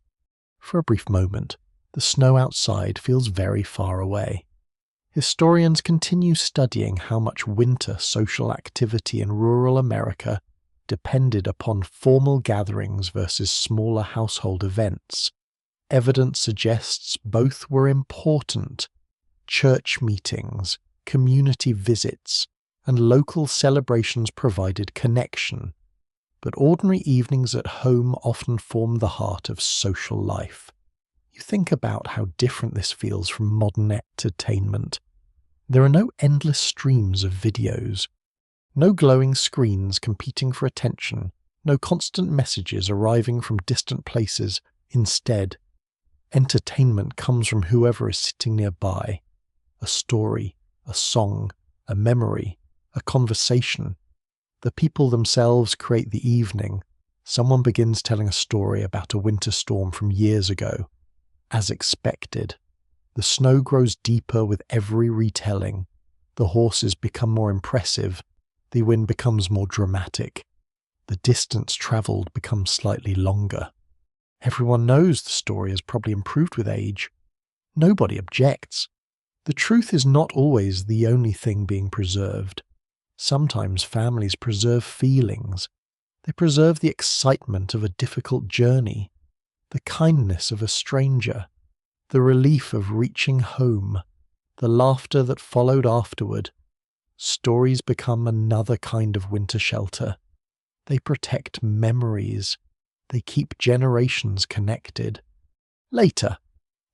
For a brief moment, the snow outside feels very far away. Historians continue studying how much winter social activity in rural America depended upon formal gatherings versus smaller household events. Evidence suggests both were important. Church meetings, community visits, and local celebrations provided connection. But ordinary evenings at home often form the heart of social life. You think about how different this feels from modern entertainment. There are no endless streams of videos, no glowing screens competing for attention, no constant messages arriving from distant places. Instead, entertainment comes from whoever is sitting nearby. A story, a song, a memory, a conversation. The people themselves create the evening. Someone begins telling a story about a winter storm from years ago. As expected, the snow grows deeper with every retelling. The horses become more impressive. The wind becomes more dramatic. The distance travelled becomes slightly longer. Everyone knows the story has probably improved with age. Nobody objects. The truth is not always the only thing being preserved. Sometimes families preserve feelings. They preserve the excitement of a difficult journey, the kindness of a stranger, the relief of reaching home, the laughter that followed afterward. Stories become another kind of winter shelter. They protect memories. They keep generations connected. Later,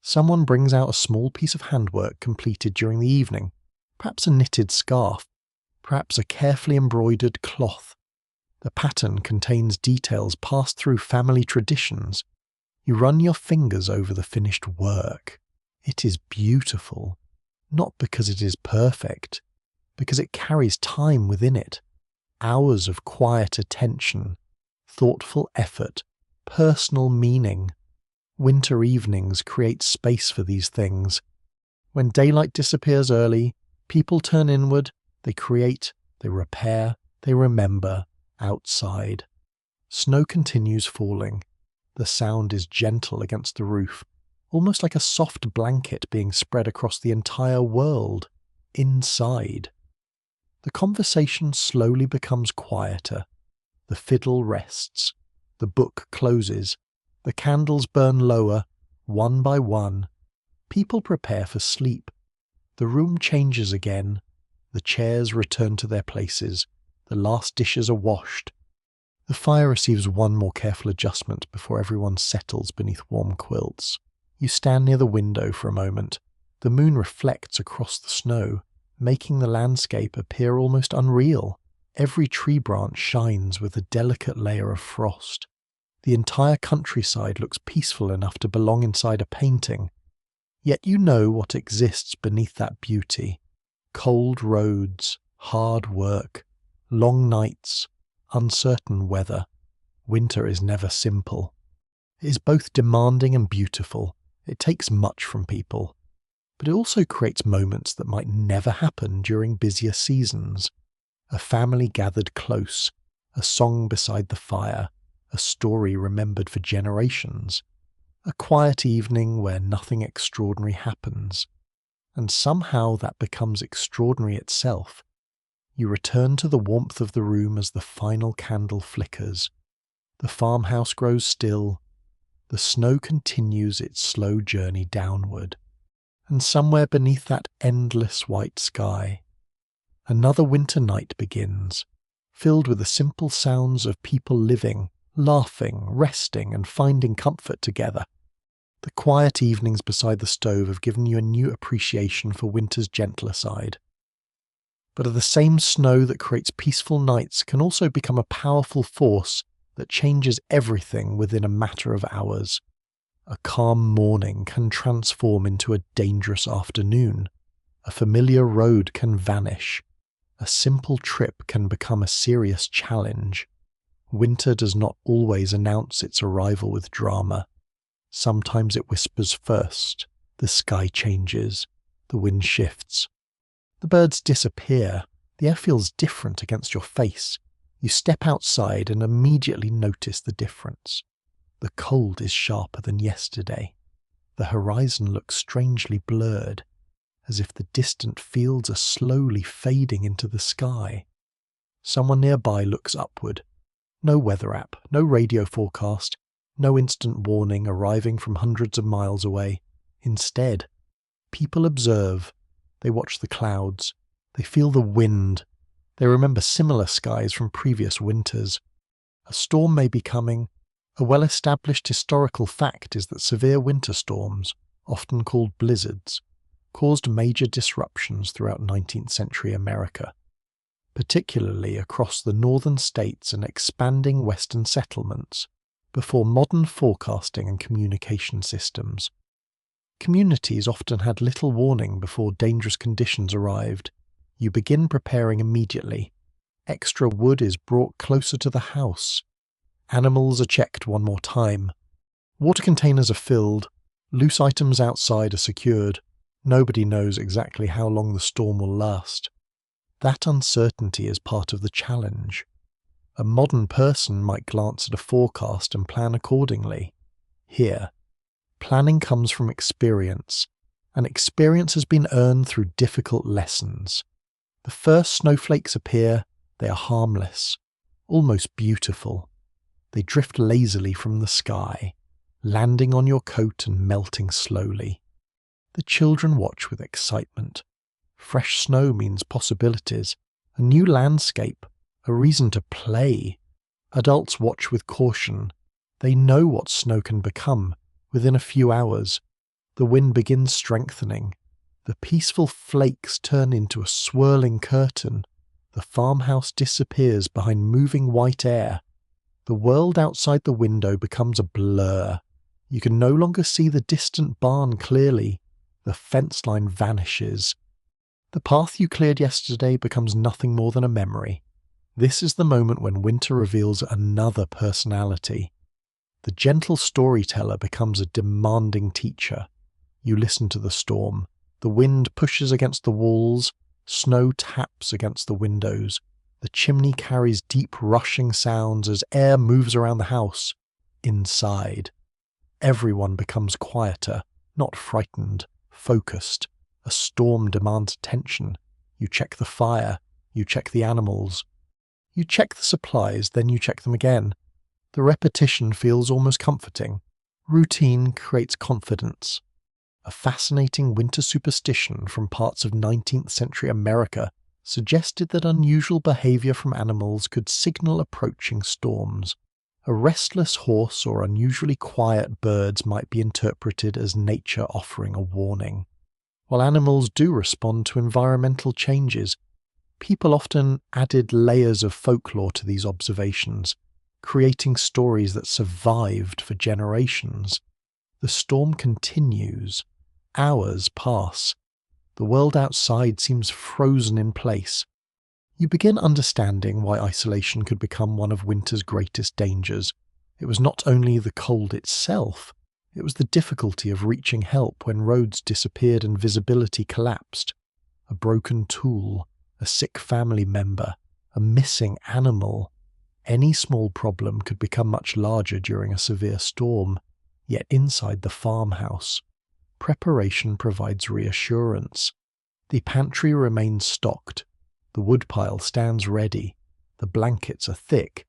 someone brings out a small piece of handwork completed during the evening, perhaps a knitted scarf, perhaps a carefully embroidered cloth. The pattern contains details passed through family traditions. You run your fingers over the finished work. It is beautiful, not because it is perfect, because it carries time within it. Hours of quiet attention, thoughtful effort, personal meaning. Winter evenings create space for these things. When daylight disappears early, people turn inward. They create, they repair, they remember, outside. Snow continues falling. The sound is gentle against the roof, almost like a soft blanket being spread across the entire world, inside. The conversation slowly becomes quieter. The fiddle rests. The book closes. The candles burn lower, one by one. People prepare for sleep. The room changes again. The chairs return to their places. The last dishes are washed. The fire receives one more careful adjustment before everyone settles beneath warm quilts. You stand near the window for a moment. The moon reflects across the snow, making the landscape appear almost unreal. Every tree branch shines with a delicate layer of frost. The entire countryside looks peaceful enough to belong inside a painting, yet you know what exists beneath that beauty. Cold roads, hard work, long nights, uncertain weather. Winter is never simple. It is both demanding and beautiful. It takes much from people, but it also creates moments that might never happen during busier seasons. A family gathered close, a song beside the fire, a story remembered for generations, a quiet evening where nothing extraordinary happens, and somehow that becomes extraordinary itself. You return to the warmth of the room as the final candle flickers. The farmhouse grows still. The snow continues its slow journey downward, and somewhere beneath that endless white sky, another winter night begins, filled with the simple sounds of people living, laughing, resting, and finding comfort together. The quiet evenings beside the stove have given you a new appreciation for winter's gentler side. But the same snow that creates peaceful nights can also become a powerful force that changes everything within a matter of hours. A calm morning can transform into a dangerous afternoon. A familiar road can vanish. A simple trip can become a serious challenge. Winter does not always announce its arrival with drama. Sometimes it whispers first. The sky changes. The wind shifts. The birds disappear. The air feels different against your face. You step outside and immediately notice the difference. The cold is sharper than yesterday. The horizon looks strangely blurred, as if the distant fields are slowly fading into the sky. Someone nearby looks upward. No weather app, no radio forecast, no instant warning arriving from hundreds of miles away. Instead, people observe. They watch the clouds. They feel the wind. They remember similar skies from previous winters. A storm may be coming. A well-established historical fact is that severe winter storms, often called blizzards, caused major disruptions throughout 19th century America, particularly across the northern states and expanding western settlements, before modern forecasting and communication systems. Communities often had little warning before dangerous conditions arrived. You begin preparing immediately. Extra wood is brought closer to the house. Animals are checked one more time. Water containers are filled. Loose items outside are secured. Nobody knows exactly how long the storm will last. That uncertainty is part of the challenge. A modern person might glance at a forecast and plan accordingly. Here, planning comes from experience, and experience has been earned through difficult lessons. The first snowflakes appear. They are harmless, almost beautiful. They drift lazily from the sky, landing on your coat and melting slowly. The children watch with excitement. Fresh snow means possibilities, a new landscape, a reason to play. Adults watch with caution. They know what snow can become. Within a few hours, the wind begins strengthening. The peaceful flakes turn into a swirling curtain. The farmhouse disappears behind moving white air. The world outside the window becomes a blur. You can no longer see the distant barn clearly. The fence line vanishes. The path you cleared yesterday becomes nothing more than a memory. This is the moment when winter reveals another personality. The gentle storyteller becomes a demanding teacher. You listen to the storm. The wind pushes against the walls. Snow taps against the windows. The chimney carries deep rushing sounds as air moves around the house. Inside, everyone becomes quieter, not frightened, focused. A storm demands attention. You check the fire. You check the animals. You check the supplies, then you check them again. The repetition feels almost comforting. Routine creates confidence. A fascinating winter superstition from parts of 19th century America suggested that unusual behavior from animals could signal approaching storms. A restless horse or unusually quiet birds might be interpreted as nature offering a warning. While animals do respond to environmental changes, people often added layers of folklore to these observations. creating stories that survived for generations. The storm continues. Hours pass. The world outside seems frozen in place. You begin understanding why isolation could become one of winter's greatest dangers. It was not only the cold itself, it was the difficulty of reaching help when roads disappeared and visibility collapsed. A broken tool, a sick family member, a missing animal. Any small problem could become much larger during a severe storm. Yet inside the farmhouse, preparation provides reassurance. The pantry remains stocked. The woodpile stands ready. The blankets are thick.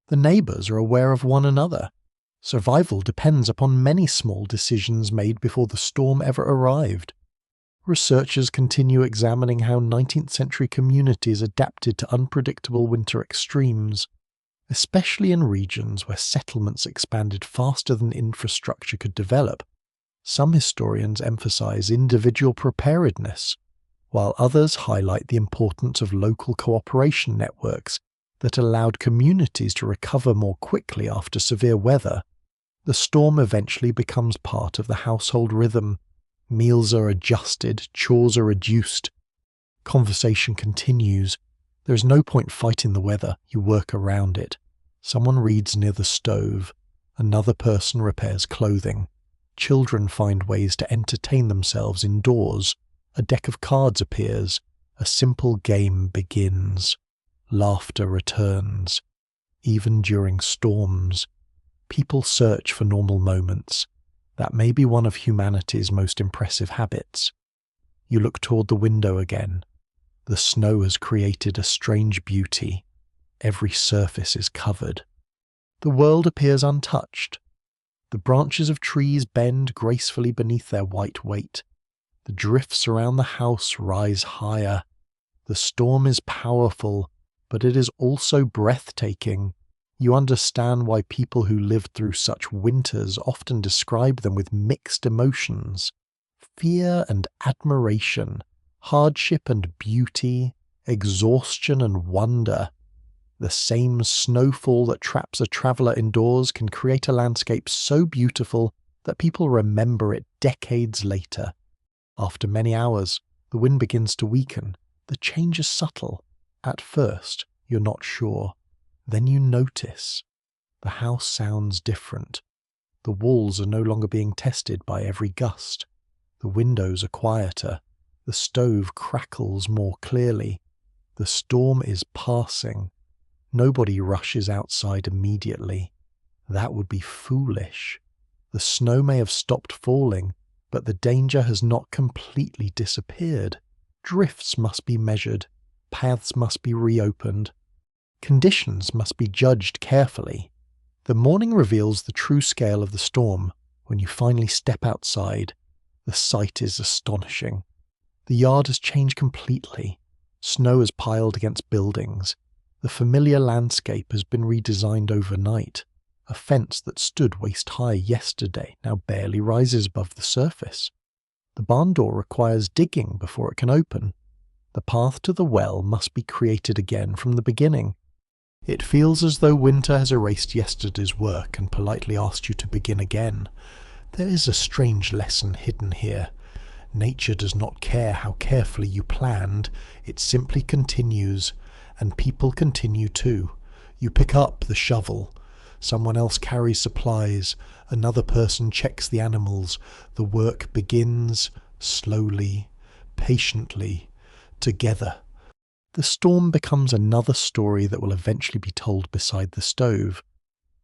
The neighbours are aware of one another. Survival depends upon many small decisions made before the storm ever arrived. Researchers continue examining how 19th century communities adapted to unpredictable winter extremes, especially in regions where settlements expanded faster than infrastructure could develop. Some historians emphasize individual preparedness, while others highlight the importance of local cooperation networks that allowed communities to recover more quickly after severe weather. The storm eventually becomes part of the household rhythm. Meals are adjusted, chores are reduced. Conversation continues. There is no point fighting the weather, you work around it. Someone reads near the stove. Another person repairs clothing. Children find ways to entertain themselves indoors. A deck of cards appears. A simple game begins. Laughter returns. Even during storms, people search for normal moments. That may be one of humanity's most impressive habits. You look toward the window again. The snow has created a strange beauty. Every surface is covered. The world appears untouched. The branches of trees bend gracefully beneath their white weight. The drifts around the house rise higher. The storm is powerful, but it is also breathtaking. You understand why people who lived through such winters often describe them with mixed emotions. Fear and admiration, hardship and beauty, exhaustion and wonder. The same snowfall that traps a traveller indoors can create a landscape so beautiful that people remember it decades later. After many hours, the wind begins to weaken. The change is subtle. At first, you're not sure. Then you notice. The house sounds different. The walls are no longer being tested by every gust. The windows are quieter. The stove crackles more clearly. The storm is passing. Nobody rushes outside immediately. That would be foolish. The snow may have stopped falling, but the danger has not completely disappeared. Drifts must be measured. Paths must be reopened. Conditions must be judged carefully. The morning reveals the true scale of the storm. When you finally step outside, the sight is astonishing. The yard has changed completely. Snow has piled against buildings. The familiar landscape has been redesigned overnight. A fence that stood waist-high yesterday now barely rises above the surface. The barn door requires digging before it can open. The path to the well must be created again from the beginning. It feels as though winter has erased yesterday's work and politely asked you to begin again. There is a strange lesson hidden here. Nature does not care how carefully you planned. It simply continues, and people continue too. You pick up the shovel. Someone else carries supplies. Another person checks the animals. The work begins slowly, patiently, together. The storm becomes another story that will eventually be told beside the stove.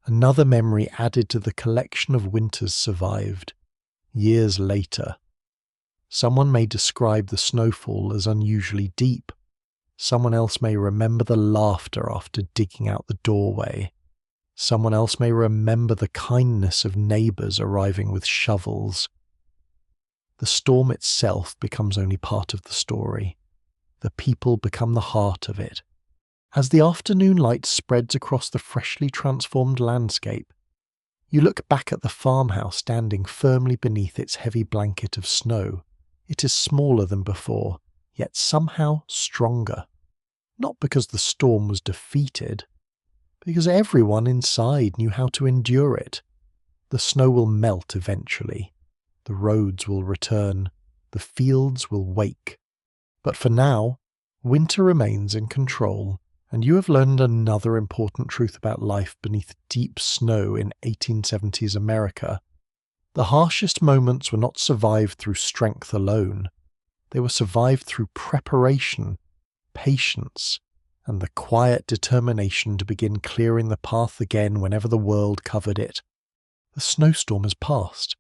Another memory added to the collection of winters survived. Years later, someone may describe the snowfall as unusually deep. Someone else may remember the laughter after digging out the doorway. Someone else may remember the kindness of neighbours arriving with shovels. The storm itself becomes only part of the story. The people become the heart of it. As the afternoon light spreads across the freshly transformed landscape, you look back at the farmhouse standing firmly beneath its heavy blanket of snow. It is smaller than before, yet somehow stronger. Not because the storm was defeated, because everyone inside knew how to endure it. The snow will melt eventually. The roads will return. The fields will wake. But for now, winter remains in control, and you have learned another important truth about life beneath deep snow in 1870s America. The harshest moments were not survived through strength alone. They were survived through preparation, patience, and the quiet determination to begin clearing the path again whenever the world covered it. The snowstorm has passed,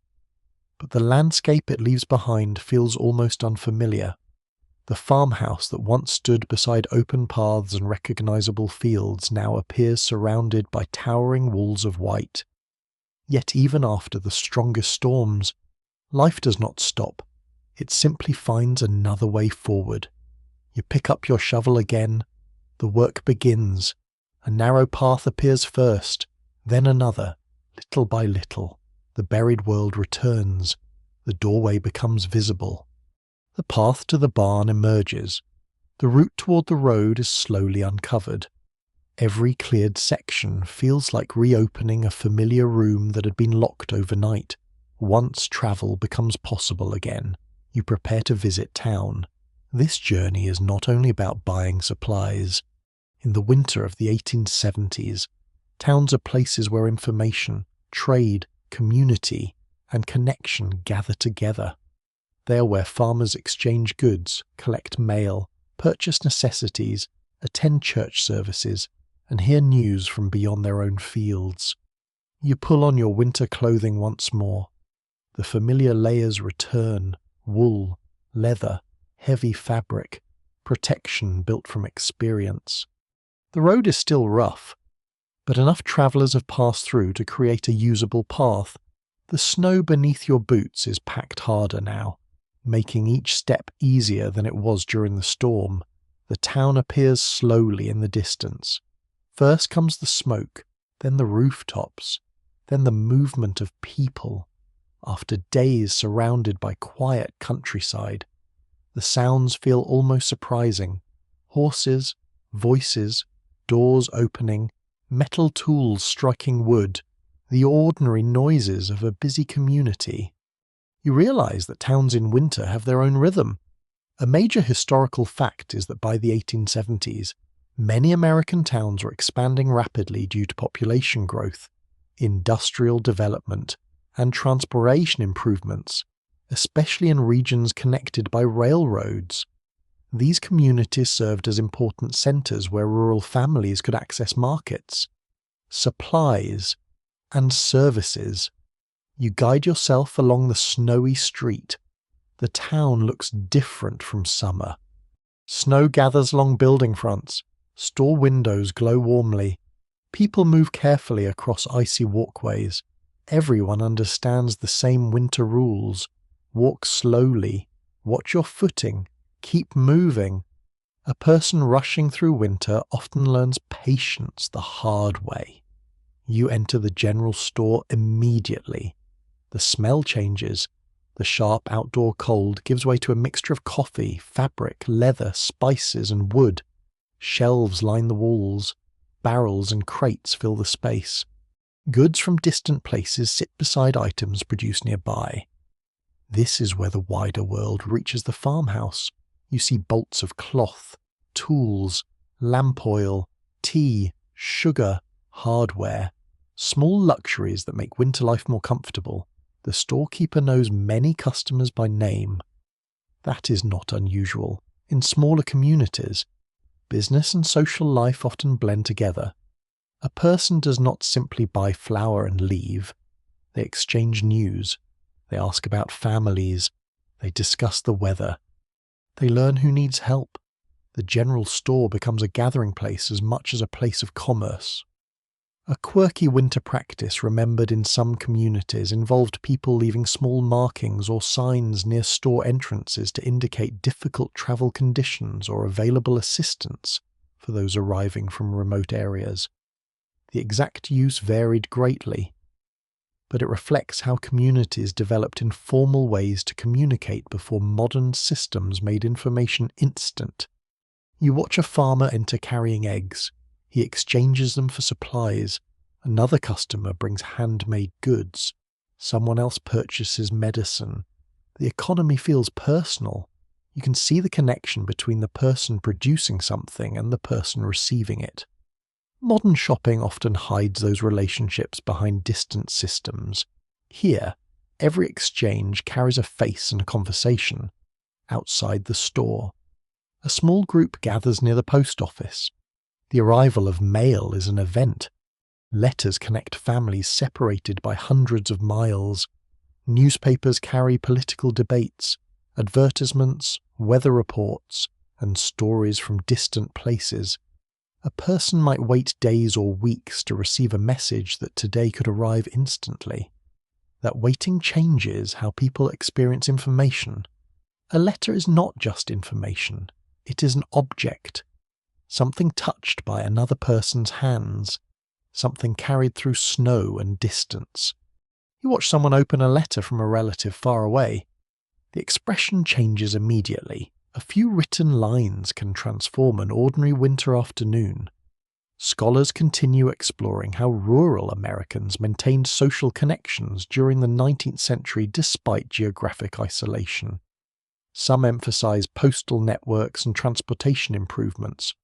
but the landscape it leaves behind feels almost unfamiliar. The farmhouse that once stood beside open paths and recognizable fields now appears surrounded by towering walls of white. Yet even after the strongest storms, life does not stop. It simply finds another way forward. You pick up your shovel again. The work begins. A narrow path appears first, then another. Little by little, the buried world returns. The doorway becomes visible. The path to the barn emerges. The route toward the road is slowly uncovered. Every cleared section feels like reopening a familiar room that had been locked overnight. Once travel becomes possible again, you prepare to visit town. This journey is not only about buying supplies. In the winter of the 1870s, towns are places where information, trade, community, and connection gather together. They are where farmers exchange goods, collect mail, purchase necessities, attend church services, and hear news from beyond their own fields. You pull on your winter clothing once more. The familiar layers return: wool, leather, heavy fabric, protection built from experience. The road is still rough, but enough travellers have passed through to create a usable path. The snow beneath your boots is packed harder now, making each step easier than it was during the storm. The town appears slowly in the distance. First comes the smoke, then the rooftops, then the movement of people. After days surrounded by quiet countryside, the sounds feel almost surprising. Horses, voices, doors opening, metal tools striking wood, the ordinary noises of a busy community. You realize that towns in winter have their own rhythm. A major historical fact is that by the 1870s, many American towns were expanding rapidly due to population growth, industrial development, and transportation improvements, especially in regions connected by railroads. These communities served as important centers where rural families could access markets, supplies, and services. You guide yourself along the snowy street. The town looks different from summer. Snow gathers along building fronts. Store windows glow warmly. People move carefully across icy walkways. Everyone understands the same winter rules. Walk slowly. Watch your footing. Keep moving. A person rushing through winter often learns patience the hard way. You enter the general store immediately. The smell changes. The sharp outdoor cold gives way to a mixture of coffee, fabric, leather, spices, and wood. Shelves line the walls. Barrels and crates fill the space. Goods from distant places sit beside items produced nearby. This is where the wider world reaches the farmhouse. You see bolts of cloth, tools, lamp oil, tea, sugar, hardware, small luxuries that make winter life more comfortable. The storekeeper knows many customers by name. That is not unusual. In smaller communities, business and social life often blend together. A person does not simply buy flour and leave. They exchange news. They ask about families. They discuss the weather. They learn who needs help. The general store becomes a gathering place as much as a place of commerce. A quirky winter practice remembered in some communities involved people leaving small markings or signs near store entrances to indicate difficult travel conditions or available assistance for those arriving from remote areas. The exact use varied greatly, but it reflects how communities developed informal ways to communicate before modern systems made information instant. You watch a farmer enter carrying eggs. He exchanges them for supplies. Another customer brings handmade goods. Someone else purchases medicine. The economy feels personal. You can see the connection between the person producing something and the person receiving it. Modern shopping often hides those relationships behind distant systems. Here, every exchange carries a face and a conversation. Outside the store, a small group gathers near the post office. The arrival of mail is an event. Letters connect families separated by hundreds of miles. Newspapers carry political debates, advertisements, weather reports, and stories from distant places. A person might wait days or weeks to receive a message that today could arrive instantly. That waiting changes how people experience information. A letter is not just information, it is an object. Something touched by another person's hands. Something carried through snow and distance. You watch someone open a letter from a relative far away. The expression changes immediately. A few written lines can transform an ordinary winter afternoon. Scholars continue exploring how rural Americans maintained social connections during the 19th century despite geographic isolation. Some emphasize postal networks and transportation improvements,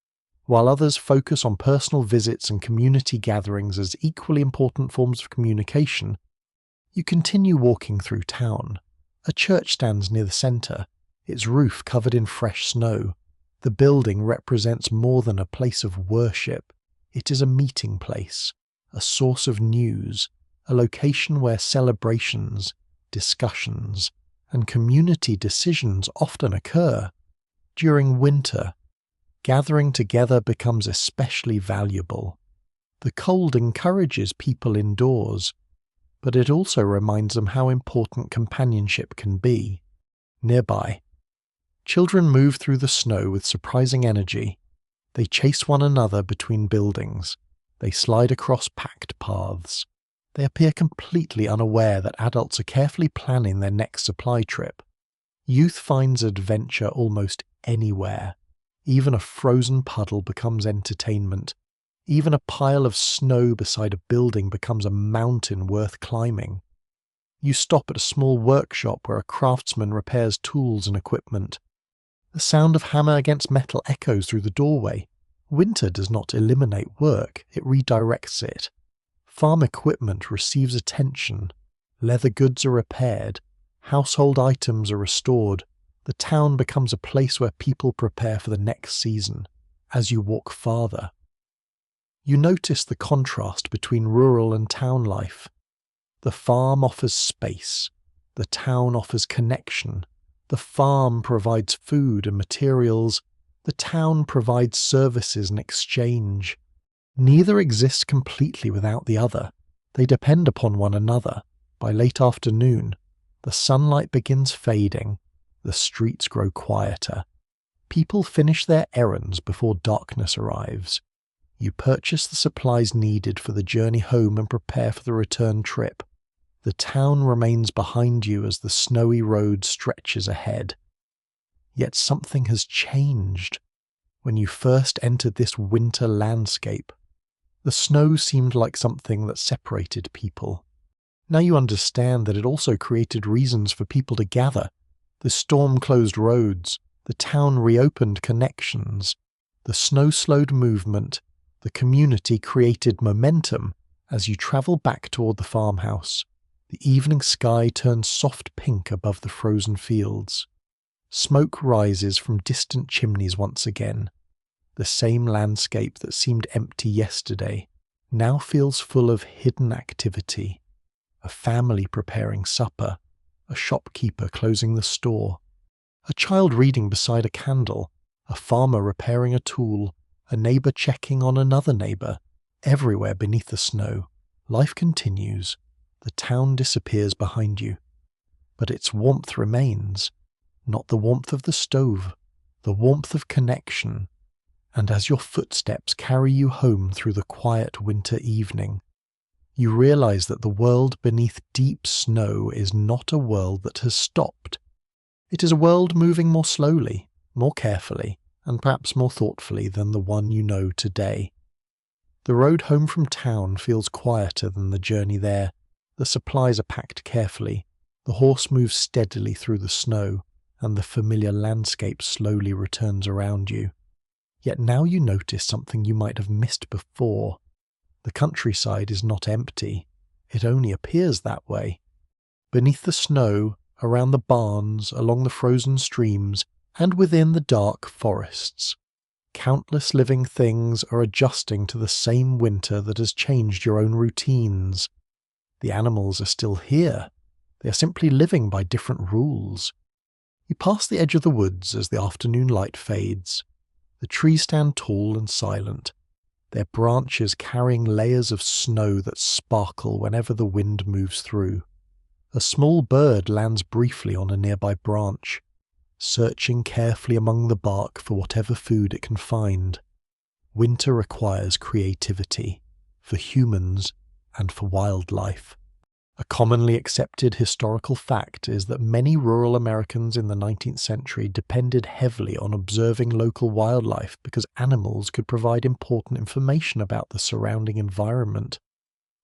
while others focus on personal visits and community gatherings as equally important forms of communication. You continue walking through town. A church stands near the center, its roof covered in fresh snow. The building represents more than a place of worship. It is a meeting place, a source of news, a location where celebrations, discussions, and community decisions often occur. During winter, gathering together becomes especially valuable. The cold encourages people indoors, but it also reminds them how important companionship can be. Nearby, children move through the snow with surprising energy. They chase one another between buildings. They slide across packed paths. They appear completely unaware that adults are carefully planning their next supply trip. Youth finds adventure almost anywhere. Even a frozen puddle becomes entertainment. Even a pile of snow beside a building becomes a mountain worth climbing. You stop at a small workshop where a craftsman repairs tools and equipment. The sound of hammer against metal echoes through the doorway. Winter does not eliminate work, it redirects it. Farm equipment receives attention. Leather goods are repaired. Household items are restored. The town becomes a place where people prepare for the next season. As you walk farther, you notice the contrast between rural and town life. The farm offers space. The town offers connection. The farm provides food and materials. The town provides services and exchange. Neither exists completely without the other. They depend upon one another. By late afternoon, the sunlight begins fading. The streets grow quieter. People finish their errands before darkness arrives. You purchase the supplies needed for the journey home and prepare for the return trip. The town remains behind you as the snowy road stretches ahead. Yet something has changed. When you first entered this winter landscape, the snow seemed like something that separated people. Now you understand that it also created reasons for people to gather. The storm closed roads. The town reopened connections. The snow slowed movement. The community created momentum. As you travel back toward the farmhouse, the evening sky turns soft pink above the frozen fields. Smoke rises from distant chimneys once again. The same landscape that seemed empty yesterday now feels full of hidden activity. A family preparing supper, a shopkeeper closing the store, a child reading beside a candle, a farmer repairing a tool, a neighbor checking on another neighbor. Everywhere beneath the snow, life continues. The town disappears behind you. But its warmth remains. Not the warmth of the stove, the warmth of connection. And as your footsteps carry you home through the quiet winter evening, you realize that the world beneath deep snow is not a world that has stopped. It is a world moving more slowly, more carefully, and perhaps more thoughtfully than the one you know today. The road home from town feels quieter than the journey there. The supplies are packed carefully, the horse moves steadily through the snow, and the familiar landscape slowly returns around you. Yet now you notice something you might have missed before. The countryside is not empty, it only appears that way. Beneath the snow, around the barns, along the frozen streams, and within the dark forests, countless living things are adjusting to the same winter that has changed your own routines. The animals are still here. They are simply living by different rules. You pass the edge of the woods as the afternoon light fades. The trees stand tall and silent, their branches carrying layers of snow that sparkle whenever the wind moves through. A small bird lands briefly on a nearby branch, searching carefully among the bark for whatever food it can find. Winter requires creativity, for humans and for wildlife. A commonly accepted historical fact is that many rural Americans in the 19th century depended heavily on observing local wildlife because animals could provide important information about the surrounding environment.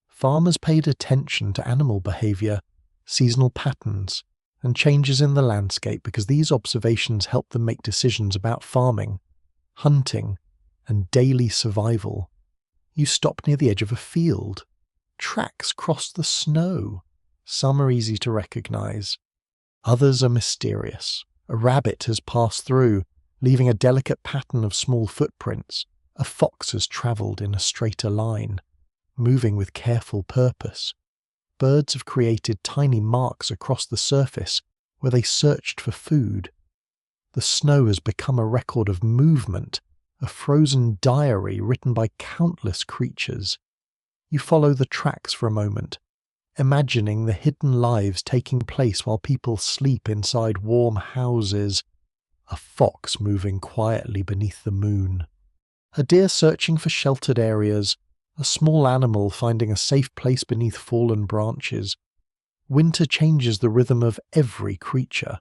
Farmers paid attention to animal behavior, seasonal patterns, and changes in the landscape because these observations helped them make decisions about farming, hunting, and daily survival. You stop near the edge of a field. Tracks cross the snow. Some are easy to recognize. Others are mysterious. A rabbit has passed through, leaving a delicate pattern of small footprints. A fox has travelled in a straighter line, moving with careful purpose. Birds have created tiny marks across the surface where they searched for food. The snow has become a record of movement, a frozen diary written by countless creatures. You follow the tracks for a moment, imagining the hidden lives taking place while people sleep inside warm houses. A fox moving quietly beneath the moon. A deer searching for sheltered areas. A small animal finding a safe place beneath fallen branches. Winter changes the rhythm of every creature.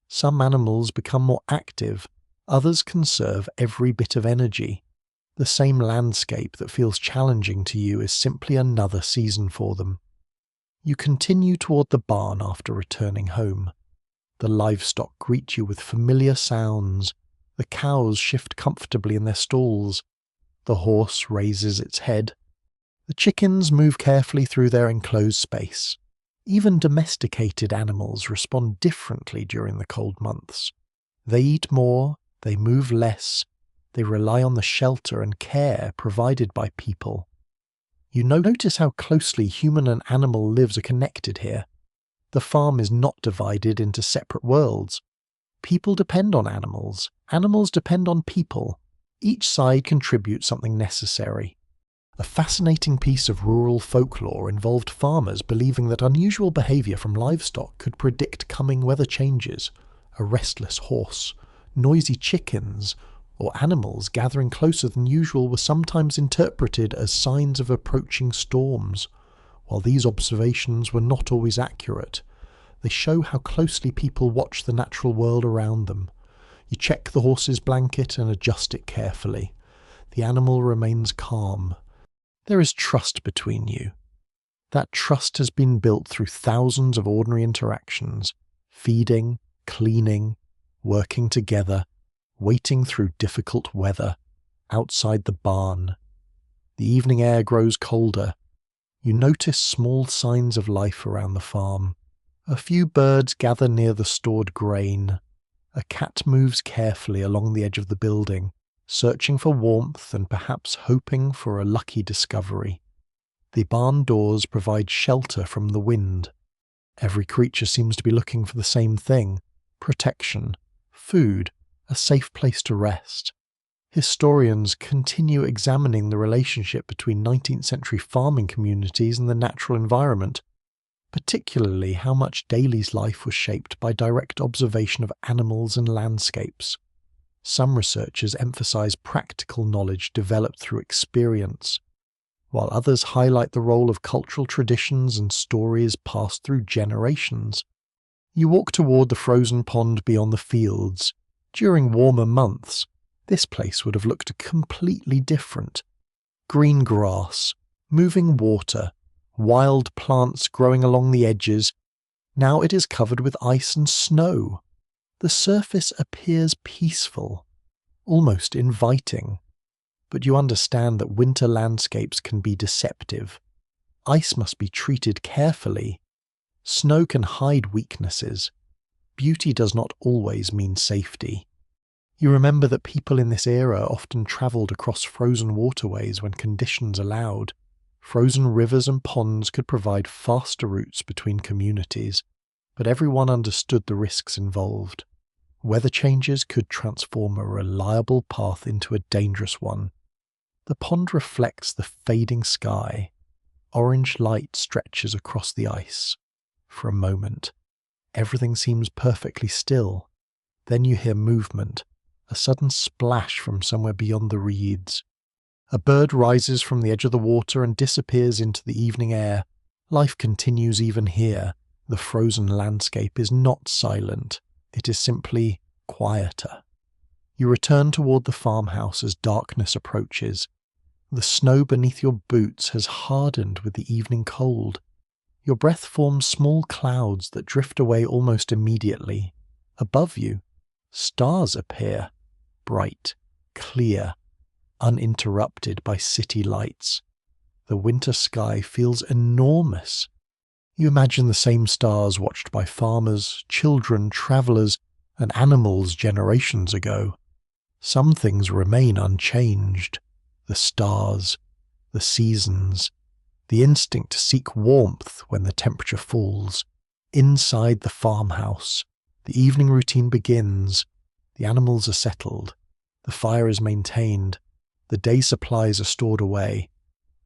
Some animals become more active, others conserve every bit of energy. The same landscape that feels challenging to you is simply another season for them. You continue toward the barn after returning home. The livestock greet you with familiar sounds. The cows shift comfortably in their stalls. The horse raises its head. The chickens move carefully through their enclosed space. Even domesticated animals respond differently during the cold months. They eat more, they move less, they rely on the shelter and care provided by people. You notice how closely human and animal lives are connected here. The farm is not divided into separate worlds. People depend on animals. Animals depend on people. Each side contributes something necessary. A fascinating piece of rural folklore involved farmers believing that unusual behaviour from livestock could predict coming weather changes. A restless horse, noisy chickens, or animals gathering closer than usual were sometimes interpreted as signs of approaching storms. While these observations were not always accurate, they show how closely people watch the natural world around them. You check the horse's blanket and adjust it carefully. The animal remains calm. There is trust between you. That trust has been built through thousands of ordinary interactions, feeding, cleaning, working together, waiting through difficult weather, outside the barn. The evening air grows colder. You notice small signs of life around the farm. A few birds gather near the stored grain. A cat moves carefully along the edge of the building, searching for warmth and perhaps hoping for a lucky discovery. The barn doors provide shelter from the wind. Every creature seems to be looking for the same thing: protection, food, a safe place to rest. Historians continue examining the relationship between 19th century farming communities and the natural environment, particularly how much Daly's life was shaped by direct observation of animals and landscapes. Some researchers emphasize practical knowledge developed through experience, while others highlight the role of cultural traditions and stories passed through generations. You walk toward the frozen pond beyond the fields. During warmer months, this place would have looked completely different. green grass, moving water, wild plants growing along the edges. Now it is covered with ice and snow. The surface appears peaceful, almost inviting. But you understand that winter landscapes can be deceptive. Ice must be treated carefully. Snow can hide weaknesses. Beauty does not always mean safety. You remember that people in this era often travelled across frozen waterways when conditions allowed. Frozen rivers and ponds could provide faster routes between communities, but everyone understood the risks involved. Weather changes could transform a reliable path into a dangerous one. The pond reflects the fading sky. Orange light stretches across the ice. For a moment, everything seems perfectly still. Then you hear movement, a sudden splash from somewhere beyond the reeds. A bird rises from the edge of the water and disappears into the evening air. Life continues even here. The frozen landscape is not silent. It is simply quieter. You return toward the farmhouse as darkness approaches. The snow beneath your boots has hardened with the evening cold. Your breath forms small clouds that drift away almost immediately. Above you, stars appear, bright, clear, uninterrupted by city lights. The winter sky feels enormous. You imagine the same stars watched by farmers, children, travellers, and animals generations ago. Some things remain unchanged. The stars, the seasons, the instinct to seek warmth when the temperature falls. Inside the farmhouse, the evening routine begins. The animals are settled. The fire is maintained. The day supplies are stored away.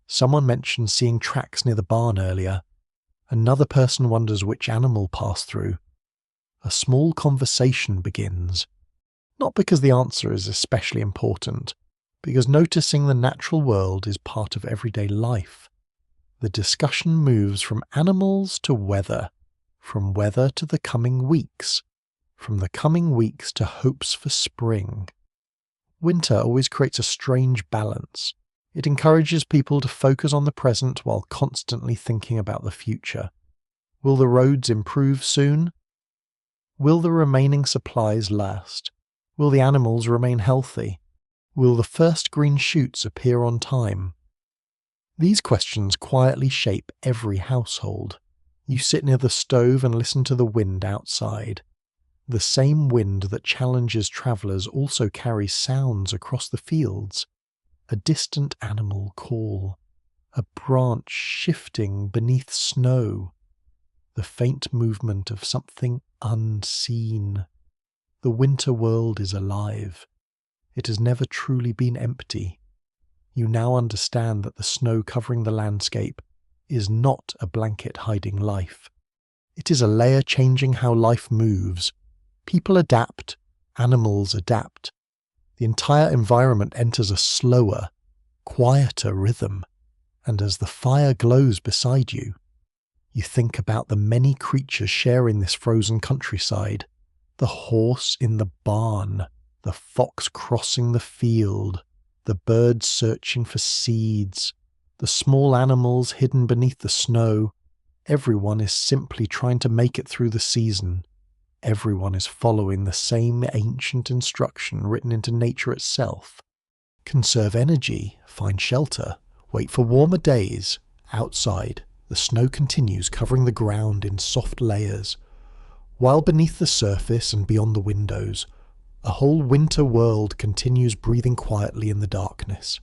Someone mentioned seeing tracks near the barn earlier. Another person wonders which animal passed through. A small conversation begins. Not because the answer is especially important, because noticing the natural world is part of everyday life. The discussion moves from animals to weather, from weather to the coming weeks, from the coming weeks to hopes for spring. Winter always creates a strange balance. It encourages people to focus on the present while constantly thinking about the future. Will the roads improve soon? Will the remaining supplies last? Will the animals remain healthy? Will the first green shoots appear on time? These questions quietly shape every household. You sit near the stove and listen to the wind outside. The same wind that challenges travellers also carries sounds across the fields. A distant animal call, a branch shifting beneath snow, the faint movement of something unseen. The winter world is alive. It has never truly been empty. You now understand that the snow covering the landscape is not a blanket hiding life. It is a layer changing how life moves. People adapt, animals adapt. The entire environment enters a slower, quieter rhythm, and as the fire glows beside you, you think about the many creatures sharing this frozen countryside. The horse in the barn, the fox crossing the field, the birds searching for seeds, the small animals hidden beneath the snow. Everyone is simply trying to make it through the season. Everyone is following the same ancient instruction written into nature itself. Conserve energy, find shelter, wait for warmer days. Outside, the snow continues covering the ground in soft layers, while beneath the surface and beyond the windows, a whole winter world continues breathing quietly in the darkness.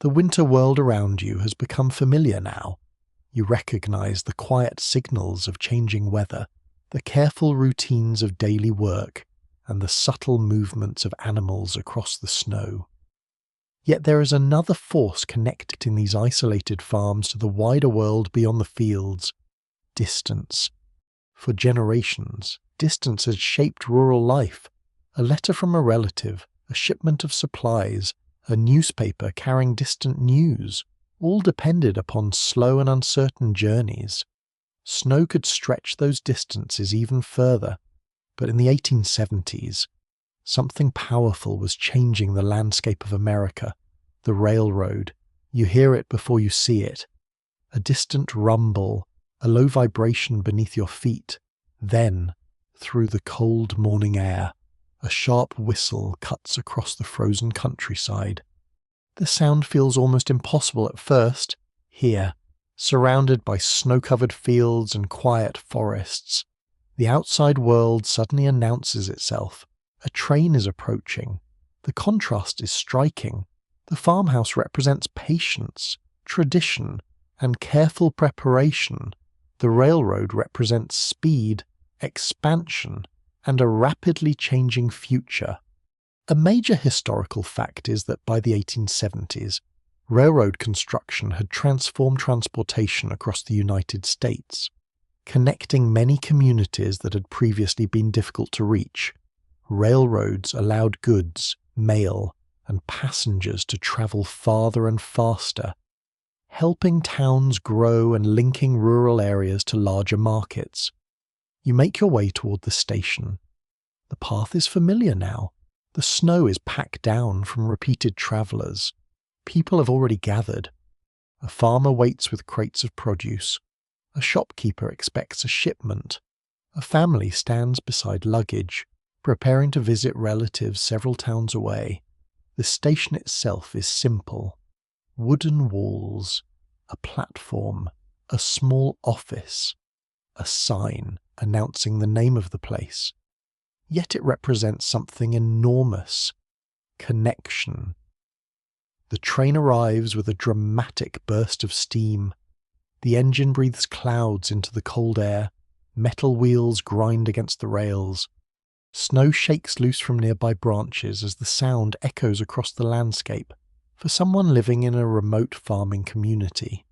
The winter world around you has become familiar now. You recognize the quiet signals of changing weather, the careful routines of daily work, and the subtle movements of animals across the snow. Yet there is another force connecting these isolated farms to the wider world beyond the fields: distance. For generations, distance has shaped rural life. A letter from a relative, a shipment of supplies, a newspaper carrying distant news, all depended upon slow and uncertain journeys. Snow could stretch those distances even further, but in the 1870s, something powerful was changing the landscape of America: the railroad. You hear it before you see it. A distant rumble, a low vibration beneath your feet. Then, through the cold morning air, a sharp whistle cuts across the frozen countryside. The sound feels almost impossible at first. Here, surrounded by snow-covered fields and quiet forests, the outside world suddenly announces itself. A train is approaching. The contrast is striking. The farmhouse represents patience, tradition, and careful preparation. The railroad represents speed, expansion, and a rapidly changing future. A major historical fact is that by the 1870s, railroad construction had transformed transportation across the United States, connecting many communities that had previously been difficult to reach. Railroads allowed goods, mail, and passengers to travel farther and faster, helping towns grow and linking rural areas to larger markets. You make your way toward the station. The path is familiar now. The snow is packed down from repeated travellers. People have already gathered. A farmer waits with crates of produce. A shopkeeper expects a shipment. A family stands beside luggage, preparing to visit relatives several towns away. The station itself is simple. Wooden walls, a platform, a small office, a sign announcing the name of the place. Yet it represents something enormous: connection. The train arrives with a dramatic burst of steam. The engine breathes clouds into the cold air. Metal wheels grind against the rails. Snow shakes loose from nearby branches as the sound echoes across the landscape. For someone living in a remote farming community,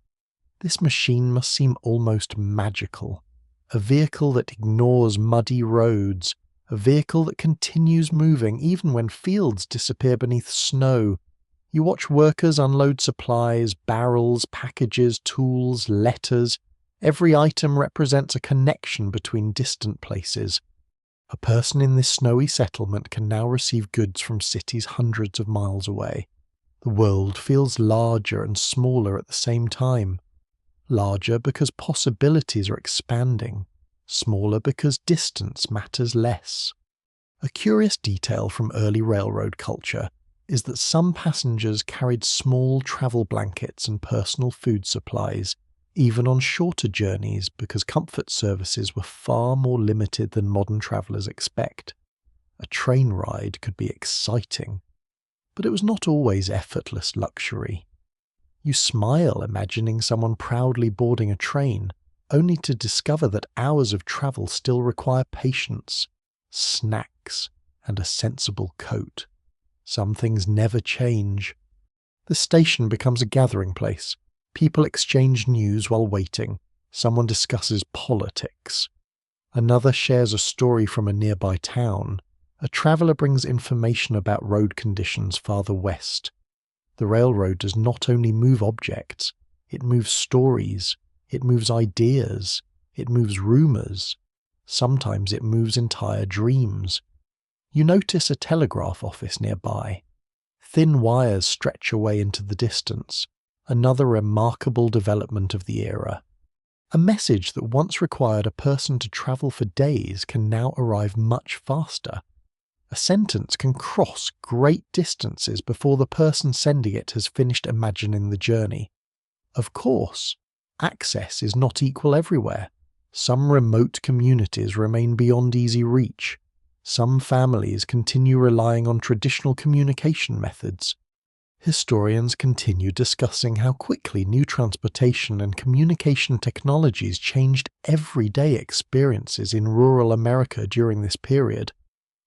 this machine must seem almost magical. A vehicle that ignores muddy roads, a vehicle that continues moving even when fields disappear beneath snow. You watch workers unload supplies, barrels, packages, tools, letters. Every item represents a connection between distant places. A person in this snowy settlement can now receive goods from cities hundreds of miles away. The world feels larger and smaller at the same time. Larger because possibilities are expanding. Smaller because distance matters less. A curious detail from early railroad culture is that some passengers carried small travel blankets and personal food supplies, even on shorter journeys, because comfort services were far more limited than modern travellers expect. A train ride could be exciting, but it was not always effortless luxury. You smile imagining someone proudly boarding a train, only to discover that hours of travel still require patience, snacks, and a sensible coat. Some things never change. The station becomes a gathering place. People exchange news while waiting. Someone discusses politics. Another shares a story from a nearby town. A traveller brings information about road conditions farther west. The railroad does not only move objects, it moves stories, it moves ideas, it moves rumours. Sometimes it moves entire dreams. You notice a telegraph office nearby. Thin wires stretch away into the distance, another remarkable development of the era. A message that once required a person to travel for days can now arrive much faster. A sentence can cross great distances before the person sending it has finished imagining the journey. Of course, access is not equal everywhere. Some remote communities remain beyond easy reach. Some families continue relying on traditional communication methods. Historians continue discussing how quickly new transportation and communication technologies changed everyday experiences in rural America during this period.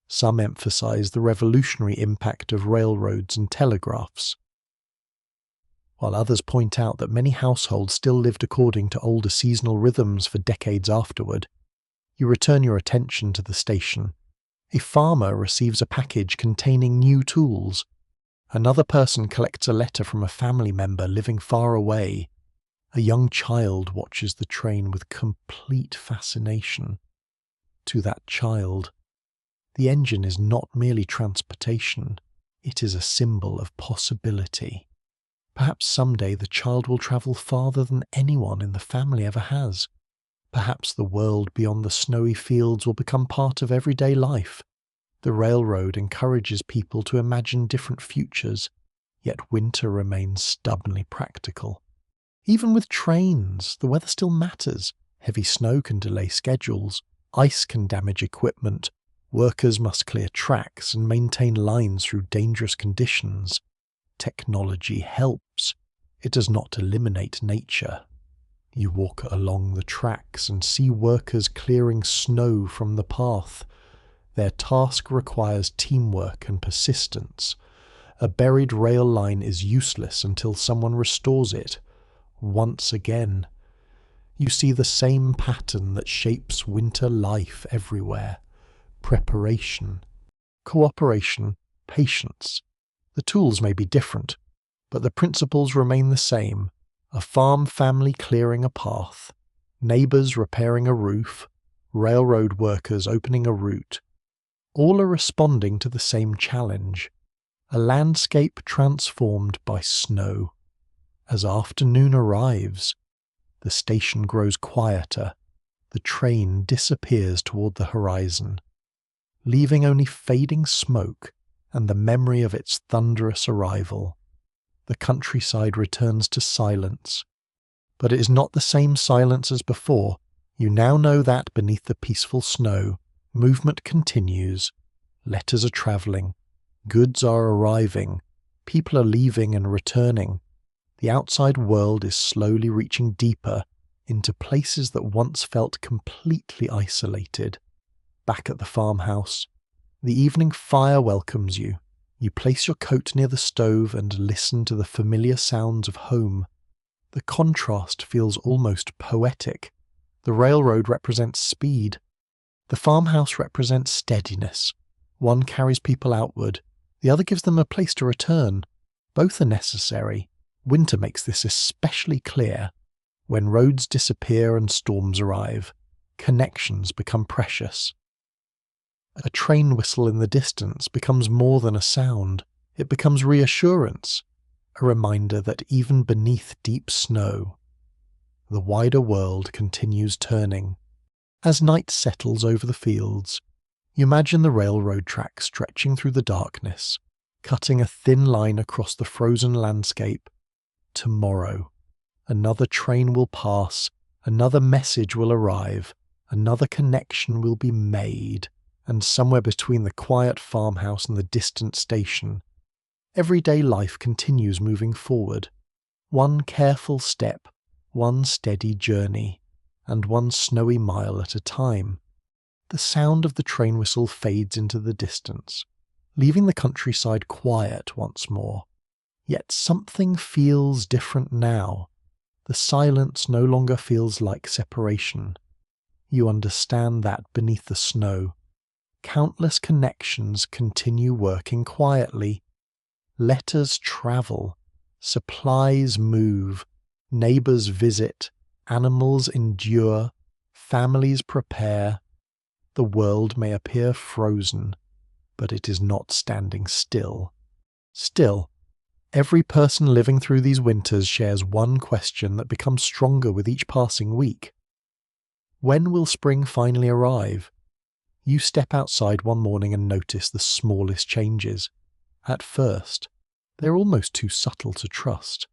Some emphasize the revolutionary impact of railroads and telegraphs, while others point out that many households still lived according to older seasonal rhythms for decades afterward. You return your attention to the station. A farmer receives a package containing new tools. Another person collects a letter from a family member living far away. A young child watches the train with complete fascination. To that child, the engine is not merely transportation, it is a symbol of possibility. Perhaps someday the child will travel farther than anyone in the family ever has. Perhaps the world beyond the snowy fields will become part of everyday life. The railroad encourages people to imagine different futures, yet winter remains stubbornly practical. Even with trains, the weather still matters. Heavy snow can delay schedules, ice can damage equipment, workers must clear tracks and maintain lines through dangerous conditions. Technology helps. It does not eliminate nature. You walk along the tracks and see workers clearing snow from the path. Their task requires teamwork and persistence. A buried rail line is useless until someone restores it. Once again, you see the same pattern that shapes winter life everywhere. Preparation, cooperation, patience. The tools may be different, but the principles remain the same. A farm family clearing a path, neighbours repairing a roof, railroad workers opening a route. All are responding to the same challenge. A landscape transformed by snow. As afternoon arrives, the station grows quieter. The train disappears toward the horizon, leaving only fading smoke and the memory of its thunderous arrival. The countryside returns to silence. But it is not the same silence as before. You now know that beneath the peaceful snow, movement continues. Letters are travelling. Goods are arriving. People are leaving and returning. The outside world is slowly reaching deeper into places that once felt completely isolated. Back at the farmhouse, the evening fire welcomes you. You place your coat near the stove and listen to the familiar sounds of home. The contrast feels almost poetic. The railroad represents speed. The farmhouse represents steadiness. One carries people outward. The other gives them a place to return. Both are necessary. Winter makes this especially clear. When roads disappear and storms arrive, connections become precious. A train whistle in the distance becomes more than a sound. It becomes reassurance, a reminder that even beneath deep snow, the wider world continues turning. As night settles over the fields, you imagine the railroad track stretching through the darkness, cutting a thin line across the frozen landscape. Tomorrow, another train will pass, another message will arrive, another connection will be made, and somewhere between the quiet farmhouse and the distant station, everyday life continues moving forward. One careful step, one steady journey, and one snowy mile at a time. The sound of the train whistle fades into the distance, leaving the countryside quiet once more. Yet something feels different now. The silence no longer feels like separation. You understand that beneath the snow, countless connections continue working quietly. Letters travel, supplies move, neighbours visit, animals endure, families prepare. The world may appear frozen, but it is not standing still. Still, every person living through these winters shares one question that becomes stronger with each passing week. When will spring finally arrive? You step outside one morning and notice the smallest changes. At first, they're almost too subtle to trust.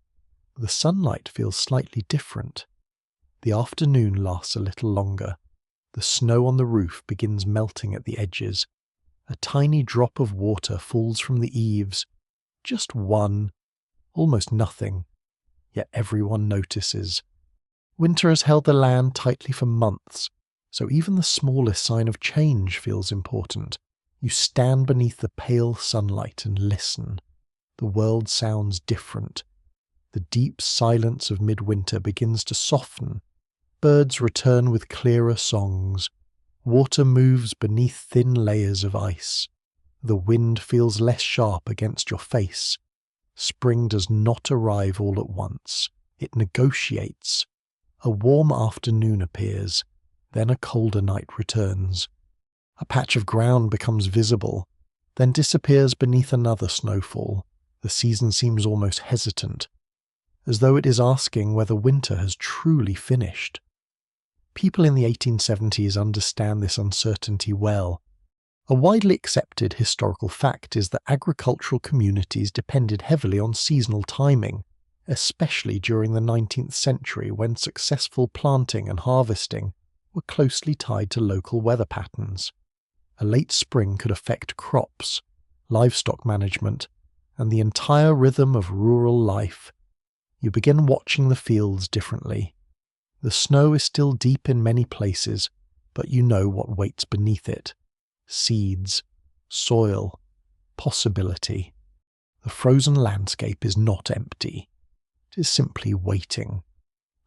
The sunlight feels slightly different. The afternoon lasts a little longer. The snow on the roof begins melting at the edges. A tiny drop of water falls from the eaves. Just one, almost nothing, yet everyone notices. Winter has held the land tightly for months, so even the smallest sign of change feels important. You stand beneath the pale sunlight and listen. The world sounds different. The deep silence of midwinter begins to soften. Birds return with clearer songs. Water moves beneath thin layers of ice. The wind feels less sharp against your face. Spring does not arrive all at once. It negotiates. A warm afternoon appears. Then a colder night returns. A patch of ground becomes visible, then disappears beneath another snowfall. The season seems almost hesitant. as though it is asking whether winter has truly finished. People in the 1870s understand this uncertainty well. A widely accepted historical fact is that agricultural communities depended heavily on seasonal timing, especially during the 19th century when successful planting and harvesting were closely tied to local weather patterns. A late spring could affect crops, livestock management, and the entire rhythm of rural life. You begin watching the fields differently. The snow is still deep in many places, but you know what waits beneath it. Seeds, soil, possibility. The frozen landscape is not empty. It is simply waiting.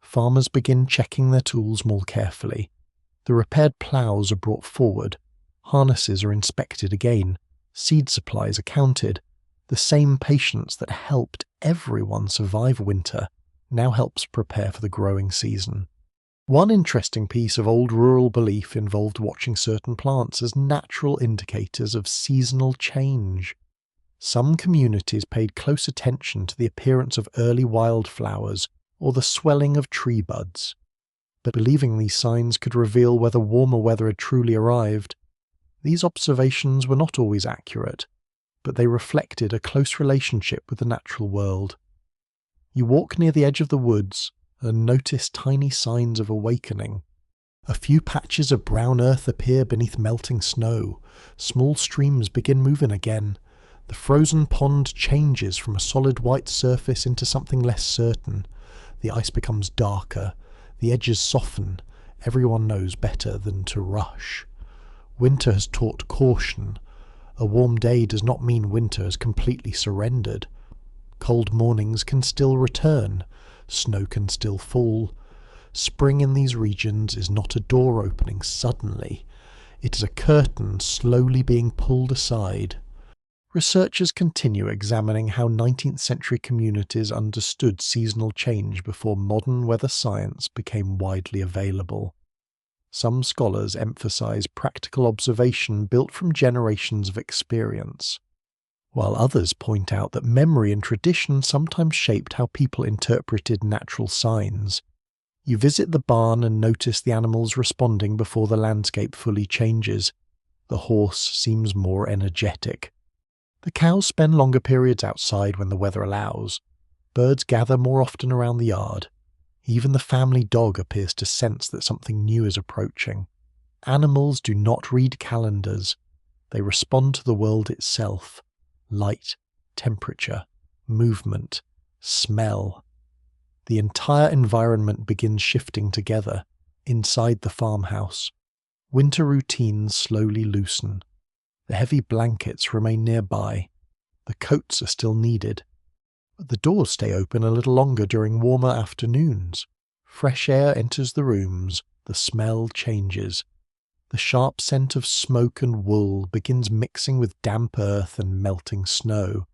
Farmers begin checking their tools more carefully. The repaired ploughs are brought forward. Harnesses are inspected again. Seed supplies are counted. The same patience that helped everyone survive winter now helps prepare for the growing season. One interesting piece of old rural belief involved watching certain plants as natural indicators of seasonal change. Some communities paid close attention to the appearance of early wildflowers or the swelling of tree buds. But believing these signs could reveal whether warmer weather had truly arrived, these observations were not always accurate, but they reflected a close relationship with the natural world. You walk near the edge of the woods and notice tiny signs of awakening. A few patches of brown earth appear beneath melting snow. Small streams begin moving again. The frozen pond changes from a solid white surface into something less certain. The ice becomes darker. The edges soften. Everyone knows better than to rush. Winter has taught caution. A warm day does not mean winter has completely surrendered. Cold mornings can still return. Snow can still fall. Spring in these regions is not a door opening suddenly. It is a curtain slowly being pulled aside. Researchers continue examining how 19th century communities understood seasonal change before modern weather science became widely available. Some scholars emphasize practical observation built from generations of experience, while others point out that memory and tradition sometimes shaped how people interpreted natural signs. You visit the barn and notice the animals responding before the landscape fully changes. The horse seems more energetic. The cows spend longer periods outside when the weather allows. Birds gather more often around the yard. Even the family dog appears to sense that something new is approaching. Animals do not read calendars. They respond to the world itself. Light, temperature, movement, smell. The entire environment begins shifting together, inside the farmhouse. Winter routines slowly loosen. The heavy blankets remain nearby. The coats are still needed. But the doors stay open a little longer during warmer afternoons. Fresh air enters the rooms. The smell changes. The sharp scent of smoke and wool begins mixing with damp earth and melting snow.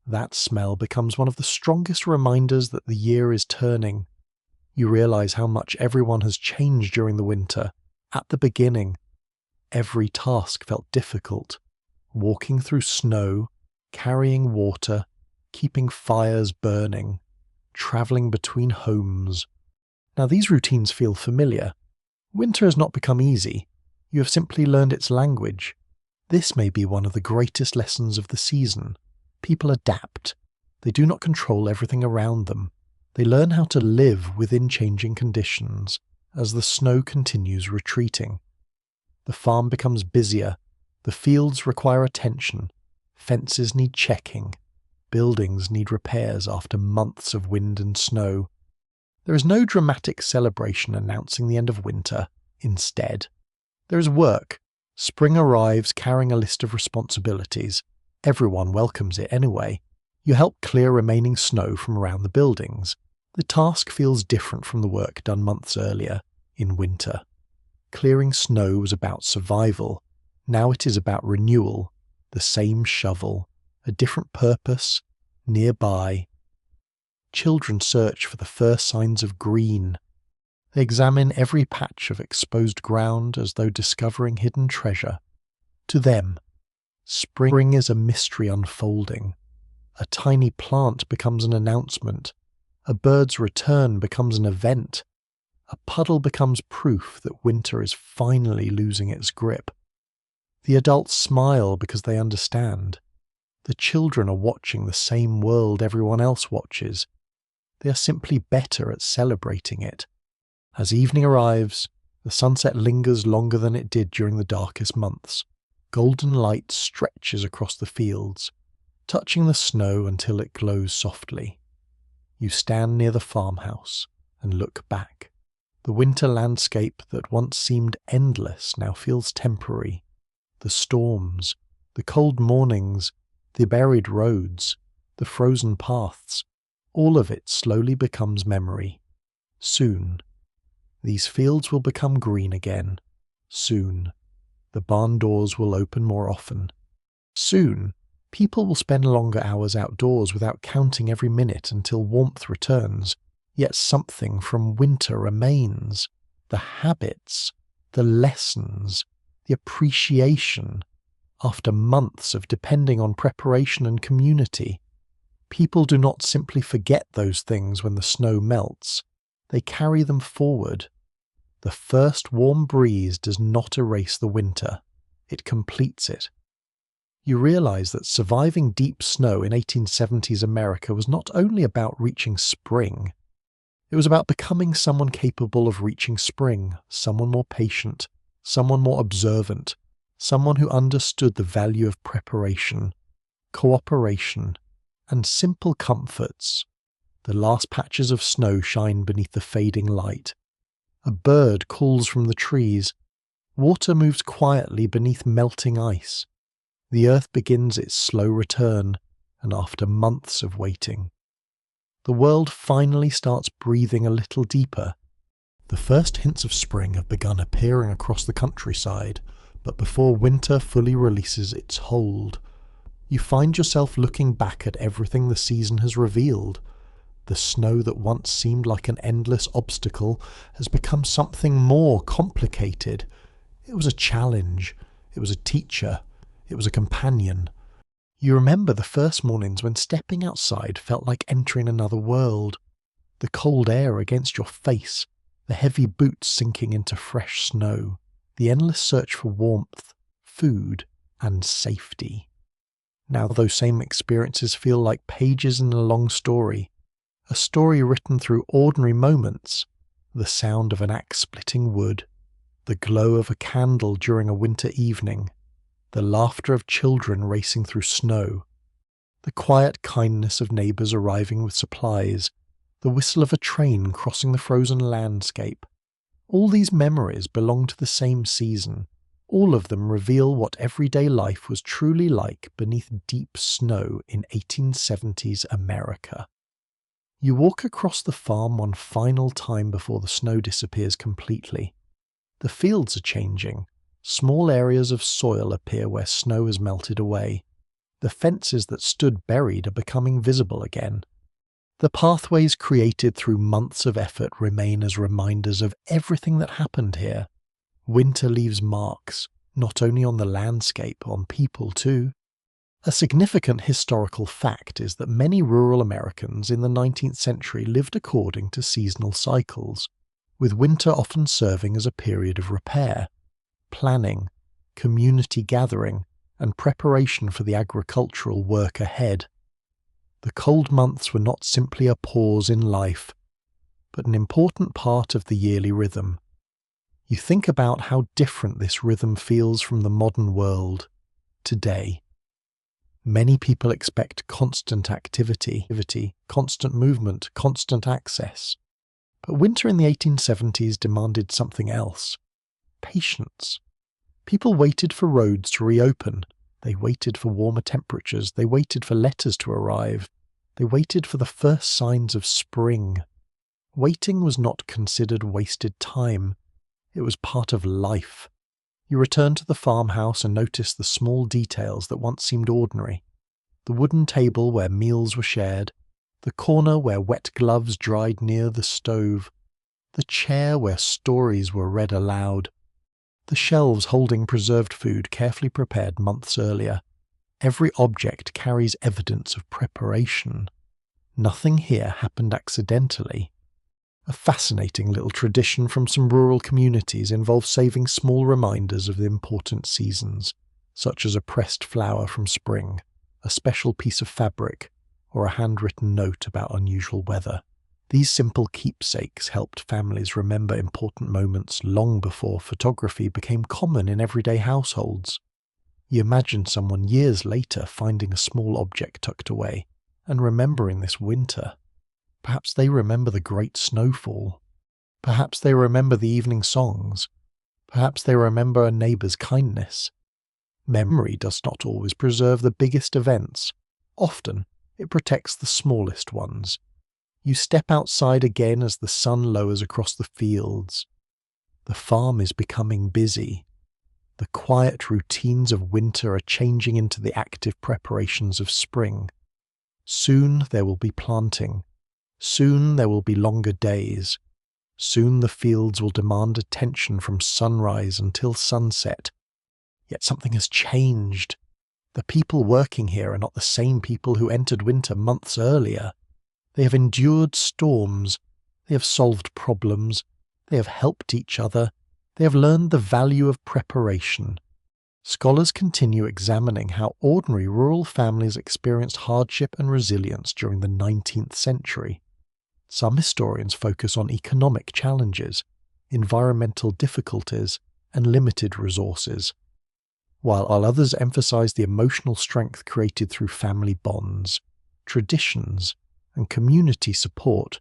That smell becomes one of the strongest reminders that the year is turning. You realize how much everyone has changed during the winter. At the beginning, every task felt difficult. Walking through snow, carrying water, keeping fires burning, travelling between homes. Now these routines feel familiar. Winter has not become easy. You have simply learned its language. This may be one of the greatest lessons of the season. People adapt. They do not control everything around them. They learn how to live within changing conditions as the snow continues retreating. The farm becomes busier. The fields require attention. Fences need checking. Buildings need repairs after months of wind and snow. There is no dramatic celebration announcing the end of winter. Instead, there is work. Spring arrives carrying a list of responsibilities. Everyone welcomes it anyway. You help clear remaining snow from around the buildings. The task feels different from the work done months earlier, in winter. Clearing snow was about survival. Now it is about renewal. The same shovel, a different purpose, nearby. Children search for the first signs of green. They examine every patch of exposed ground as though discovering hidden treasure. To them, spring is a mystery unfolding. A tiny plant becomes an announcement. A bird's return becomes an event. A puddle becomes proof that winter is finally losing its grip. The adults smile because they understand. The children are watching the same world everyone else watches. They are simply better at celebrating it. As evening arrives, the sunset lingers longer than it did during the darkest months. Golden light stretches across the fields, touching the snow until it glows softly. You stand near the farmhouse and look back. The winter landscape that once seemed endless now feels temporary. The storms, the cold mornings, the buried roads, the frozen paths, all of it slowly becomes memory. Soon, these fields will become green again. Soon, the barn doors will open more often. Soon, people will spend longer hours outdoors without counting every minute until warmth returns. Yet something from winter remains. The habits, the lessons, the appreciation. After months of depending on preparation and community, people do not simply forget those things when the snow melts. They carry them forward. The first warm breeze does not erase the winter. It completes it. You realize that surviving deep snow in 1870s America was not only about reaching spring. It was about becoming someone capable of reaching spring, someone more patient, someone more observant, someone who understood the value of preparation, cooperation, and simple comforts. The last patches of snow shine beneath the fading light. A bird calls from the trees. Water moves quietly beneath melting ice. The earth begins its slow return, and after months of waiting, the world finally starts breathing a little deeper. The first hints of spring have begun appearing across the countryside, but before winter fully releases its hold, you find yourself looking back at everything the season has revealed. The snow that once seemed like an endless obstacle has become something more complicated. It was a challenge. It was a teacher. It was a companion. You remember the first mornings when stepping outside felt like entering another world. The cold air against your face, the heavy boots sinking into fresh snow, the endless search for warmth, food, and safety. Now those same experiences feel like pages in a long story, a story written through ordinary moments, the sound of an axe splitting wood, the glow of a candle during a winter evening, the laughter of children racing through snow, the quiet kindness of neighbours arriving with supplies, the whistle of a train crossing the frozen landscape. All these memories belong to the same season. All of them reveal what everyday life was truly like beneath deep snow in 1870s America. You walk across the farm one final time before the snow disappears completely. The fields are changing. Small areas of soil appear where snow has melted away. The fences that stood buried are becoming visible again. The pathways created through months of effort remain as reminders of everything that happened here. Winter leaves marks, not only on the landscape, on people too. A significant historical fact is that many rural Americans in the 19th century lived according to seasonal cycles, with winter often serving as a period of repair, planning, community gathering, and preparation for the agricultural work ahead. The cold months were not simply a pause in life, but an important part of the yearly rhythm. You think about how different this rhythm feels from the modern world today. Many people expect constant activity, constant movement, constant access. But winter in the 1870s demanded something else. Patience. People waited for roads to reopen. They waited for warmer temperatures. They waited for letters to arrive. They waited for the first signs of spring. Waiting was not considered wasted time. It was part of life. You returned to the farmhouse and noticed the small details that once seemed ordinary. The wooden table where meals were shared, the corner where wet gloves dried near the stove, the chair where stories were read aloud, the shelves holding preserved food carefully prepared months earlier. Every object carries evidence of preparation. Nothing here happened accidentally. A fascinating little tradition from some rural communities involves saving small reminders of the important seasons, such as a pressed flower from spring, a special piece of fabric, or a handwritten note about unusual weather. These simple keepsakes helped families remember important moments long before photography became common in everyday households. You imagine someone years later finding a small object tucked away and remembering this winter. Perhaps they remember the great snowfall. Perhaps they remember the evening songs. Perhaps they remember a neighbour's kindness. Memory does not always preserve the biggest events. Often, it protects the smallest ones. You step outside again as the sun lowers across the fields. The farm is becoming busy. The quiet routines of winter are changing into the active preparations of spring. Soon there will be planting. Soon there will be longer days. Soon the fields will demand attention from sunrise until sunset. Yet something has changed. The people working here are not the same people who entered winter months earlier. They have endured storms. They have solved problems. They have helped each other. They have learned the value of preparation. Scholars continue examining how ordinary rural families experienced hardship and resilience during the 19th century. Some historians focus on economic challenges, environmental difficulties, and limited resources, while others emphasize the emotional strength created through family bonds, traditions, and community support.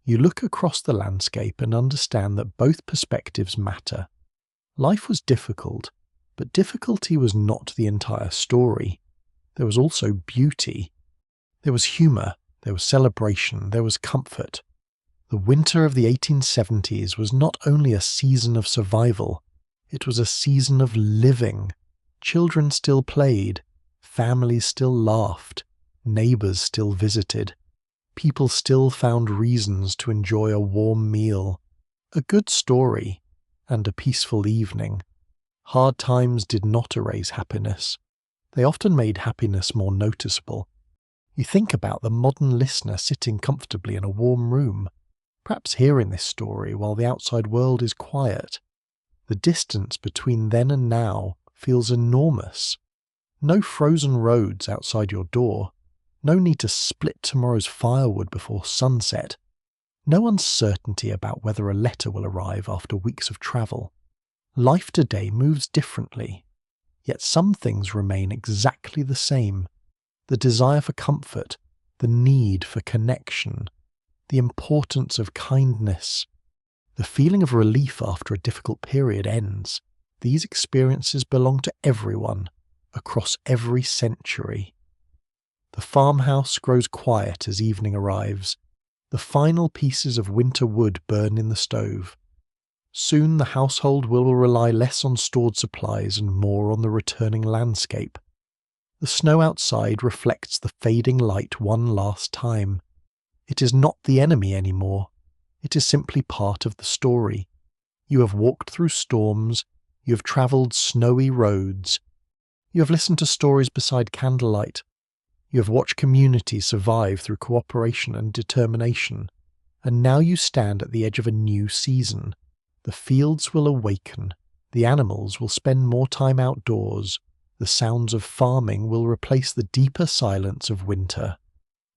You look across the landscape and understand that both perspectives matter. Life was difficult, but difficulty was not the entire story. There was also beauty. There was humour, there was celebration, there was comfort. The winter of the 1870s was not only a season of survival, it was a season of living. Children still played, families still laughed, neighbours still visited. People still found reasons to enjoy a warm meal, a good story, and a peaceful evening. Hard times did not erase happiness. They often made happiness more noticeable. You think about the modern listener sitting comfortably in a warm room, perhaps hearing this story while the outside world is quiet. The distance between then and now feels enormous. No frozen roads outside your door. No need to split tomorrow's firewood before sunset. No uncertainty about whether a letter will arrive after weeks of travel. Life today moves differently, yet some things remain exactly the same. The desire for comfort, the need for connection, the importance of kindness, the feeling of relief after a difficult period ends. These experiences belong to everyone, across every century. The farmhouse grows quiet as evening arrives. The final pieces of winter wood burn in the stove. Soon the household will rely less on stored supplies and more on the returning landscape. The snow outside reflects the fading light one last time. It is not the enemy anymore. It is simply part of the story. You have walked through storms. You have travelled snowy roads. You have listened to stories beside candlelight. You have watched communities survive through cooperation and determination. And now you stand at the edge of a new season. The fields will awaken. The animals will spend more time outdoors. The sounds of farming will replace the deeper silence of winter.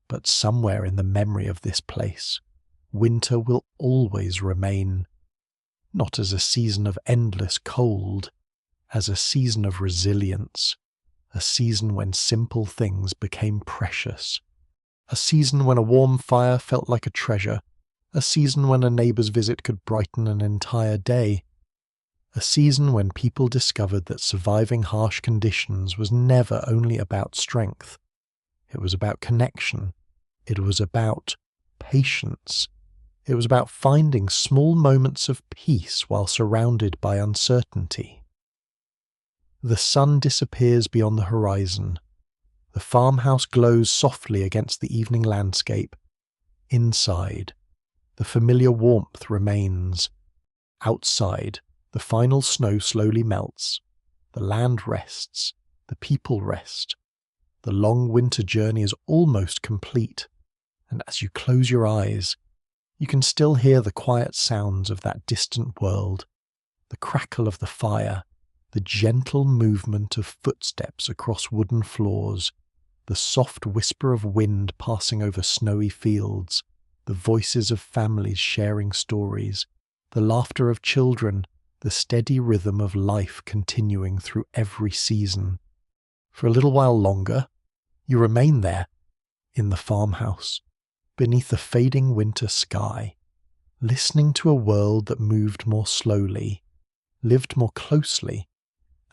But somewhere in the memory of this place, winter will always remain. Not as a season of endless cold, as a season of resilience. A season when simple things became precious. A season when a warm fire felt like a treasure. A season when a neighbour's visit could brighten an entire day. A season when people discovered that surviving harsh conditions was never only about strength. It was about connection. It was about patience. It was about finding small moments of peace while surrounded by uncertainty. The sun disappears beyond the horizon. The farmhouse glows softly against the evening landscape. Inside, the familiar warmth remains. Outside, the final snow slowly melts. The land rests. The people rest. The long winter journey is almost complete. and as you close your eyes, you can still hear the quiet sounds of that distant world, the crackle of the fire, the gentle movement of footsteps across wooden floors, the soft whisper of wind passing over snowy fields, the voices of families sharing stories, the laughter of children, the steady rhythm of life continuing through every season. For a little while longer, you remain there, in the farmhouse, beneath the fading winter sky, listening to a world that moved more slowly, lived more closely,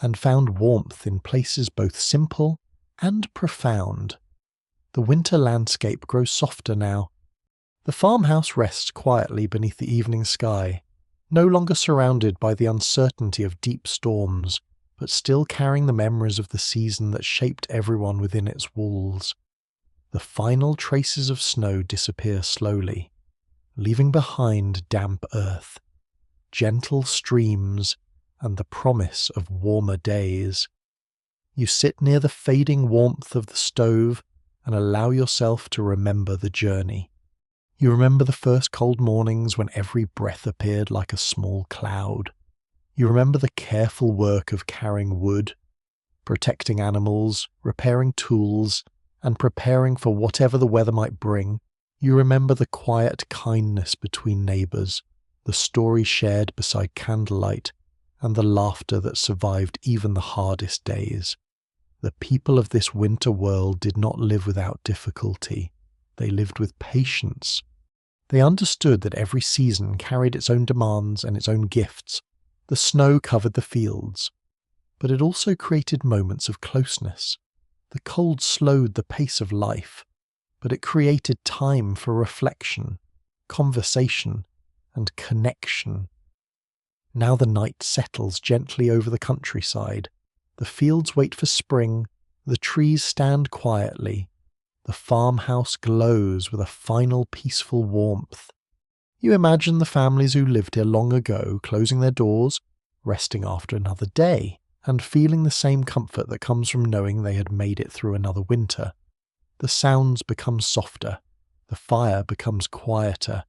and found warmth in places both simple and profound. The winter landscape grows softer now. The farmhouse rests quietly beneath the evening sky, no longer surrounded by the uncertainty of deep storms, but still carrying the memories of the season that shaped everyone within its walls. The final traces of snow disappear slowly, leaving behind damp earth, gentle streams, and the promise of warmer days. You sit near the fading warmth of the stove and allow yourself to remember the journey. You remember the first cold mornings when every breath appeared like a small cloud. You remember the careful work of carrying wood, protecting animals, repairing tools, and preparing for whatever the weather might bring. You remember the quiet kindness between neighbours, the stories shared beside candlelight, and the laughter that survived even the hardest days. The people of this winter world did not live without difficulty. They lived with patience. They understood that every season carried its own demands and its own gifts. The snow covered the fields, but it also created moments of closeness. The cold slowed the pace of life, but it created time for reflection, conversation, and connection. Now the night settles gently over the countryside. The fields wait for spring, the trees stand quietly, the farmhouse glows with a final peaceful warmth. You imagine the families who lived here long ago closing their doors, resting after another day, and feeling the same comfort that comes from knowing they had made it through another winter. The sounds become softer, the fire becomes quieter,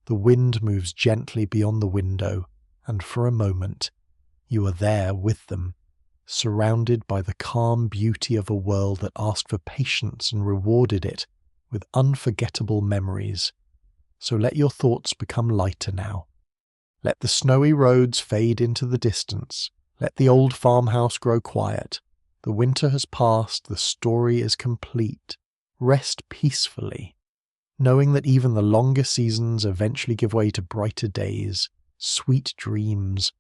the wind moves gently beyond the window, and for a moment, you are there with them, surrounded by the calm beauty of a world that asked for patience and rewarded it with unforgettable memories. So let your thoughts become lighter now. Let the snowy roads fade into the distance. Let the old farmhouse grow quiet. The winter has passed, the story is complete. Rest peacefully, knowing that even the longer seasons eventually give way to brighter days, sweet dreams,